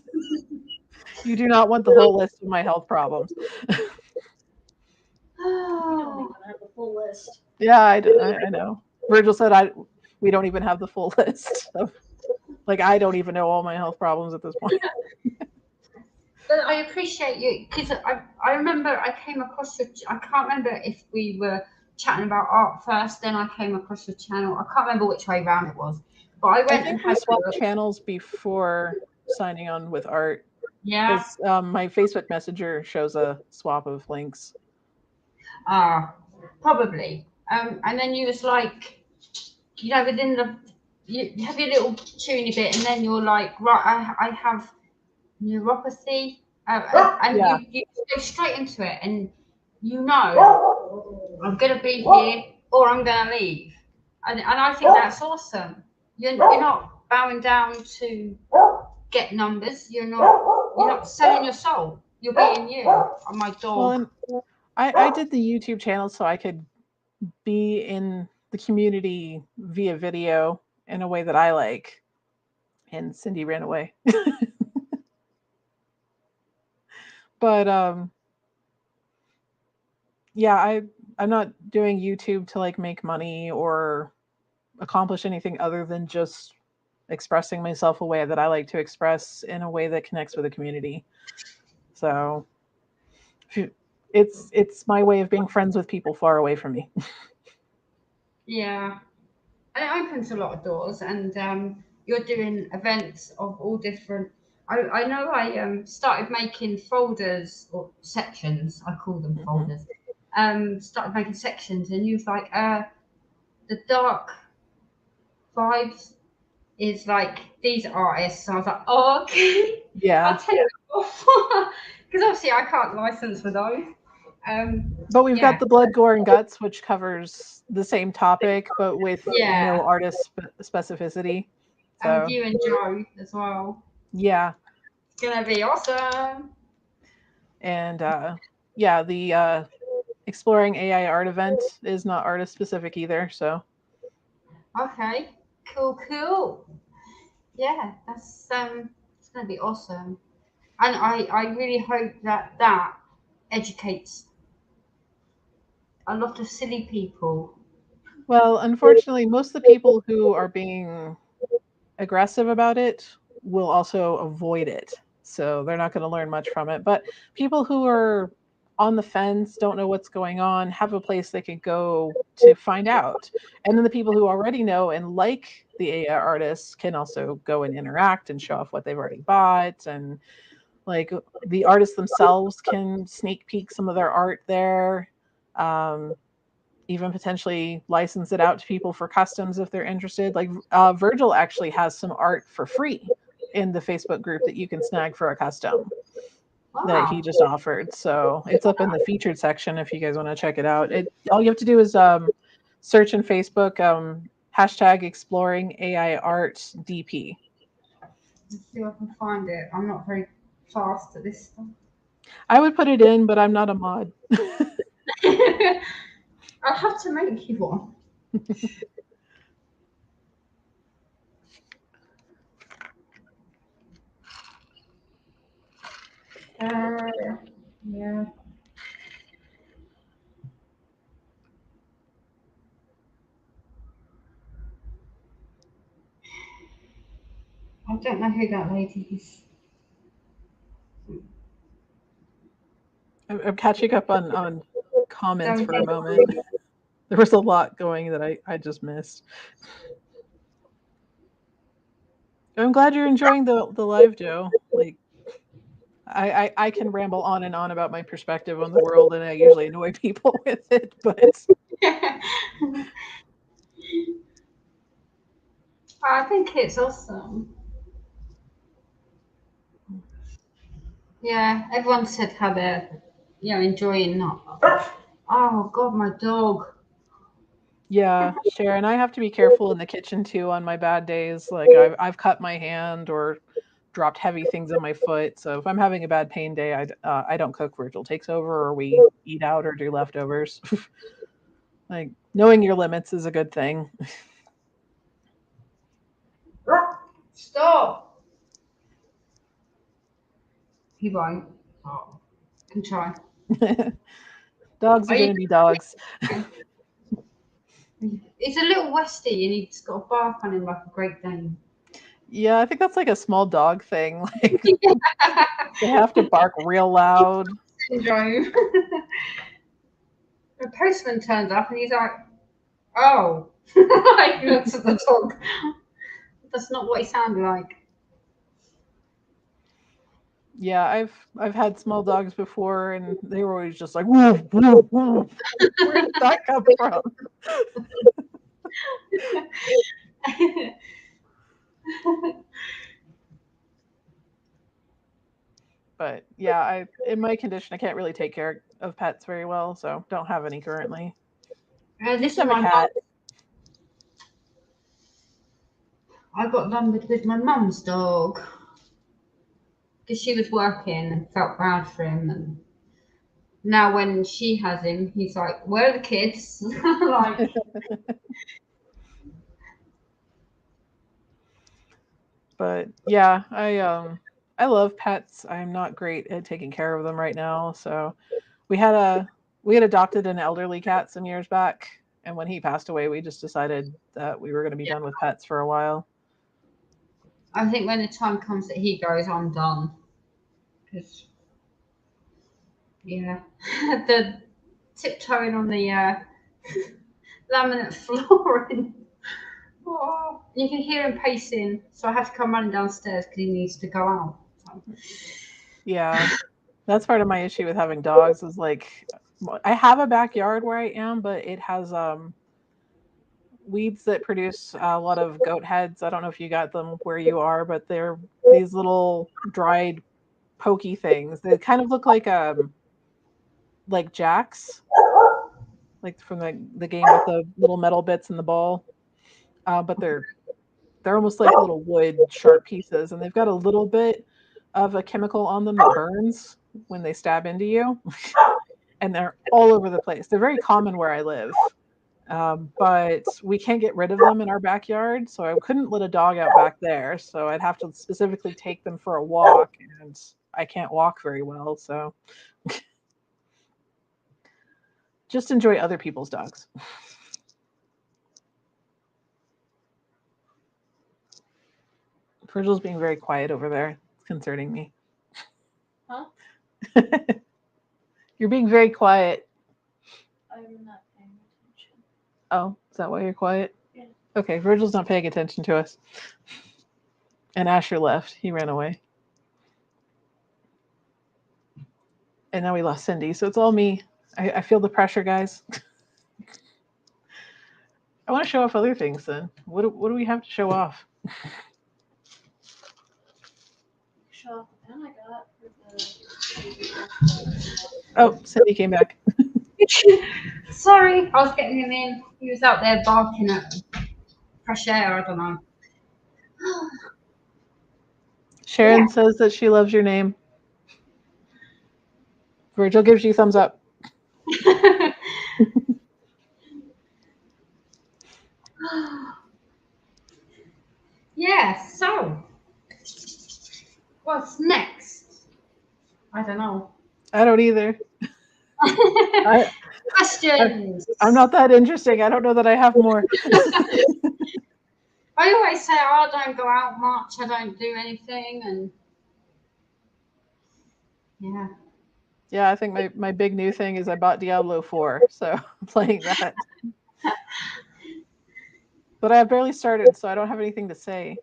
You do not want the whole list of my health problems. We don't even have the full list. Yeah, I know. Virgil said we don't even have the full list of, like, I don't even know all my health problems at this point. But I appreciate you, because I remember I came across I can't remember if we were chatting about art first, then I came across your channel. I can't remember which way around it was, but I went and had swapped channels before signing on with art. Yeah. Because my Facebook Messenger shows a swap of links. Probably. And then you was like, within you have your little tuny bit, and then you're like, right, I have neuropathy, and you go straight into it, and I'm gonna be here or I'm gonna leave, and I think that's awesome. You're not bowing down to get numbers. You're not selling your soul. You're being you. Oh, my dog. Well, I did the YouTube channel so I could be in the community via video in a way that I like. And Cindy ran away. But yeah, I'm not doing YouTube to like make money or accomplish anything other than just expressing myself a way that I like to express in a way that connects with the community. So it's my way of being friends with people far away from me. Yeah, and it opens a lot of doors, and you're doing events of all different. I know I started making folders or sections. I call them folders. Started making sections, and you was like, the dark vibes is like these artists. So I was like, oh, okay. Yeah. I'll take it off, because obviously I can't license for those. But we've got the Blood, Gore, and Guts, which covers the same topic, but with no artist specificity. So. And you and Joe as well. Yeah. It's going to be awesome. And the Exploring AI Art event is not artist specific either. So. Okay. Cool. Yeah, that's it's going to be awesome. And I really hope that educates a lot of silly people. Well, unfortunately, most of the people who are being aggressive about it will also avoid it. So they're not going to learn much from it. But people who are on the fence, don't know what's going on, have a place they could go to find out. And then the people who already know and like the AI artists can also go and interact and show off what they've already bought. And like the artists themselves can sneak peek some of their art there. Even potentially license it out to people for customs if they're interested. Like Virgil actually has some art for free in the Facebook group that you can snag for a custom that he just offered. So it's up in the featured section if you guys want to check it out. All you have to do is search in Facebook hashtag exploring AI art DP. Let's see if I can find it. I'm not very fast at this stuff. I would put it in, but I'm not a mod. I'll have to make you one. Yeah. I don't know who that lady is. I'm catching up on comments for a moment. There was a lot going that I just missed. I'm glad you're enjoying the live, Joe. Like, I can ramble on and on about my perspective on the world, and I usually annoy people with it, but I think it's awesome. Yeah, everyone said how they're, enjoying that. Oh God, my dog. yeah, Sharon, I have to be careful in the kitchen too on my bad days. Like I've cut my hand or dropped heavy things on my foot. So if I'm having a bad pain day, I don't cook. Virgil takes over, or we eat out or do leftovers. Like knowing your limits is a good thing. Stop. He won't. Oh, can try. Dogs are going to be dogs. He's a little Westie and he's got a bark on him like a Great Dane. Yeah, I think that's like a small dog thing. Like they have to bark real loud. Syndrome. The postman turns up and he's like, "Oh," like looks at the dog. That's not what he sounded like. Yeah, I've had small dogs before, and they were always just like, woof, woof, woof. Where did that come from? But yeah, in my condition, I can't really take care of pets very well, so don't have any currently. This I is have a cat. I got lumbered with my mum's dog because she was working and felt bad for him, and now when she has him, he's like, "Where are the kids?" Like, but yeah, I love pets. I'm not great at taking care of them right now, so we had adopted an elderly cat some years back, and when he passed away, we just decided that we were going to be done with pets for a while. I think when the time comes that he goes, I'm done. Because, yeah, the tiptoeing on the laminate flooring. Oh, you can hear him pacing, so I have to come running downstairs because he needs to go out. So. Yeah, that's part of my issue with having dogs is like I have a backyard where I am, but it has weeds that produce a lot of goat heads. I don't know if you got them where you are, but they're these little dried pokey things. They kind of look like jacks, like from the game with the little metal bits in the ball. But they're almost like little wood sharp pieces, and they've got a little bit of a chemical on them that burns when they stab into you. And they're all over the place. They're very common where I live. But we can't get rid of them in our backyard, so I couldn't let a dog out back there. So I'd have to specifically take them for a walk, and I can't walk very well, so just enjoy other people's dogs. Virgil's being very quiet over there. It's concerning me. Huh? You're being very quiet. I'm not paying attention. Oh, is that why you're quiet? Yeah. Okay, Virgil's not paying attention to us. And Asher left. He ran away. And now we lost Cindy, so it's all me. I feel the pressure, guys. I want to show off other things then. What do we have to show off? Show off the pen I got for the. Oh, Cindy came back. Sorry, I was getting him in. He was out there barking at fresh air. I don't know. Sharon says that she loves your name. Virgil gives you thumbs up. Yeah, so what's next? I don't know. I don't either. Questions. I'm not that interesting. I don't know that I have more. I always say, oh, I don't go out much. I don't do anything, and yeah. Yeah, I think my big new thing is I bought Diablo 4, so I'm playing that. But I've barely started, so I don't have anything to say.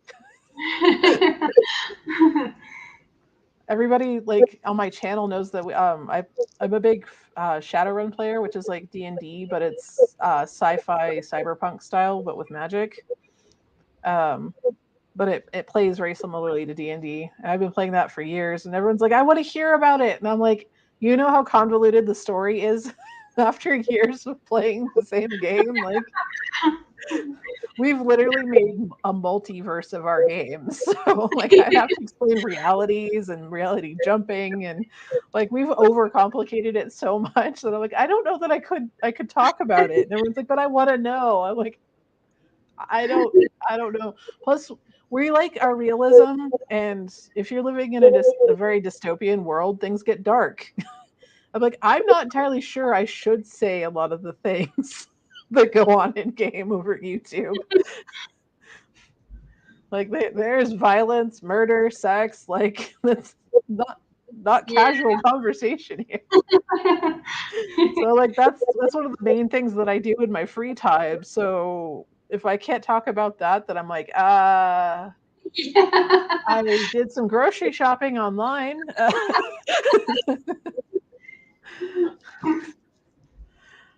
Everybody like on my channel knows that I'm a big Shadowrun player, which is like D&D, but it's sci-fi cyberpunk style, but with magic. But it plays very similarly to D&D. And I've been playing that for years, and everyone's like, I want to hear about it. And I'm like, you know how convoluted the story is after years of playing the same game? Like, we've literally made a multiverse of our games. So like I have to explain realities and reality jumping, and like we've overcomplicated it so much that I'm like, I don't know that I could talk about it. And everyone's like, but I want to know. I'm like, I don't know. Plus, we like our realism, and if you're living in a very dystopian world, things get dark. I'm like, I'm not entirely sure I should say a lot of the things that go on in game over YouTube. Like there's violence, murder, sex. Like that's not casual conversation here. So like that's one of the main things that I do in my free time. So if I can't talk about that, then I'm like, I did some grocery shopping online.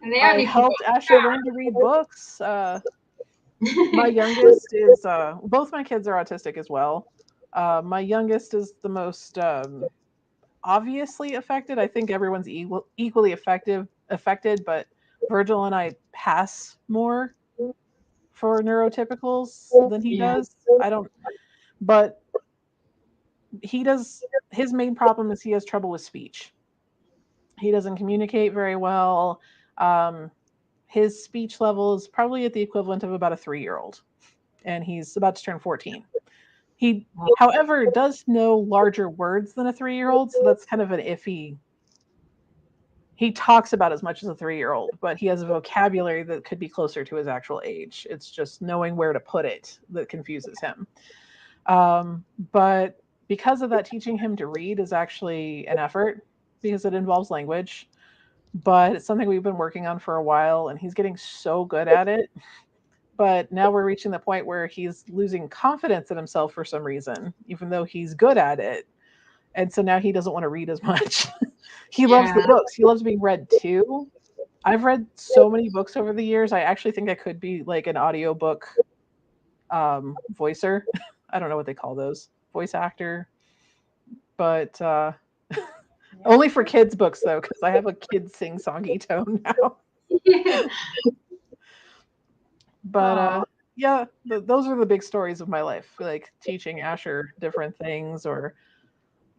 I helped Asher learn to read books. My youngest is both my kids are autistic as well. My youngest is the most obviously affected. I think everyone's equally affected, but Virgil and I pass more for neurotypicals than he does. But he does. His main problem is he has trouble with speech. He doesn't communicate very well. His speech level is probably at the equivalent of about a 3-year-old, and he's about to turn 14. He, however, does know larger words than a 3-year-old, so that's kind of an iffy. He talks about as much as a 3-year-old, but he has a vocabulary that could be closer to his actual age. It's just knowing where to put it that confuses him. But because of that, teaching him to read is actually an effort because it involves language. But it's something we've been working on for a while, and he's getting so good at it. But now we're reaching the point where he's losing confidence in himself for some reason, even though he's good at it. And so now he doesn't want to read as much. He loves the books. He loves being read too. I've read so many books over the years. I actually think I could be like an audiobook voicer. I don't know what they call those. Voice actor. But only for kids' books, though, because I have a kid sing-songy tone now. But yeah, those are the big stories of my life, like teaching Asher different things, or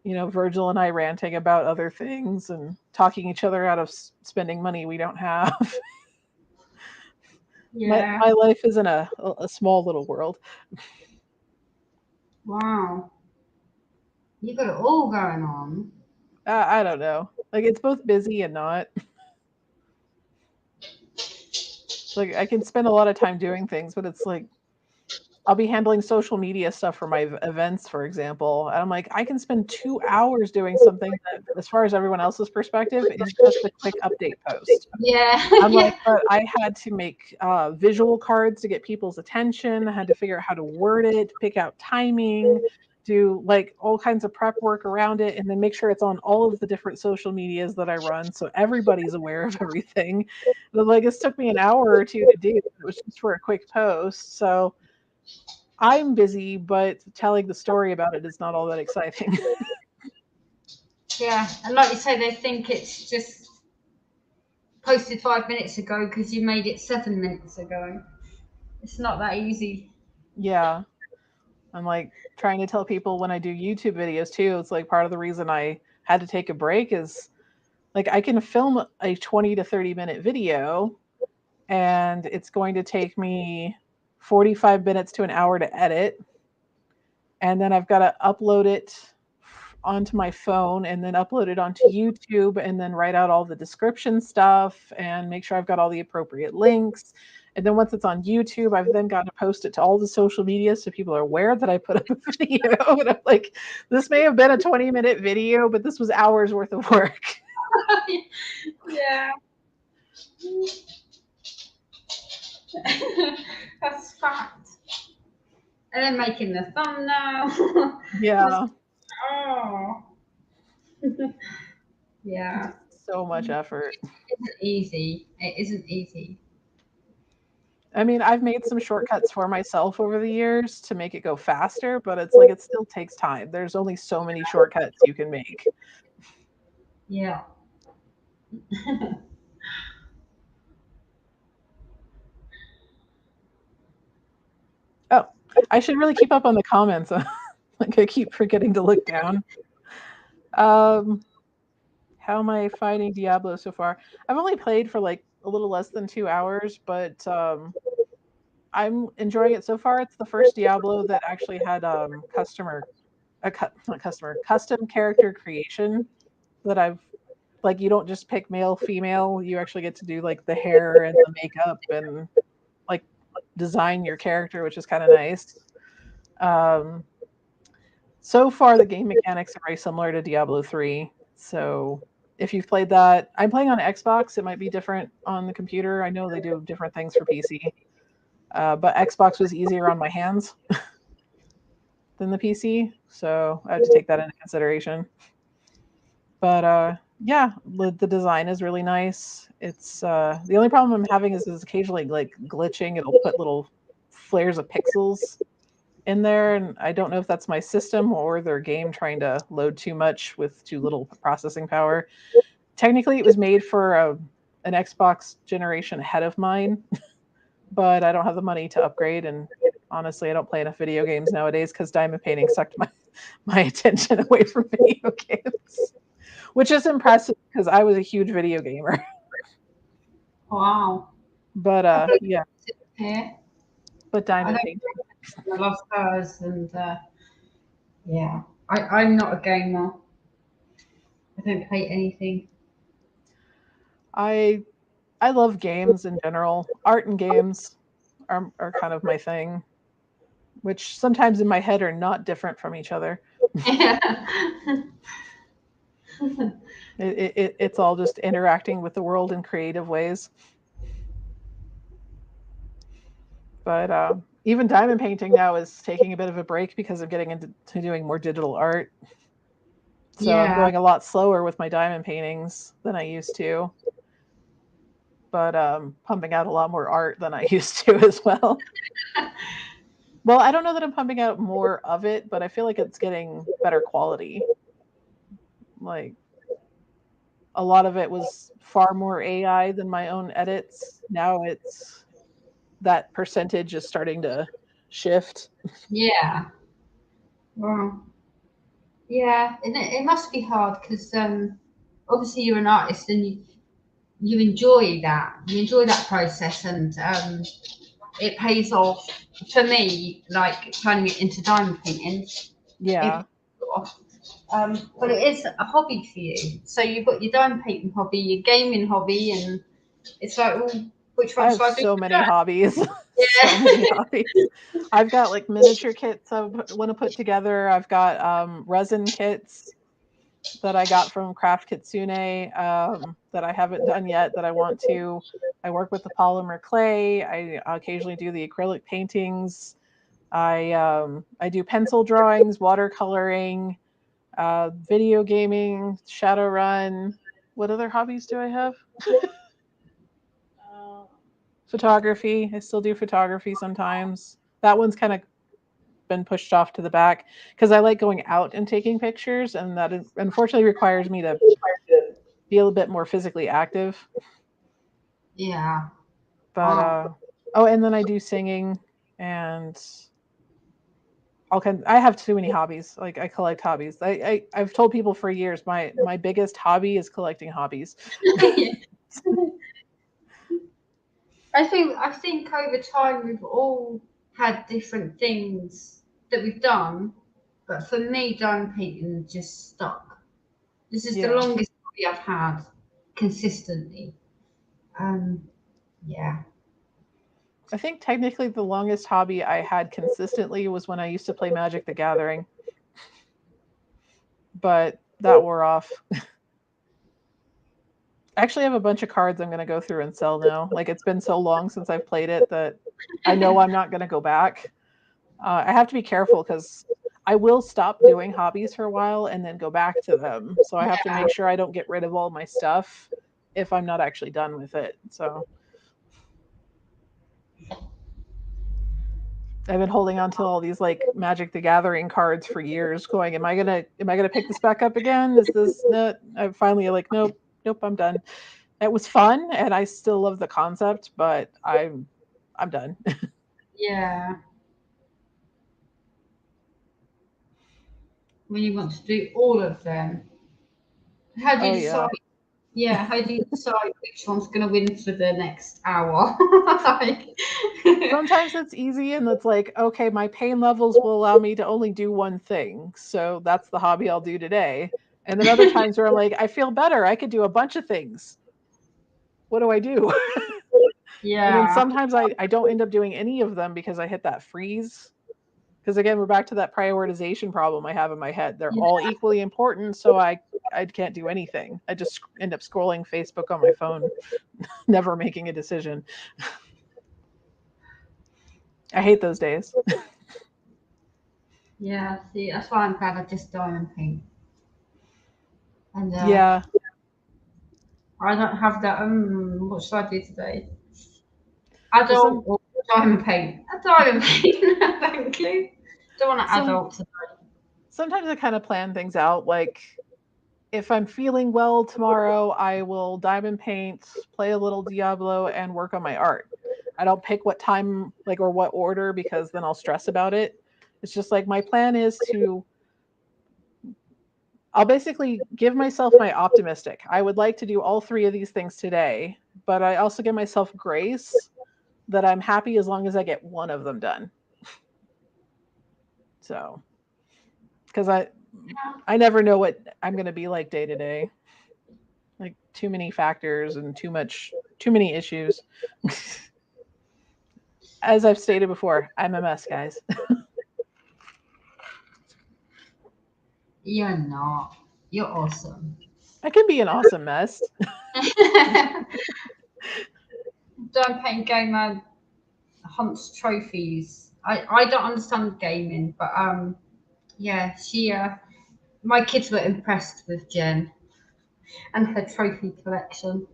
Virgil and I ranting about other things and talking each other out of spending money we don't have. My life is in a small little world. Wow. You got it all going on. I don't know. Like, it's both busy and not. Like, I can spend a lot of time doing things, but it's like I'll be handling social media stuff for my events, for example. And I'm like, I can spend 2 hours doing something that, as far as everyone else's perspective, is just a quick update post. I'm like, but I had to make visual cards to get people's attention. I had to figure out how to word it, pick out timing, do like all kinds of prep work around it, and then make sure it's on all of the different social medias that I run, so everybody's aware of everything. But like, this took me an hour or two to do. It was just for a quick post. So I'm busy, but telling the story about it is not all that exciting. Yeah, and like you say, they think it's just posted 5 minutes ago because you made it 7 minutes ago. It's not that easy. Yeah. I'm like trying to tell people when I do YouTube videos too, it's like part of the reason I had to take a break is like I can film a 20 to 30 minute video and it's going to take me 45 minutes to an hour to edit. And then I've got to upload it onto my phone and then upload it onto YouTube and then write out all the description stuff and make sure I've got all the appropriate links. And then once it's on YouTube, I've then got to post it to all the social media so people are aware that I put up a video. And I'm like, this may have been a 20-minute video, but this was hours worth of work. Yeah. That's fact. And then making the thumbnail. Yeah. Oh. Yeah. So much effort. It isn't easy. It isn't easy. I mean, I've made some shortcuts for myself over the years to make it go faster, but it's like it still takes time. There's only so many shortcuts you can make. Yeah. Oh, I should really keep up on the comments. Like I keep forgetting to look down. How am I finding Diablo so far? I've only played for like a little less than 2 hours, but I'm enjoying it so far. It's the first Diablo that actually had custom character creation that I've like. You don't just pick male, female. You actually get to do like the hair and the makeup and like design your character, which is kind of nice. So far, the game mechanics are very similar to Diablo 3. So if you've played that, I'm playing on Xbox. It might be different on the computer. I know they do different things for PC. But Xbox was easier on my hands than the PC. So I have to take that into consideration. But yeah, the design is really nice. It's the only problem I'm having is occasionally like glitching. It'll put little flares of pixels in there, and I don't know if that's my system or their game trying to load too much with too little processing power. Technically, it was made for an Xbox generation ahead of mine, but I don't have the money to upgrade, and honestly, I don't play enough video games nowadays because diamond painting sucked my attention away from video games, which is impressive because I was a huge video gamer. Wow. But yeah, Yeah. but diamond painting. I love hers, and yeah, I'm not a gamer. I don't play anything. I love games in general. Art and games are kind of my thing, which sometimes in my head are not different from each other. It's all just interacting with the world in creative ways. But even diamond painting now is taking a bit of a break because I'm getting into doing more digital art. So Yeah. I'm going a lot slower with my diamond paintings than I used to. But pumping out a lot more art than I used to as well. Well, I don't know that I'm pumping out more of it, but I feel like it's getting better quality. Like a lot of it was far more AI than my own edits. Now it's that percentage is starting to shift. Yeah. Well, yeah, and it must be hard because obviously you're an artist and you enjoy that. You enjoy that process, and it pays off. For me, like turning it into diamond painting. Yeah. It pays off. But it is a hobby for you. So you've got your diamond painting hobby, your gaming hobby, and it's like, well, which one I have should I do? so many hobbies. Yeah. So many hobbies. I've got like miniature kits I want to put together. I've got resin kits that I got from Craft Kitsune that I haven't done yet that I want to. I work with the polymer clay. I occasionally do the acrylic paintings. I do pencil drawings, watercoloring, video gaming, Shadowrun. What other hobbies do I have? Photography. I still do photography sometimes. That one's kind of been pushed off to the back because I like going out and taking pictures, and that unfortunately requires me to be a little bit more physically active. Yeah. But oh, and then I do singing and I have too many hobbies. Like I collect hobbies. I've told people for years my biggest hobby is collecting hobbies. I think over time we've all had different things that we've done, but for me, diamond painting just stuck. This is the Yeah. longest hobby I've had consistently. Yeah. I think technically the longest hobby I had consistently was when I used to play Magic the Gathering. But that wore off. I actually have a bunch of cards I'm going to go through and sell now. Like, it's been so long since I've played it that I know I'm not going to go back. I have to be careful because I will stop doing hobbies for a while and then go back to them. So I have to make sure I don't get rid of all my stuff if I'm not actually done with it. So I've been holding on to all these like Magic the Gathering cards for years, going, am I gonna pick this back up again? Is this not? I'm finally like, nope, I'm done. It was fun and I still love the concept, but I'm done. Yeah. When you want to do all of them, how do you decide? Yeah, how do you decide which one's going to win for the next hour? Sometimes it's easy and it's like, okay, my pain levels will allow me to only do one thing. So that's the hobby I'll do today. And then other times where I'm like, I feel better. I could do a bunch of things. What do I do? Yeah. And then sometimes I don't end up doing any of them because I hit that freeze. Because again, we're back to that prioritization problem I have in my head. They're all equally important, so I can't do anything. I just end up scrolling Facebook on my phone, never making a decision. I hate those days. Yeah, see, that's why I'm glad I just diamond paint. And yeah. I don't have that. What should I do today? Adult or diamond paint? A diamond paint. Thank you. Don't want an adult today. Sometimes I kind of plan things out. Like, if I'm feeling well tomorrow, I will diamond paint, play a little Diablo, and work on my art. I don't pick what time, like, or what order, because then I'll stress about it. It's just like, my plan is I'll basically give myself my optimistic. I would like to do all three of these things today, but I also give myself grace that I'm happy as long as I get one of them done. So, because I never know what I'm going to be like day to day. Like, too many factors and too many issues. As I've stated before, I'm a mess, guys. You're not. You're awesome. I can be an awesome mess. Diamond paint gamer hunts trophies. I don't understand gaming, but yeah, she my kids were impressed with Jen and her trophy collection.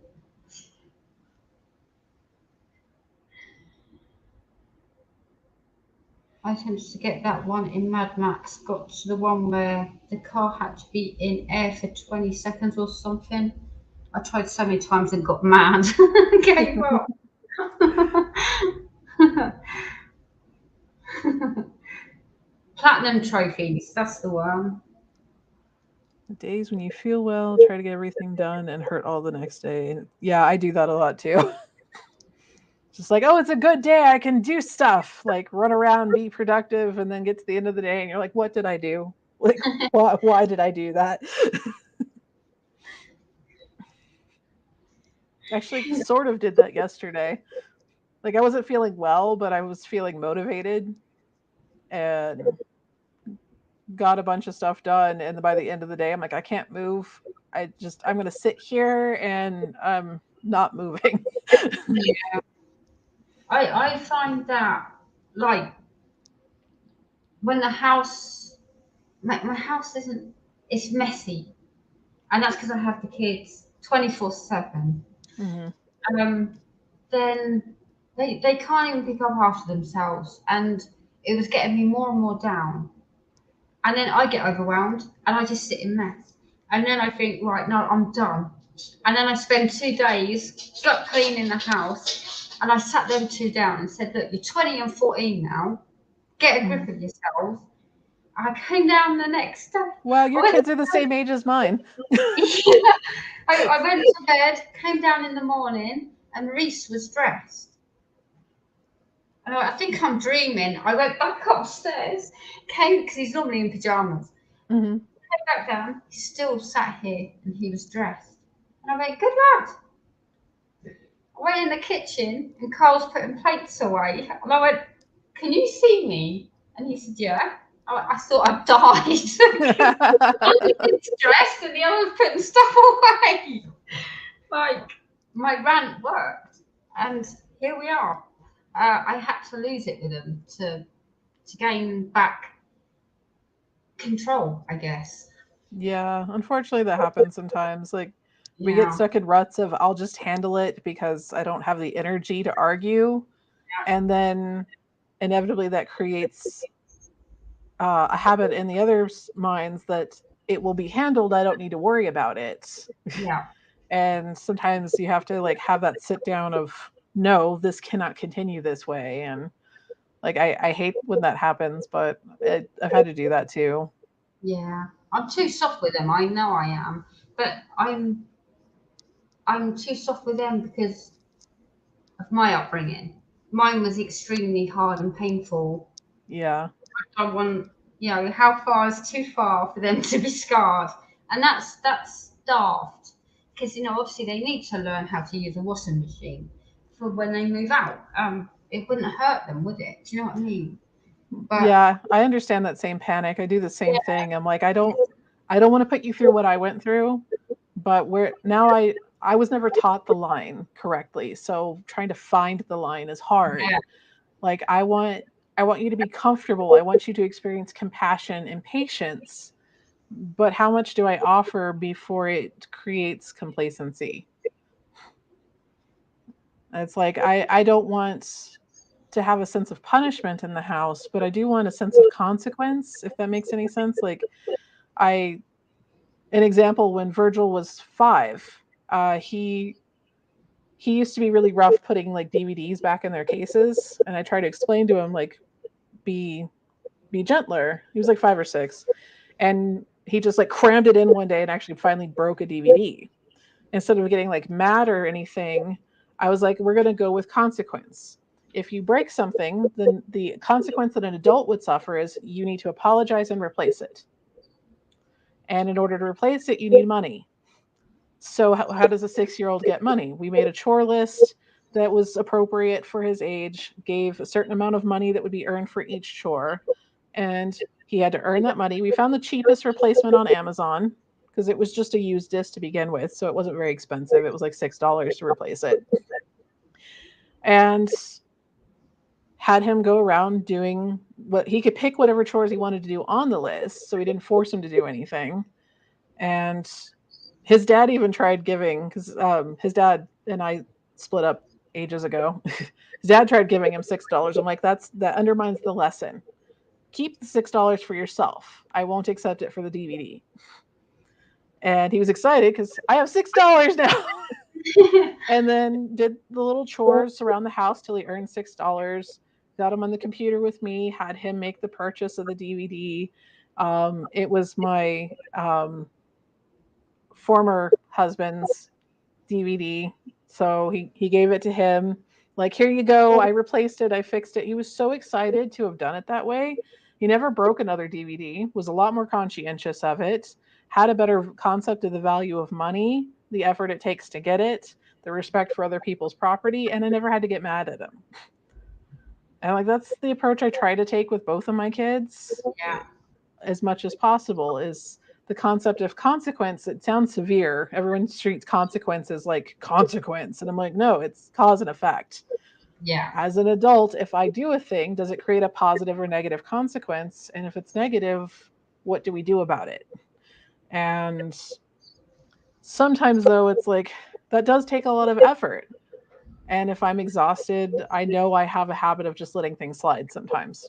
I attempted to get that one in Mad Max, got to the one where the car had to be in air for 20 seconds or something. I tried so many times and got mad. Gave up. Platinum trophies, that's the one. The days when you feel well, try to get everything done, and hurt all the next day. Yeah, I do that a lot too. Just like, oh, it's a good day, I can do stuff, like run around, be productive, and then get to the end of the day and you're like, what did I do? Like, why did I do that? Actually, sort of did that yesterday. Like, I wasn't feeling well, but I was feeling motivated and got a bunch of stuff done. And by the end of the day, I'm like, I can't move. I'm going to sit here and I'm not moving. Yeah. I find that, like, when the house, my house it's messy. And that's because I have the kids 24/7. Mm-hmm. Then they can't even pick up after themselves. And it was getting me more and more down. And then I get overwhelmed and I just sit in mess. And then I think, right, no, I'm done. And then I spend 2 days stop cleaning the house. And I sat them two down and said, look, you're 20 and 14 now. Get a grip of yourself. I came down the next day. Wow, your kids are the same age as mine. I went to bed, came down in the morning, and Reese was dressed. And I think I'm dreaming. I went back upstairs, came because he's normally in pajamas. Mm-hmm. Came back down, he still sat here and he was dressed. And I went, good lad. I went in the kitchen and Carl's putting plates away. And I went, can you see me? And he said, yeah. I thought I died. I was dressed and the other was putting stuff away. Like, my rant worked, and here we are. I had to lose it with them to gain back control, I guess. Yeah, unfortunately that happens sometimes. Like we get Yeah, stuck in ruts of I'll just handle it because I don't have the energy to argue, and then inevitably that creates a habit in the other's minds that it will be handled. I don't need to worry about it. yeah, And sometimes you have to like have that sit down of no, this cannot continue this way. And like I hate when that happens, but I've had to do that too. yeah. I'm too soft with them. I know I am, but I'm too soft with them because of my upbringing. Mine was extremely hard and painful. Yeah. I want, how far is too far for them to be scarred, and that's daft. Because obviously they need to learn how to use a washing machine for when they move out. It wouldn't hurt them, would it? Do you know what I mean? But Yeah, I understand that same panic. I do the same thing. I'm like, I don't want to put you through what I went through, but where now I was never taught the line correctly. So trying to find the line is hard. yeah, Like I want you to be comfortable. I want you to experience compassion and patience. But how much do I offer before it creates complacency? It's like I don't want to have a sense of punishment in the house, but I do want a sense of consequence, if that makes any sense. Like I an example when Virgil was 5, he used to be really rough putting like DVDs back in their cases, and I tried to explain to him like be be gentler. He was like 5 or 6, and he just like crammed it in one day and actually finally broke a DVD. Instead of getting like mad or anything, I was like, we're going to go with consequence. If you break something, then the consequence that an adult would suffer is you need to apologize and replace it. And in order to replace it, you need money. So, how does a 6-year-old get money? We made a chore list that was appropriate for his age, gave a certain amount of money that would be earned for each chore, and he had to earn that money. We found the cheapest replacement on Amazon because it was just a used disc to begin with, so it wasn't very expensive. It was like $6 to replace it. And had him go around doing what he could pick whatever chores he wanted to do on the list, so we didn't force him to do anything. And his dad even tried giving, because his dad and I split up ages ago. His dad tried giving him $6. I'm like, that undermines the lesson. Keep the $6 for yourself. I won't accept it for the DVD. And he was excited because I have $6 now. And then did the little chores around the house till he earned $6. Got him on the computer with me, had him make the purchase of the DVD. It was my former husband's DVD. So he gave it to him. Like, here you go. I replaced it. I fixed it. He was so excited to have done it that way. He never broke another DVD, was a lot more conscientious of it, had a better concept of the value of money, the effort it takes to get it, the respect for other people's property, and I never had to get mad at him. And like that's the approach I try to take with both of my kids yeah, as much as possible is the concept of consequence. It sounds severe. Everyone treats consequences like consequence. And I'm like, no, it's cause and effect. yeah, As an adult, if I do a thing, does it create a positive or negative consequence? And if it's negative, what do we do about it? And sometimes, though, it's like that does take a lot of effort. And if I'm exhausted, I know I have a habit of just letting things slide sometimes.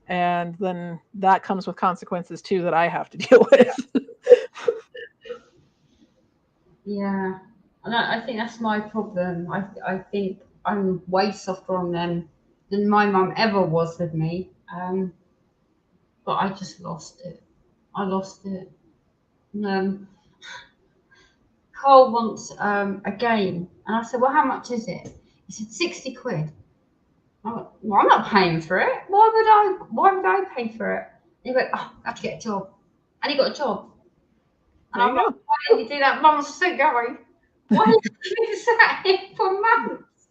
And then that comes with consequences too that I have to deal with. yeah. And I think that's my problem. I think I'm way softer on them than my mum ever was with me. But I just lost it. I lost it. Um, Cole wants a game, and I said, "Well, how much is it?" He said, £60. I went, "Well, I'm not paying for it. Why would I pay for it?" And he went, "Oh, I have to get a job," and he got a job. And There I'm you like, go. "Why didn't you do that?" Mum was still going, "Why did you sat here for months?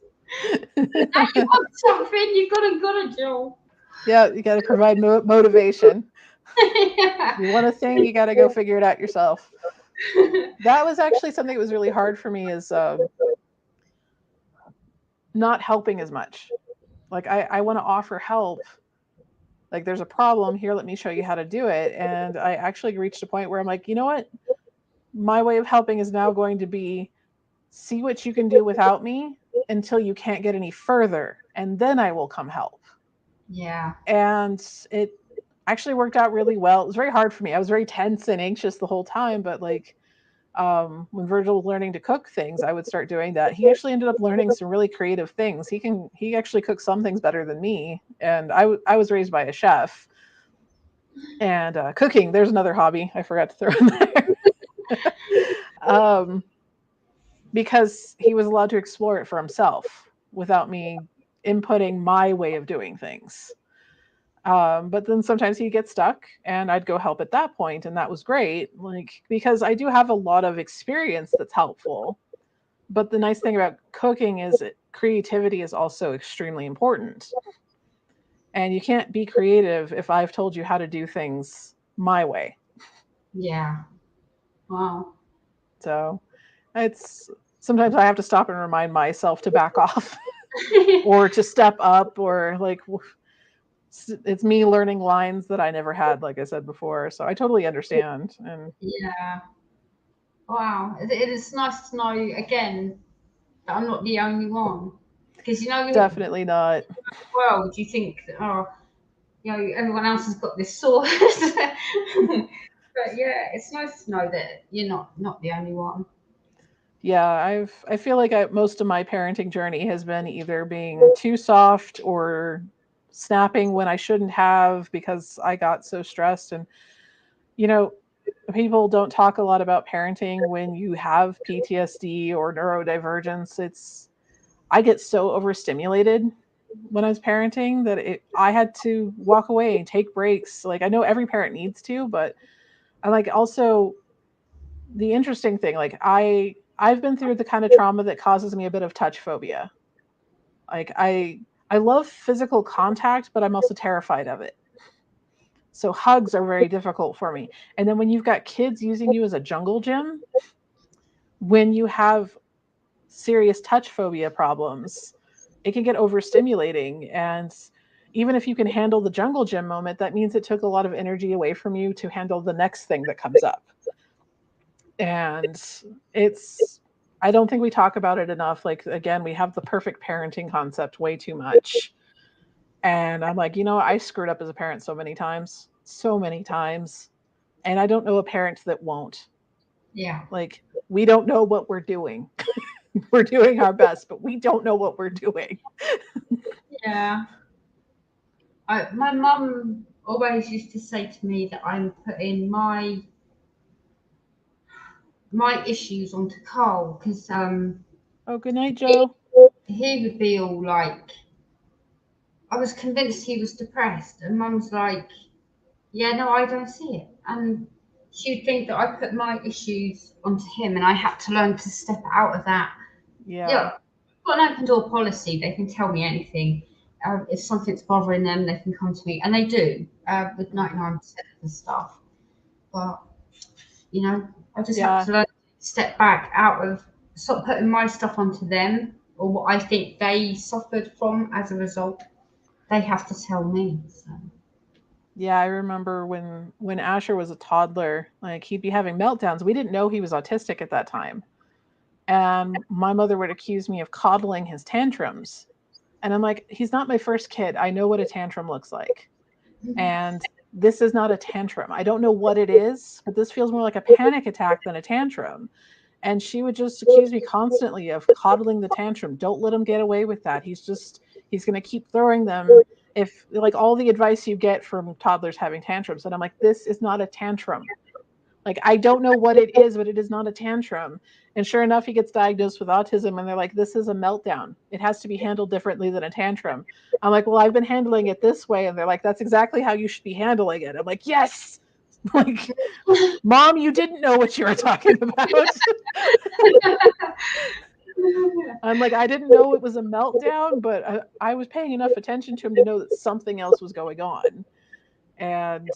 Now you want something, you've got a job." Yeah, you got to provide motivation. Yeah. You want a thing, you got to go figure it out yourself. That was actually something that was really hard for me, is not helping as much. Like I want to offer help. Like, there's a problem here, let me show you how to do it. And I actually reached a point where I'm like, you know what? My way of helping is now going to be, see what you can do without me until you can't get any further, and then I will come help. Yeah. And it actually worked out really well. It was very hard for me. I was very tense and anxious the whole time, but like, when Virgil was learning to cook things, I would start doing that. He actually ended up learning some really creative things. He actually cooks some things better than me. And I was raised by a chef. And cooking, there's another hobby I forgot to throw in there. Because he was allowed to explore it for himself without me inputting my way of doing things. But then sometimes he'd get stuck and I'd go help at that point, and that was great. Like, because I do have a lot of experience that's helpful. But the nice thing about cooking is that creativity is also extremely important. And you can't be creative if I've told you how to do things my way. Yeah. Wow. So it's sometimes I have to stop and remind myself to back off or to step up, or like, it's me learning lines that I never had, like I said before. So I totally understand. And Yeah. Wow. It is nice to know again that I'm not the only one. Because, you know, definitely not. well, do you think that, oh, you know, everyone else has got this sword? But yeah, it's nice to know that you're not the only one. Yeah, I feel like most of my parenting journey has been either being too soft or snapping when I shouldn't have, because I got so stressed. And you know, people don't talk a lot about parenting when you have PTSD or neurodivergence. I get so overstimulated when I was parenting that I had to walk away and take breaks. Like, I know every parent needs to, but I like, also the interesting thing, like I've been through the kind of trauma that causes me a bit of touch phobia. Like, I love physical contact, but I'm also terrified of it. So hugs are very difficult for me. And then when you've got kids using you as a jungle gym, when you have serious touch phobia problems, it can get overstimulating. And even if you can handle the jungle gym moment, that means it took a lot of energy away from you to handle the next thing that comes up. And I don't think we talk about it enough. Like, again, we have the perfect parenting concept way too much. And I'm like, I screwed up as a parent so many times. And I don't know a parent that won't. Yeah. Like, we don't know what we're doing. We're doing our best, but we don't know what we're doing. Yeah. My mum always used to say to me that I'm putting my issues onto Carl, because Oh, good night, Joe. he would be all like, I was convinced he was depressed, and Mum's like, yeah, no, I don't see it. And she would think that I put my issues onto him, and I had to learn to step out of that. Yeah. I've got an open door policy. They can tell me anything. If something's bothering them, they can come to me, and they do with 99% of the stuff. But I just have to learn to step back out of, stop putting my stuff onto them, or what I think they suffered from as a result. They have to tell me. So. Yeah, I remember when Asher was a toddler, like, he'd be having meltdowns. We didn't know he was autistic at that time. And my mother would accuse me of coddling his tantrums. And I'm like, he's not my first kid. I know what a tantrum looks like. And this is not a tantrum. I don't know what it is, but this feels more like a panic attack than a tantrum. And she would just accuse me constantly of coddling the tantrum. Don't let him get away with that. He's going to keep throwing them. If, like, all the advice you get from toddlers having tantrums. And I'm like, this is not a tantrum. Like, I don't know what it is, but it is not a tantrum. And sure enough, he gets diagnosed with autism, and they're like, this is a meltdown. It has to be handled differently than a tantrum. I'm like, well, I've been handling it this way. And they're like, that's exactly how you should be handling it. I'm like, yes. Like, Mom, you didn't know what you were talking about. I'm like, I didn't know it was a meltdown, but I was paying enough attention to him to know that something else was going on. And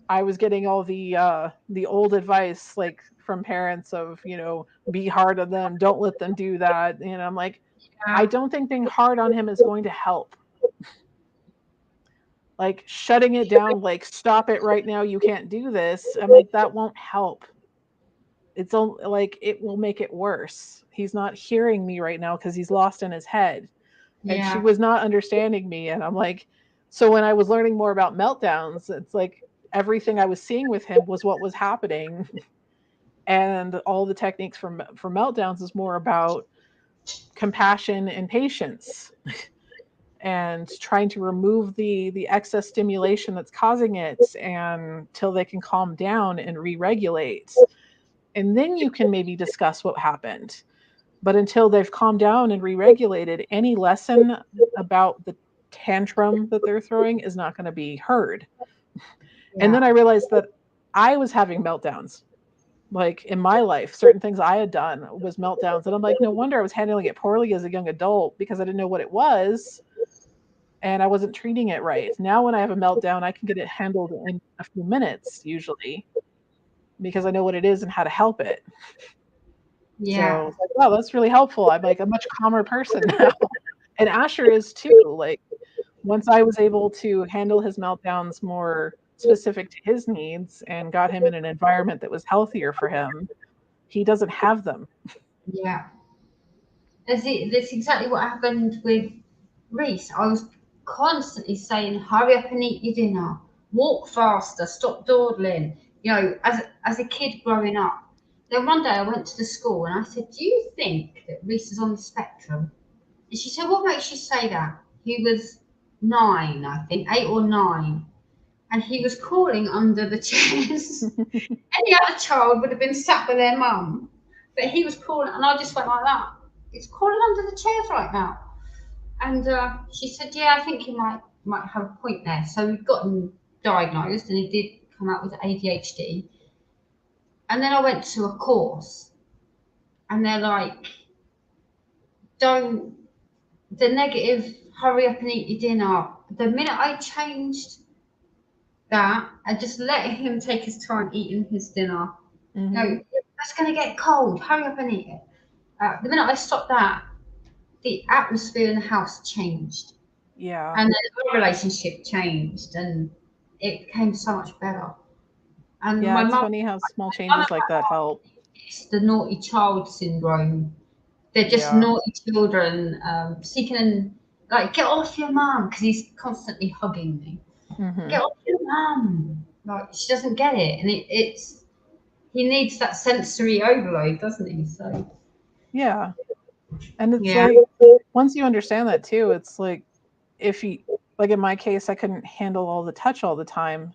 I was getting all the old advice like from parents of, be hard on them, don't let them do that. And I'm like, I don't think being hard on him is going to help. Like shutting it down, like stop it right now, you can't do this. I'm like, that won't help. It's only like it will make it worse. He's not hearing me right now because he's lost in his head. And she was not understanding me. And I'm like, so when I was learning more about meltdowns, it's like everything I was seeing with him was what was happening. And all the techniques for meltdowns is more about compassion and patience and trying to remove the excess stimulation that's causing it and till they can calm down and re-regulate. And then you can maybe discuss what happened. But until they've calmed down and re-regulated, any lesson about the tantrum that they're throwing is not going to be heard. And then I realized that I was having meltdowns. Like in my life, certain things I had done was meltdowns. And I'm like, no wonder I was handling it poorly as a young adult because I didn't know what it was. And I wasn't treating it right. Now when I have a meltdown, I can get it handled in a few minutes usually because I know what it is and how to help it. So it's like, wow, that's really helpful. I'm like a much calmer person now. And Asher is too. Like once I was able to handle his meltdowns more specific to his needs and got him in an environment that was healthier for him, he doesn't have them. Yeah. That's exactly what happened with Reese. I was constantly saying, hurry up and eat your dinner, walk faster, stop dawdling, as a kid growing up. Then one day I went to the school and I said, do you think that Reese is on the spectrum? And she said, what makes you say that? He was 9, I think, 8 or 9. And he was crawling under the chairs. Any other child would have been sat with their mum. But he was crawling, and I just went like that. He's crawling under the chairs right now. And she said, yeah, I think you might have a point there. So we've got him diagnosed, and he did come out with ADHD. And then I went to a course, and they're like, the negative, hurry up and eat your dinner. The minute I changed that and just let him take his time eating his dinner, no, that's going to get cold, hurry up and eat it. The minute I stopped that, the atmosphere in the house changed. Yeah. And then our relationship changed and it became so much better. And yeah, my it's mum, funny how small changes like that help. It's the naughty child syndrome. They're just naughty children seeking like, get off your mum, because he's constantly hugging me. Get off your mum. Like, she doesn't get it. And he needs that sensory overload, doesn't he? So yeah. And it's like, once you understand that too, it's like, if you, like in my case, I couldn't handle all the touch all the time.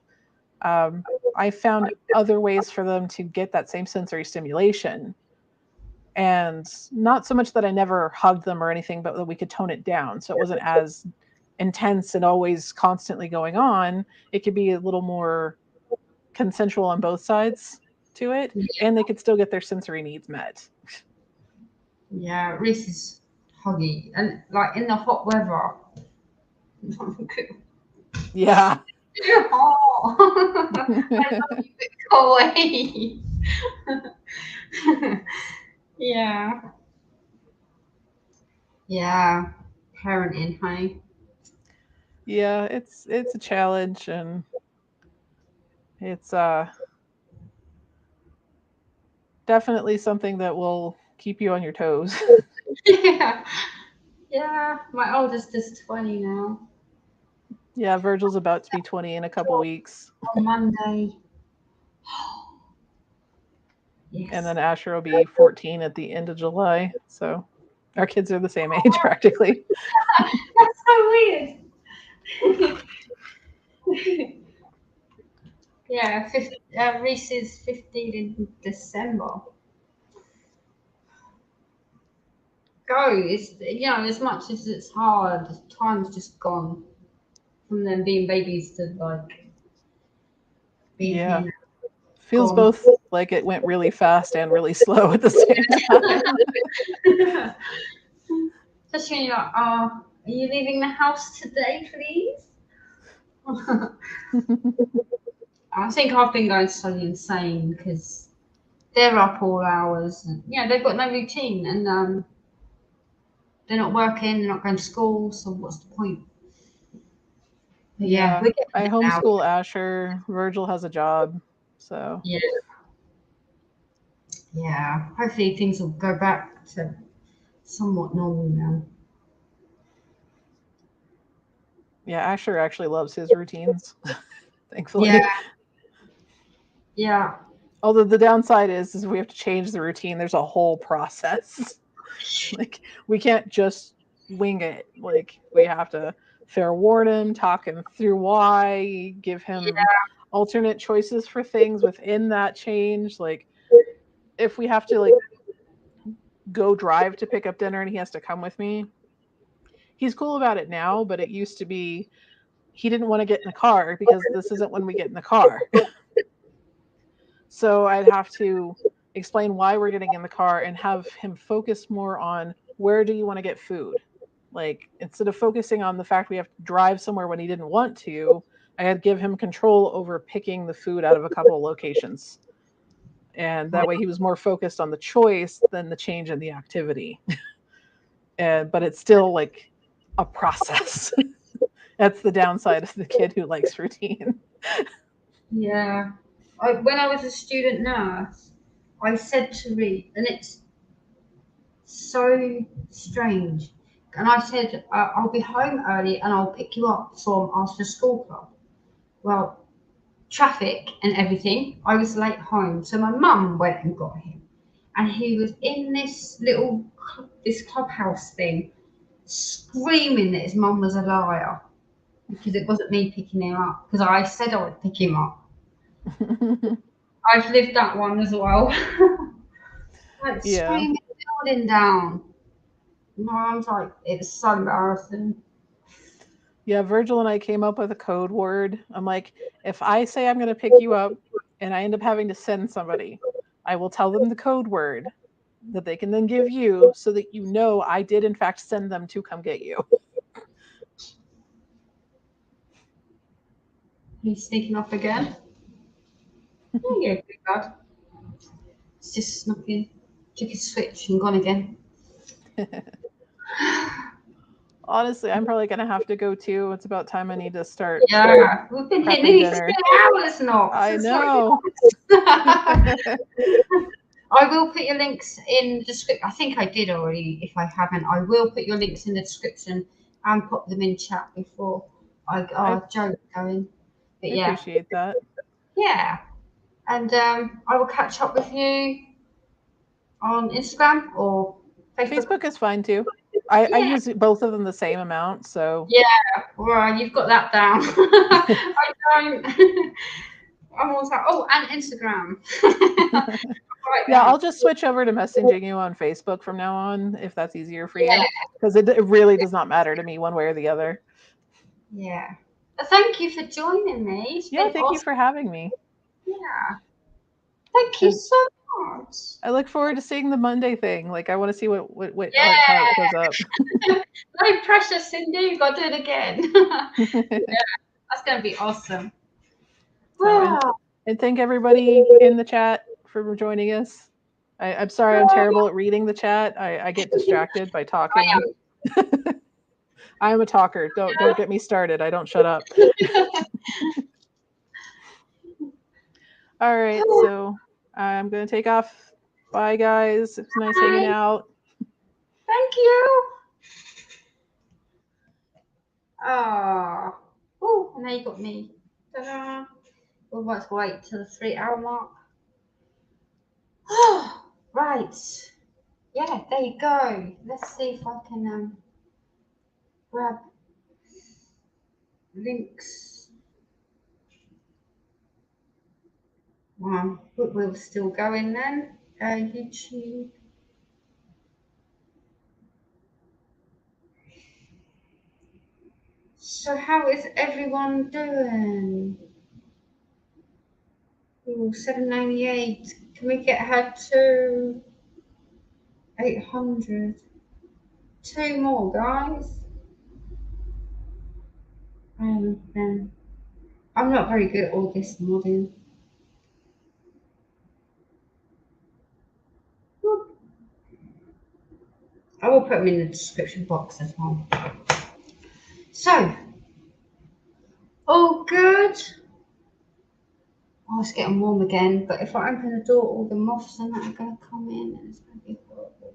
I found other ways for them to get that same sensory stimulation. And not so much that I never hugged them or anything, but that we could tone it down. So it wasn't as intense and always constantly going on. It could be a little more consensual on both sides to it. And they could still get their sensory needs met. Yeah, Reese is huggy. And like in the hot weather. Yeah. Oh, I love you, but go away. Yeah. Yeah. Parenting, honey. Yeah, it's a challenge, and it's definitely something that will keep you on your toes. Yeah. Yeah. My oldest is 20 now. Yeah, Virgil's about to be 20 in a couple weeks. On Monday. Yes. And then Asher will be 14 at the end of July. So our kids are the same age practically. That's so weird. Yeah, Reese is 15 in December. It's, as much as it's hard, time's just gone from them being babies to like being here. Feels both like it went really fast and really slow at the same time. Especially when you're like, are you leaving the house today, please? I think I've been going slowly insane because they're up all hours and they've got no routine and they're not working, they're not going to school, so what's the point? But Yeah, we're getting I there now. homeschool Asher. Virgil has a job, so Yeah, hopefully things will go back to somewhat normal now. yeah, Asher actually loves his routines, thankfully. Yeah. Although the downside is we have to change the routine. There's a whole process. Like, we can't just wing it. Like, we have to fair warn him, talk him through why, give him alternate choices for things within that change. Like, if we have to like go drive to pick up dinner and he has to come with me, he's cool about it now, but it used to be he didn't want to get in the car because this isn't when we get in the car. So I'd have to explain why we're getting in the car and have him focus more on where do you want to get food. Like, instead of focusing on the fact we have to drive somewhere when he didn't want to, I had to give him control over picking the food out of a couple of locations. And that way he was more focused on the choice than the change in the activity. But it's still like a process. That's the downside of the kid who likes routine. Yeah. When I was a student nurse, I said to Reed, and it's so strange, and I said, I'll be home early and I'll pick you up from after school club. Well, traffic and everything, I was late home. So my mum went and got him. And he was in this clubhouse thing, screaming that his mum was a liar because it wasn't me picking him up, because I said I would pick him up. I've lived that one as well. Like screaming the building down. My mum's like, it's so embarrassing. Yeah, Virgil and I came up with a code word. I'm like, if I say I'm going to pick you up and I end up having to send somebody, I will tell them the code word that they can then give you so that you know I did in fact send them to come get you. He's sneaking off again. Yeah, good God. It's just snuck in, took his switch and gone again. Honestly, I'm probably going to have to go too. It's about time I need to start. Yeah, we've been here nearly 3 hours now. I know. I will put your links in the description. I think I did already. If I haven't, I will put your links in the description and put them in chat before I Joe's going. But I appreciate that. Yeah. And I will catch up with you on Instagram or Facebook. Facebook is fine too. I use both of them the same amount, so well, you've got that down. I don't. I'm always like, and Instagram. I'll just switch over to messaging you on Facebook from now on if that's easier for you, because it really does not matter to me one way or the other. Yeah. Thank you for joining me. Thank you for having me. Yeah. Thank you so much. I look forward to seeing the Monday thing. Like, I want to see how it goes up. No pressure, Cindy. You've got to do it again. That's going to be awesome. And thank everybody in the chat for joining us. I'm sorry I'm terrible at reading the chat. I get distracted by talking. I am a talker. Don't get me started. I don't shut up. All right, so I'm going to take off. Bye, guys. It's nice hanging out. Thank you. Oh, now you got me. Ta-da. We'll have to wait till the 3-hour mark. Oh, right. Yeah, there you go. Let's see if I can grab links. We'll still going then. YouTube. So how is everyone doing? Ooh, 798. Can we get her to 800? 2 more, guys. And then I'm not very good at all this modding. I will put them in the description box as well. So, all good. Oh, it's getting warm again, but if I open the door, all the moths and that are going to come in and it's going to be horrible.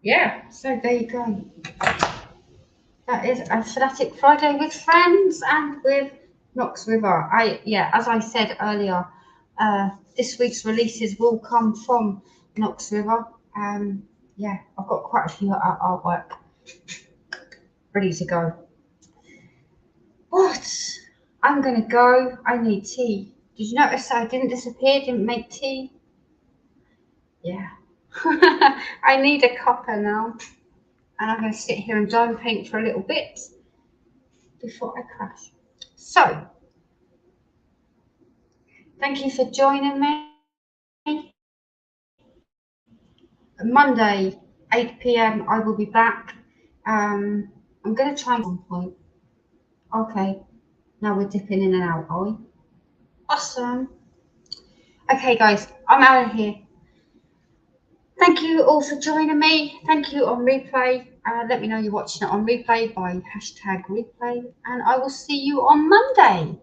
Yeah, so there you go. That is a Fanatic Friday with friends and with Knox River. As I said earlier, this week's releases will come from Knox River. Yeah, I've got quite a few artwork ready to go. But I'm gonna go. I need tea. Did you notice I didn't disappear? Didn't make tea? Yeah. I need a cuppa now, and I'm gonna sit here and diamond paint for a little bit before I crash. So, thank you for joining me. Monday, 8 p.m. I will be back. I'm gonna try at some point. Okay, now we're dipping in and out, are we? Awesome. Okay, guys, I'm out of here. Thank you all for joining me. Thank you on replay. Let me know you're watching it on replay by #replay, and I will see you on Monday.